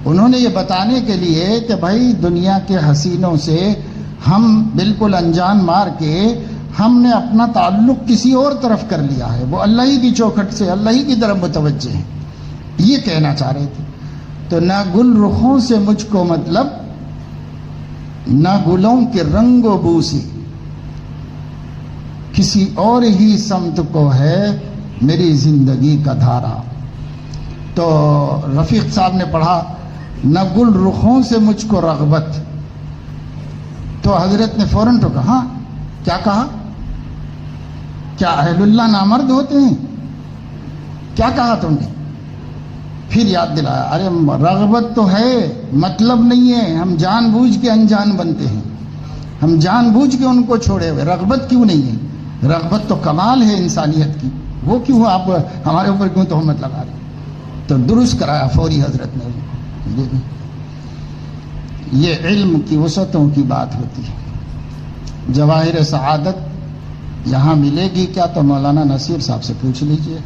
انہوں نے یہ بتانے کے لیے کہ بھائی دنیا کے حسینوں سے ہم بالکل انجان مار کے ہم نے اپنا تعلق کسی اور طرف کر لیا ہے، وہ اللہ ہی کی چوکھٹ سے اللہ ہی کی طرف متوجہ ہیں، یہ کہنا چاہ رہے تھے۔ تو نہ گل رخوں سے مجھ کو مطلب، نہ گلوں کے رنگ و بو سے، کسی اور ہی سمت کو ہے میری زندگی کا دھارا۔ تو رفیق صاحب نے پڑھا نہ گل رخوں سے مجھ کو رغبت، تو حضرت نے فوراً ٹوکا، ہاں کیا کہا؟ کیا اہل اللہ نامرد ہوتے ہیں؟ کیا کہا تم نے؟ پھر یاد دلایا، ارے رغبت تو ہے، مطلب نہیں ہے، ہم جان بوجھ کے انجان بنتے ہیں، ہم جان بوجھ کے ان کو چھوڑے ہوئے. رغبت کیوں نہیں ہے؟ رغبت تو کمال ہے انسانیت کی، وہ کیوں آپ ہمارے اوپر کیوں تہمت لگا رہے؟ تو درست کرایا فوری حضرت نے. یہ علم کی وسعتوں کی بات ہوتی ہے. جواہر سعادت یہاں ملے گی کیا؟ تو مولانا نصیر صاحب سے پوچھ لیجئے،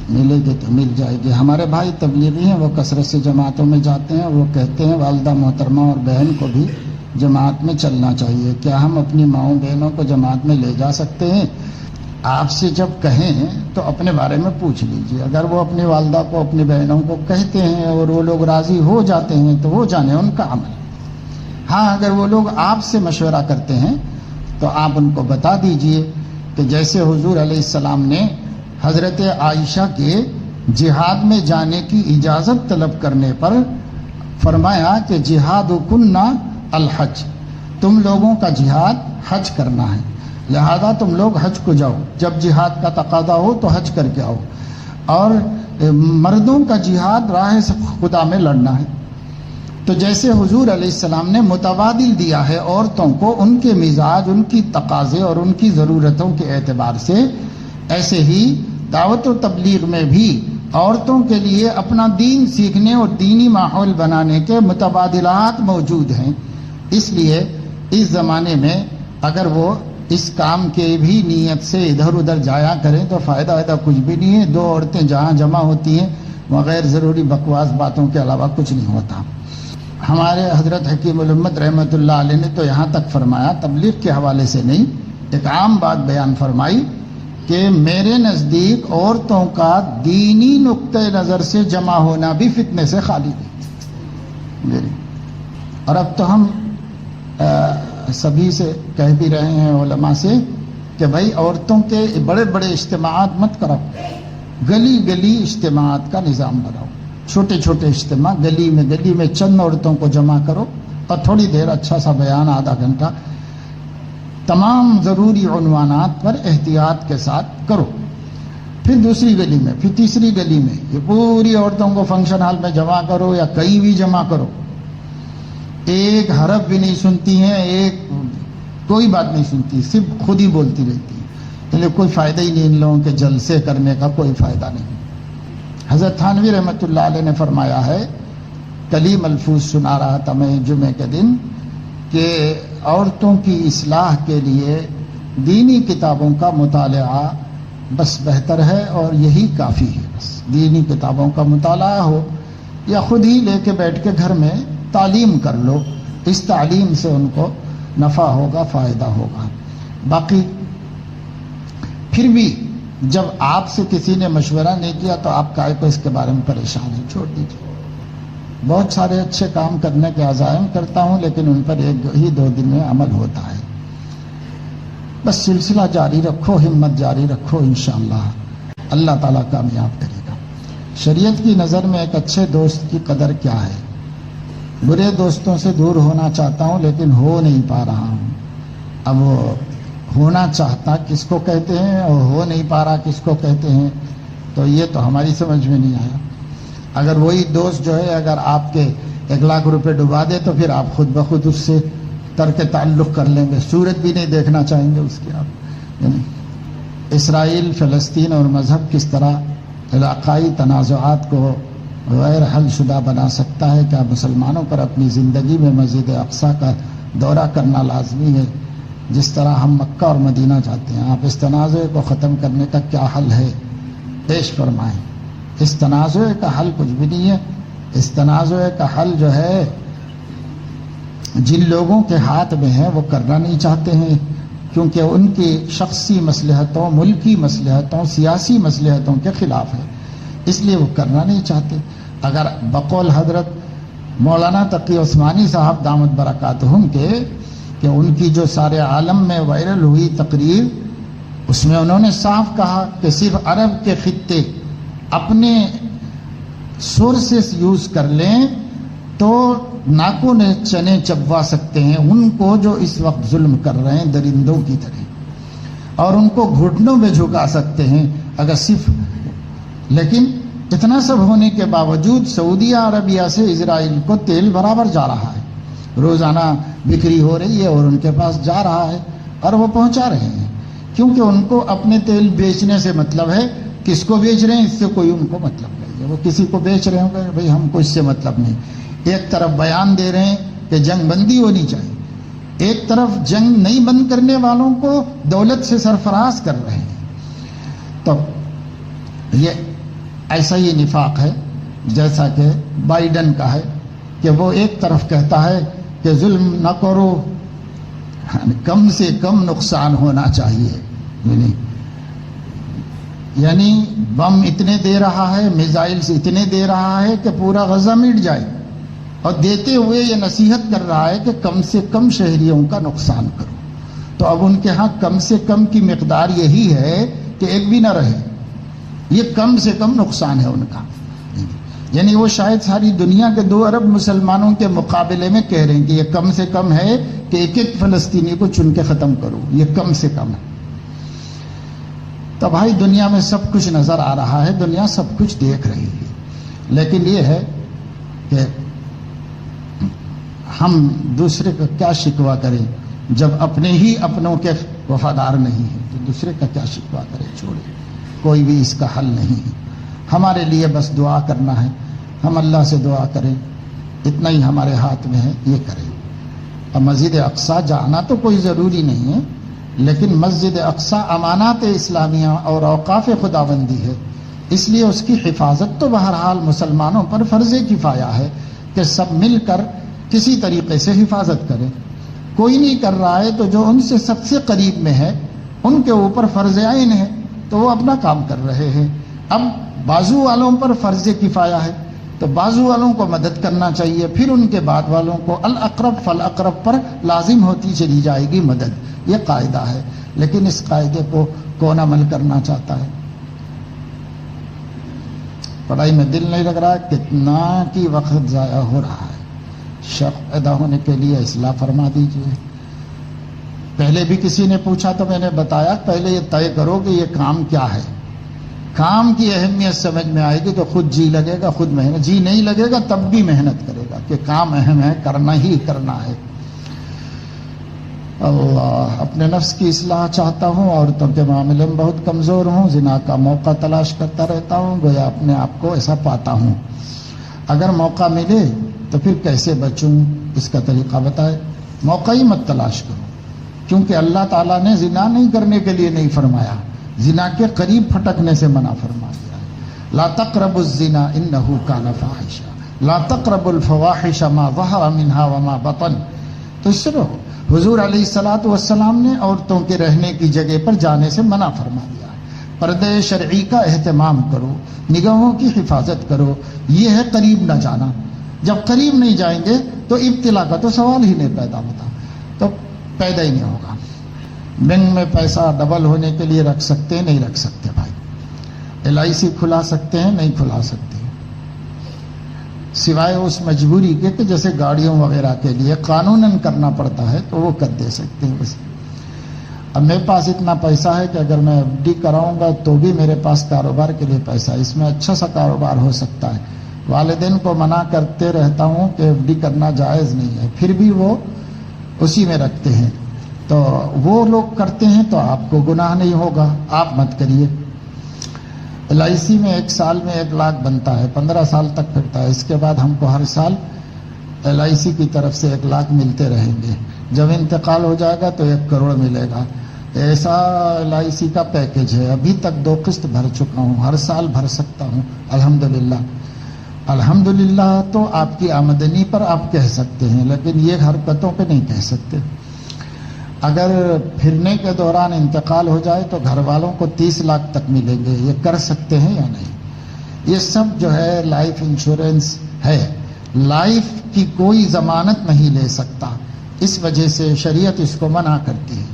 ملے گی تو مل جائے گی. ہمارے بھائی تبلیغی ہیں، وہ کثرت سے جماعتوں میں جاتے ہیں. وہ کہتے ہیں والدہ محترمہ اور بہن کو بھی جماعت میں چلنا چاہیے. کیا ہم اپنی ماؤں بہنوں کو جماعت میں لے جا سکتے ہیں؟ آپ سے جب کہیں تو اپنے بارے میں پوچھ لیجئے. اگر وہ اپنی والدہ کو اپنی بہنوں کو کہتے ہیں اور وہ لوگ راضی ہو جاتے ہیں تو وہ جانے ان کا عمل. ہاں اگر وہ لوگ آپ سے مشورہ کرتے ہیں تو آپ ان کو بتا دیجئے کہ جیسے حضور علیہ السلام نے حضرت عائشہ کے جہاد میں جانے کی اجازت طلب کرنے پر فرمایا کہ جہاد کننا الحج، تم لوگوں کا جہاد حج کرنا ہے، لہذا تم لوگ حج کو جاؤ. جب جہاد کا تقاضا ہو تو حج کر کے آؤ. اور مردوں کا جہاد راہ خدا میں لڑنا ہے. تو جیسے حضور علیہ السلام نے متبادل دیا ہے عورتوں کو ان کے مزاج، ان کی تقاضے اور ان کی ضرورتوں کے اعتبار سے، ایسے ہی دعوت و تبلیغ میں بھی عورتوں کے لیے اپنا دین سیکھنے اور دینی ماحول بنانے کے متبادلات موجود ہیں. اس لیے اس زمانے میں اگر وہ اس کام کے بھی نیت سے ادھر ادھر جایا کریں تو فائدہ کچھ بھی نہیں ہے. دو عورتیں جہاں جمع ہوتی ہیں وہ غیر ضروری بکواس باتوں کے علاوہ کچھ نہیں ہوتا. ہمارے حضرت حکیم الامت رحمۃ اللہ علیہ نے تو یہاں تک فرمایا، تبلیغ کے حوالے سے نہیں، ایک عام بات بیان فرمائی کہ میرے نزدیک عورتوں کا دینی نقطۂ نظر سے جمع ہونا بھی فتنے سے خالی نہیں. اور اب تو ہم سبھی سے کہہ بھی رہے ہیں علماء سے کہ بھائی عورتوں کے بڑے بڑے اجتماعات مت کرو، گلی گلی اجتماعات کا نظام بناؤ. چھوٹے چھوٹے اجتماع گلی میں چند عورتوں کو جمع کرو اور تھوڑی دیر اچھا سا بیان آدھا گھنٹہ تمام ضروری عنوانات پر احتیاط کے ساتھ کرو. پھر دوسری گلی میں، پھر تیسری گلی میں، یہ پوری عورتوں کو فنکشن ہال میں جمع کرو یا کہیں بھی جمع کرو. ایک حرف بھی نہیں سنتی ہیں، ایک کوئی بات نہیں سنتی، صرف خود ہی بولتی رہتی ہے. اس لیے کوئی فائدہ ہی نہیں ان لوگوں کے جلسے کرنے کا، کوئی فائدہ نہیں. حضرت تھانوی رحمۃ اللہ علیہ نے فرمایا ہے، کلی ملفوظ سنا رہا تھا میں جمعے کے دن، کہ عورتوں کی اصلاح کے لیے دینی کتابوں کا مطالعہ بس بہتر ہے اور یہی کافی ہے. بس دینی کتابوں کا مطالعہ ہو یا خود ہی لے کے بیٹھ کے گھر میں تعلیم کر لو، اس تعلیم سے ان کو نفع ہوگا، فائدہ ہوگا. باقی پھر بھی جب آپ سے کسی نے مشورہ نہیں کیا تو آپ کائے کو اس کے بارے میں پریشان ہیں، چھوڑ دیجیے. بہت سارے اچھے کام کرنے کے عزائم کرتا ہوں لیکن ان پر ایک ہی دو دن میں عمل ہوتا ہے. بس سلسلہ جاری رکھو، ہمت جاری رکھو، انشاءاللہ اللہ تعالیٰ کامیاب کرے گا. شریعت کی نظر میں ایک اچھے دوست کی قدر کیا ہے؟ برے دوستوں سے دور ہونا چاہتا ہوں لیکن ہو نہیں پا رہا ہوں. اب وہ ہونا چاہتا کس کو کہتے ہیں اور ہو نہیں پا رہا کس کو کہتے ہیں، تو یہ تو ہماری سمجھ میں نہیں آیا. اگر وہی دوست جو ہے اگر آپ کے 1,00,000 روپے ڈبا دے تو پھر آپ خود بخود اس سے ترک تعلق کر لیں گے، صورت بھی نہیں دیکھنا چاہیں گے اس کی. آپ یعنی اسرائیل، فلسطین اور مذہب کس طرح علاقائی تنازعات کو غیر حل شدہ بنا سکتا ہے؟ کیا مسلمانوں پر اپنی زندگی میں مسجد اقصیٰ کا دورہ کرنا لازمی ہے جس طرح ہم مکہ اور مدینہ جاتے ہیں؟ آپ اس تنازع کو ختم کرنے کا کیا حل ہے پیش فرمائیں. اس تنازع کا حل کچھ بھی نہیں ہے. اس تنازع کا حل جو ہے جن لوگوں کے ہاتھ میں ہے وہ کرنا نہیں چاہتے ہیں کیونکہ ان کی شخصی مصلحتوں، ملکی مصلحتوں، سیاسی مصلحتوں کے خلاف ہے، اس لیے وہ کرنا نہیں چاہتے. اگر بقول حضرت مولانا تقی عثمانی صاحب دامت برکاتہم کے کہ ان کی جو سارے عالم میں وائرل ہوئی تقریر، اس میں انہوں نے صاف کہا کہ صرف عرب کے خطے اپنے سورسز یوز کر لیں تو ناکوں نے چنے چبوا سکتے ہیں ان کو جو اس وقت ظلم کر رہے ہیں درندوں کی طرح، اور ان کو گھٹنوں میں جھکا سکتے ہیں اگر صرف. لیکن اتنا سب ہونے کے باوجود سعودیہ عربیہ سے اسرائیل کو تیل برابر جا رہا ہے. روزانہ بکری ہو رہی ہے اور ان کے پاس جا رہا ہے اور وہ پہنچا رہے ہیں، کیونکہ ان کو اپنے تیل بیچنے سے مطلب ہے، کس کو بیچ رہے ہیں اس سے کوئی ان کو مطلب نہیں ہے، وہ کسی کو بیچ رہے ہوں گے بھائی ہم کو اس سے مطلب نہیں۔ ایک طرف بیان دے رہے ہیں کہ جنگ بندی ہونی چاہیے، ایک طرف جنگ نہیں بند کرنے والوں کو دولت سے سرفراز کر رہے ہیں۔ تو یہ ایسا ہی نفاق ہے جیسا کہ بائیڈن کا ہے کہ وہ ایک طرف کہتا ہے کہ ظلم نہ کرو، کم سے کم نقصان ہونا چاہیے، یعنی بم اتنے دے رہا ہے، میزائلز اتنے دے رہا ہے کہ پورا غزہ مٹ جائے، اور دیتے ہوئے یہ نصیحت کر رہا ہے کہ کم سے کم شہریوں کا نقصان کرو۔ تو اب ان کے ہاں کم سے کم کی مقدار یہی ہے کہ ایک بھی نہ رہے، یہ کم سے کم نقصان ہے ان کا، یعنی وہ شاید ساری دنیا کے 2 ارب مسلمانوں کے مقابلے میں کہہ رہے ہیں کہ یہ کم سے کم ہے کہ ایک ایک فلسطینی کو چن کے ختم کرو، یہ کم سے کم ہے۔ تو بھائی دنیا میں سب کچھ نظر آ رہا ہے، دنیا سب کچھ دیکھ رہی ہے، لیکن یہ ہے کہ ہم دوسرے کا کیا شکوہ کریں جب اپنے ہی اپنوں کے وفادار نہیں ہیں، تو دوسرے کا کیا شکوہ کریں، چھوڑیں، کوئی بھی اس کا حل نہیں ہے۔ ہمارے لیے بس دعا کرنا ہے، ہم اللہ سے دعا کریں، اتنا ہی ہمارے ہاتھ میں ہے، یہ کریں۔ اب مسجد اقصیٰ جانا تو کوئی ضروری نہیں ہے، لیکن مسجد اقصیٰ امانات اسلامیہ اور اوقاف خداوندی ہے، اس لیے اس کی حفاظت تو بہرحال مسلمانوں پر فرض کفایہ ہے کہ سب مل کر کسی طریقے سے حفاظت کریں۔ کوئی نہیں کر رہا ہے تو جو ان سے سب سے قریب میں ہے ان کے اوپر فرض عین ہے، تو وہ اپنا کام کر رہے ہیں۔ اب بازو والوں پر فرض کفایہ ہے تو بازو والوں کو مدد کرنا چاہیے، پھر ان کے بعد والوں کو الاقرب فالاقرب پر لازم ہوتی چلی جائے گی مدد، یہ قاعدہ ہے۔ لیکن اس قاعدے کو کون عمل کرنا چاہتا ہے؟ پڑھائی میں دل نہیں لگ رہا، کتنا کی وقت ضائع ہو رہا ہے۔ شک پیدا ہونے کے لیے اصلاح فرما دیجیے۔ پہلے بھی کسی نے پوچھا تو میں نے بتایا پہلے یہ طے کرو کہ یہ کام کیا ہے، کام کی اہمیت سمجھ میں آئے گی تو خود جی لگے گا، خود محنت، جی نہیں لگے گا تب بھی محنت کرے گا کہ کام اہم ہے، کرنا ہی کرنا ہے۔ اللہ، اپنے نفس کی اصلاح چاہتا ہوں، عورتوں کے معاملے میں بہت کمزور ہوں، زنا کا موقع تلاش کرتا رہتا ہوں، گویا اپنے آپ کو ایسا پاتا ہوں، اگر موقع ملے تو پھر کیسے بچوں، اس کا طریقہ بتائے۔ موقع ہی مت تلاش کرو، کیونکہ اللہ تعالیٰ نے زنا نہیں کرنے کے لیے نہیں فرمایا، زنا کے قریب پھٹکنے سے منع فرما دیا ہے۔ لا تقربوا الزنا انه كان فاحشا لا تقربوا الفواحش ما ظهر منها وما بطن۔ تو اس سے رہو۔ حضور علیہ الصلوۃ والسلام نے عورتوں کے رہنے کی جگہ پر جانے سے منع فرما دیا ہے۔ پردے شرعی کا اہتمام کرو، نگاہوں کی حفاظت کرو، یہ ہے قریب نہ جانا۔ جب قریب نہیں جائیں گے تو ابتلا کا تو سوال ہی نہیں پیدا ہوتا، تو پیدا ہی نہیں ہوگا۔ بینک میں پیسہ ڈبل ہونے کے لیے رکھ سکتے ہیں؟ نہیں رکھ سکتے بھائی۔ LIC کھلا سکتے ہیں؟ نہیں کھلا سکتے، سوائے اس مجبوری کے کہ جیسے گاڑیوں وغیرہ کے لیے قانوناً کرنا پڑتا ہے تو وہ کر دے سکتے ہیں بس۔ اب میرے پاس اتنا پیسہ ہے کہ اگر میں FD کراؤں گا تو بھی میرے پاس کاروبار کے لیے پیسہ ہے، اس میں اچھا سا کاروبار ہو سکتا ہے۔ والدین کو منع کرتے رہتا ہوں کہ FD کرنا جائز نہیں ہے، پھر بھی وہ اسی میں رکھتے ہیں، تو وہ لوگ کرتے ہیں تو آپ کو گناہ نہیں ہوگا، آپ مت کریے۔ LIC میں 1 سال میں 1 لاکھ بنتا ہے، 15 سال تک پھرتا ہے، اس کے بعد ہم کو ہر سال LIC کی طرف سے 1 لاکھ ملتے رہیں گے، جب انتقال ہو جائے گا تو 1 کروڑ ملے گا۔ ایسا LIC کا پیکج ہے، ابھی تک 2 قسط بھر چکا ہوں، ہر سال بھر سکتا ہوں الحمدللہ۔ الحمدللہ تو آپ کی آمدنی پر آپ کہہ سکتے ہیں، لیکن یہ حرکتوں پہ نہیں کہہ سکتے۔ اگر پھرنے کے دوران انتقال ہو جائے تو گھر والوں کو 30 لاکھ تک ملیں گے، یہ کر سکتے ہیں یا نہیں؟ یہ سب جو ہے لائف انشورنس ہے، لائف کی کوئی ضمانت نہیں لے سکتا، اس وجہ سے شریعت اس کو منع کرتی ہے۔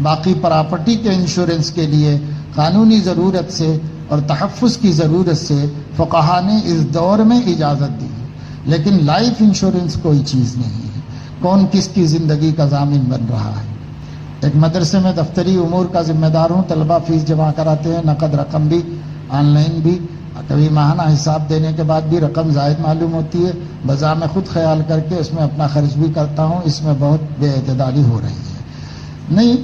باقی پراپرٹی کے انشورنس کے لیے قانونی ضرورت سے اور تحفظ کی ضرورت سے فقہا نے اس دور میں اجازت دی ہے، لیکن لائف انشورنس کوئی چیز نہیں ہے۔ کون کس کی زندگی کا ضامن بن رہا ہے؟ ایک مدرسے میں دفتری امور کا ذمہ دار ہوں، طلبہ فیس جمع کراتے ہیں، نقد رقم بھی آن لائن بھی کبھی ماہانہ حساب دینے کے بعد بھی رقم زائد معلوم ہوتی ہے، بذا میں خود خیال کر کے اس میں اپنا خرچ بھی کرتا ہوں، اس میں بہت بے اعتدالی ہو رہی ہے۔ نہیں،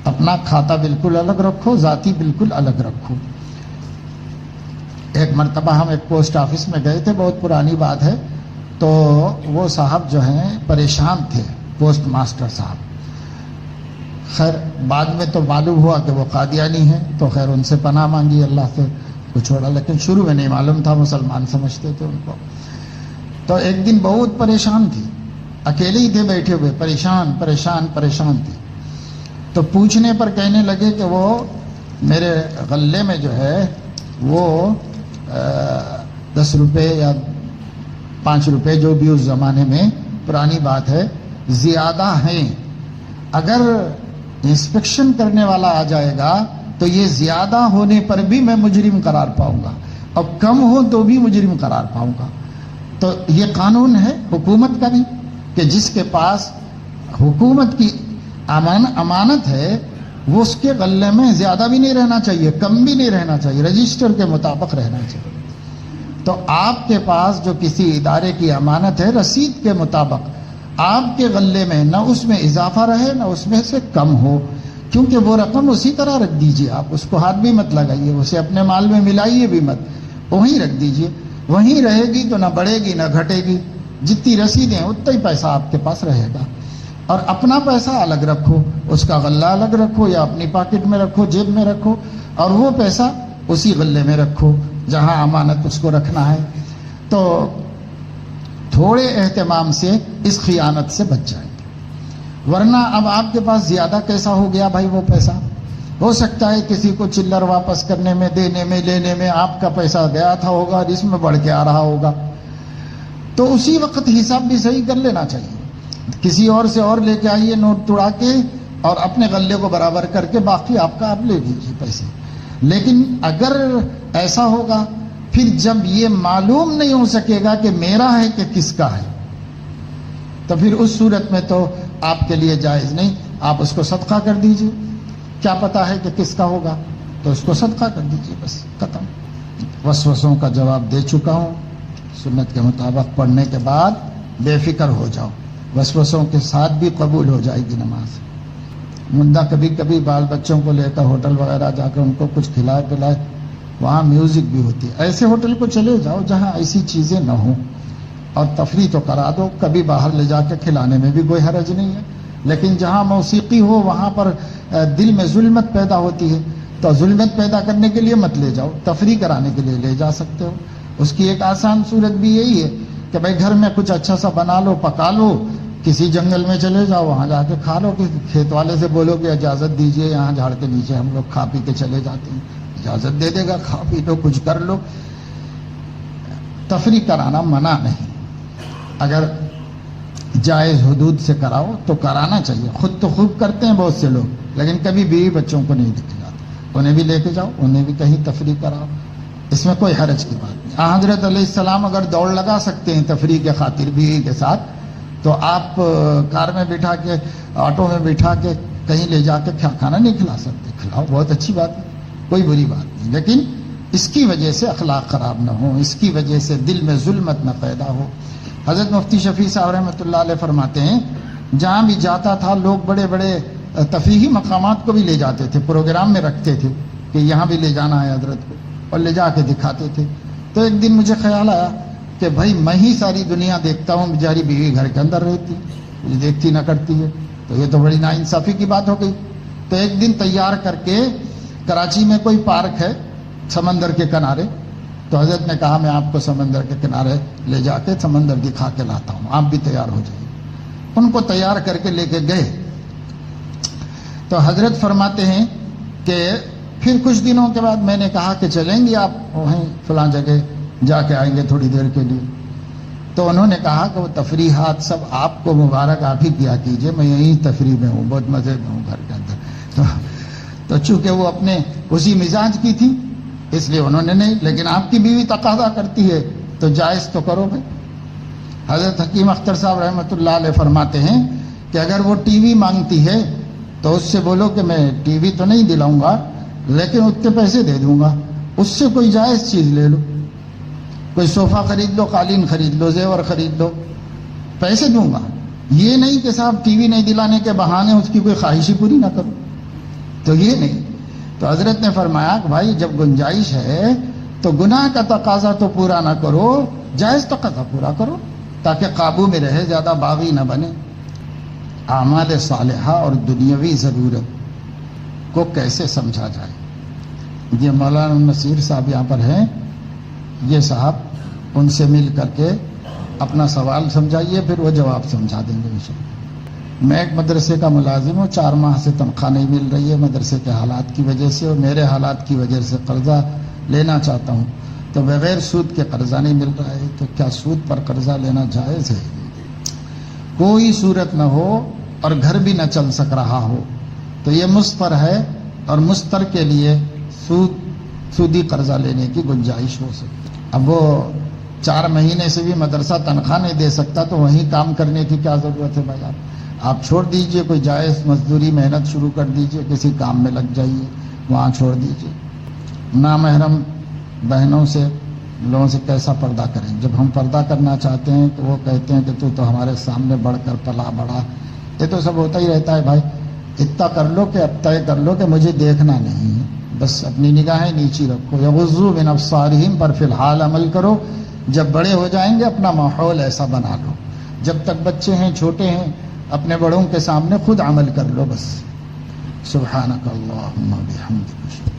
اپنا کھاتا بالکل الگ رکھو، ذاتی بالکل الگ رکھو۔ ایک مرتبہ ہم ایک پوسٹ آفس میں گئے تھے، بہت پرانی بات ہے، تو وہ صاحب جو ہیں پریشان تھے، پوسٹ ماسٹر صاحب۔ خیر بعد میں تو معلوم ہوا کہ وہ قادیانی ہیں، تو خیر ان سے پناہ مانگی، اللہ سے کو چھوڑا، لیکن شروع میں نہیں معلوم تھا، مسلمان سمجھتے تھے ان کو۔ تو ایک دن بہت پریشان تھی، اکیلے ہی تھے بیٹھے ہوئے، پریشان تھی۔ تو پوچھنے پر کہنے لگے کہ وہ میرے غلے میں جو ہے وہ 10 روپے یا 5 روپے جو بھی اس زمانے میں، پرانی بات ہے، زیادہ ہیں۔ اگر انسپیکشن کرنے والا آ جائے گا تو یہ زیادہ ہونے پر بھی میں مجرم قرار پاؤں گا، اور کم ہو تو بھی مجرم قرار پاؤں گا۔ تو یہ قانون ہے حکومت کا بھی کہ جس کے پاس حکومت کی امانت ہے وہ اس کے غلے میں زیادہ بھی نہیں رہنا چاہیے، کم بھی نہیں رہنا چاہیے، رجسٹر کے مطابق رہنا چاہیے۔ تو آپ کے پاس جو کسی ادارے کی امانت ہے، رسید کے مطابق آپ کے غلے میں نہ اس میں اضافہ رہے نہ اس میں سے کم ہو، کیونکہ وہ رقم اسی طرح رکھ دیجئے، آپ اس کو ہاتھ بھی مت لگائیے، اسے اپنے مال میں ملائیے بھی مت، وہیں رکھ دیجئے، وہیں رہے گی تو نہ بڑھے گی نہ گھٹے گی، جتنی رسیدیں اتنا ہی پیسہ آپ کے پاس رہے گا۔ اور اپنا پیسہ الگ رکھو، اس کا غلہ الگ رکھو، یا اپنی پاکٹ میں رکھو، جیب میں رکھو، اور وہ پیسہ اسی غلے میں رکھو جہاں امانت اس کو رکھنا ہے۔ تو تھوڑے اہتمام سے اس خیانت سے بچ جائیں گے، ورنہ اب آپ کے پاس زیادہ کیسا ہو گیا بھائی، وہ پیسہ ہو سکتا ہے کسی کو چلر واپس کرنے میں، دینے میں، لینے میں آپ کا پیسہ گیا تھا ہوگا اور اس میں بڑھ کے آ رہا ہوگا، تو اسی وقت حساب بھی صحیح کر لینا چاہیے۔ کسی اور سے اور لے کے آئیے نوٹ توڑا کے، اور اپنے غلے کو برابر کر کے باقی آپ کا آپ لے لیجیے پیسے۔ لیکن اگر ایسا ہوگا پھر جب یہ معلوم نہیں ہو سکے گا کہ میرا ہے کہ کس کا ہے، تو پھر اس صورت میں تو آپ کے لیے جائز نہیں، آپ اس کو صدقہ کر دیجئے، کیا پتا ہے کہ کس کا ہوگا، تو اس کو صدقہ کر دیجئے، بس ختم۔ وسوسوں کا جواب دے چکا ہوں، سنت کے مطابق پڑھنے کے بعد بے فکر ہو جاؤ، وسوسوں کے ساتھ بھی قبول ہو جائے گی نماز۔ مندہ کبھی کبھی بال بچوں کو لے کر ہوٹل وغیرہ جا کر ان کو کچھ کھلائے پلائے، وہاں میوزک بھی ہوتی ہے، ایسے ہوٹل کو چلے جاؤ جہاں ایسی چیزیں نہ ہوں، اور تفریح تو کرا دو، کبھی باہر لے جا کے کھلانے میں بھی کوئی حرج نہیں ہے، لیکن جہاں موسیقی ہو وہاں پر دل میں ظلمت پیدا ہوتی ہے، تو ظلمت پیدا کرنے کے لیے مت لے جاؤ، تفریح کرانے کے لیے لے جا سکتے ہو۔ اس کی ایک آسان صورت بھی یہی ہے کہ بھائی گھر میں کچھ اچھا سا بنا لو، پکا لو، کسی جنگل میں چلے جاؤ، وہاں جا کے کھا لو، کسی کھیت والے سے بولو کہ اجازت دیجئے یہاں جھاڑ کے نیچے ہم لوگ کھا پی کے چلے جاتے ہیں، اجازت دے دے گا، کھا پی لو، کچھ کر لو۔ تفریح کرانا منع نہیں، اگر جائز حدود سے کراؤ تو کرانا چاہیے، خود تو خوب کرتے ہیں بہت سے لوگ، لیکن کبھی بیوی بچوں کو نہیں دکھ جاتا، انہیں بھی لے کے جاؤ، انہیں بھی کہیں تفریح کراؤ، اس میں کوئی حرج کی بات نہیں۔ حضرت علیہ السلام اگر دوڑ لگا سکتے ہیں تفریح کے خاطر بیوی کے ساتھ، تو آپ کار میں بٹھا کے، آٹو میں بٹھا کے کہیں لے جا کے کھانا نہیں کھلا سکتے، کھلاؤ، بہت اچھی بات ہے، کوئی بری بات نہیں، لیکن اس کی وجہ سے اخلاق خراب نہ ہو، اس کی وجہ سے دل میں ظلمت نہ پیدا ہو۔ حضرت مفتی شفیع صاحب رحمۃ اللہ علیہ فرماتے ہیں جہاں بھی جاتا تھا لوگ بڑے بڑے تفریحی مقامات کو بھی لے جاتے تھے، پروگرام میں رکھتے تھے کہ یہاں بھی لے جانا ہے حضرت کو، اور لے جا کے دکھاتے تھے۔ تو ایک دن مجھے خیال آیا کہ بھائی میں ہی ساری دنیا دیکھتا ہوں، بیچاری بیوی گھر کے اندر رہتی، مجھے دیکھتی نہ کرتی ہے، تو یہ تو بڑی ناانصافی کی بات ہو گئی۔ تو ایک دن تیار کر کے، کراچی میں کوئی پارک ہے سمندر کے کنارے، تو حضرت نے کہا میں آپ کو سمندر کے کنارے لے جا کے سمندر دکھا کے لاتا ہوں، آپ بھی تیار ہو جائیے۔ ان کو تیار کر کے لے کے گئے، تو حضرت فرماتے ہیں کہ پھر کچھ دنوں کے بعد میں نے کہا کہ چلیں گے آپ وہیں فلاں جگہ جا کے آئیں گے تھوڑی دیر کے لیے، تو انہوں نے کہا کہ وہ تفریحات سب آپ کو مبارک آپ ہی کیا کیجئے، میں یہیں تفریح میں ہوں، بہت مزے میں ہوں گھر کے اندر۔ تو چونکہ وہ اپنے اسی مزاج کی تھی اس لیے انہوں نے نہیں، لیکن آپ کی بیوی تقاضا کرتی ہے تو جائز تو کرو بھائی۔ حضرت حکیم اختر صاحب رحمۃ اللہ علیہ فرماتے ہیں کہ اگر وہ ٹی وی مانگتی ہے تو اس سے بولو کہ میں ٹی وی تو نہیں دلاؤں گا لیکن اتنے پیسے دے دوں گا، اس سے کوئی جائز چیز لے لو، کوئی صوفہ خرید لو، قالین خرید لو، زیور خرید لو، پیسے دوں گا. یہ نہیں کہ صاحب ٹی وی نہیں دلانے کے بہانے اس کی کوئی خواہش ہی پوری نہ کرو، تو یہ نہیں. تو حضرت نے فرمایا کہ بھائی جب گنجائش ہے تو گناہ کا تقاضا تو پورا نہ کرو، جائز تقاضا پورا کرو تاکہ قابو میں رہے، زیادہ باغی نہ بنے. اعمال صالحہ اور دنیاوی ضرورت کو کیسے سمجھا جائے؟ یہ مولانا نصیر صاحب یہاں پر ہیں، یہ صاحب ان سے مل کر کے اپنا سوال سمجھائیے، پھر وہ جواب سمجھا دیں گے انشاءاللہ. میں ایک مدرسے کا ملازم ہوں، 4 ماہ سے تنخواہ نہیں مل رہی ہے مدرسے کے حالات کی وجہ سے، اور میرے حالات کی وجہ سے قرضہ لینا چاہتا ہوں تو بغیر سود کے قرضہ نہیں مل رہا ہے. تو کیا سود پر قرضہ لینا جائز ہے؟ کوئی صورت نہ ہو اور گھر بھی نہ چل سک رہا ہو تو یہ مستر ہے، اور مستر کے لیے سودی قرضہ لینے کی گنجائش ہو سکتی. اب وہ 4 مہینے سے بھی مدرسہ تنخواہ نہیں دے سکتا تو وہیں کام کرنے کی کیا ضرورت ہے بھائی؟ آپ چھوڑ دیجئے، کوئی جائز مزدوری محنت شروع کر دیجئے، کسی کام میں لگ جائیے، وہاں چھوڑ دیجئے. نامحرم بہنوں سے لوگوں سے کیسا پردہ کریں؟ جب ہم پردہ کرنا چاہتے ہیں تو وہ کہتے ہیں کہ تو ہمارے سامنے بڑھ کر پلا بڑا. یہ تو سب ہوتا ہی رہتا ہے بھائی. اتنا کر لو کہ اب طے کر لو کہ مجھے دیکھنا نہیں ہے، بس اپنی نگاہیں نیچی رکھو. یغضوا من ابصارہم پر فی الحال عمل کرو. جب بڑے ہو جائیں گے اپنا ماحول ایسا بنا لو. جب تک بچے ہیں، چھوٹے ہیں، اپنے بڑوں کے سامنے خود عمل کر لو بس. سبحانک اللہم و بحمدک.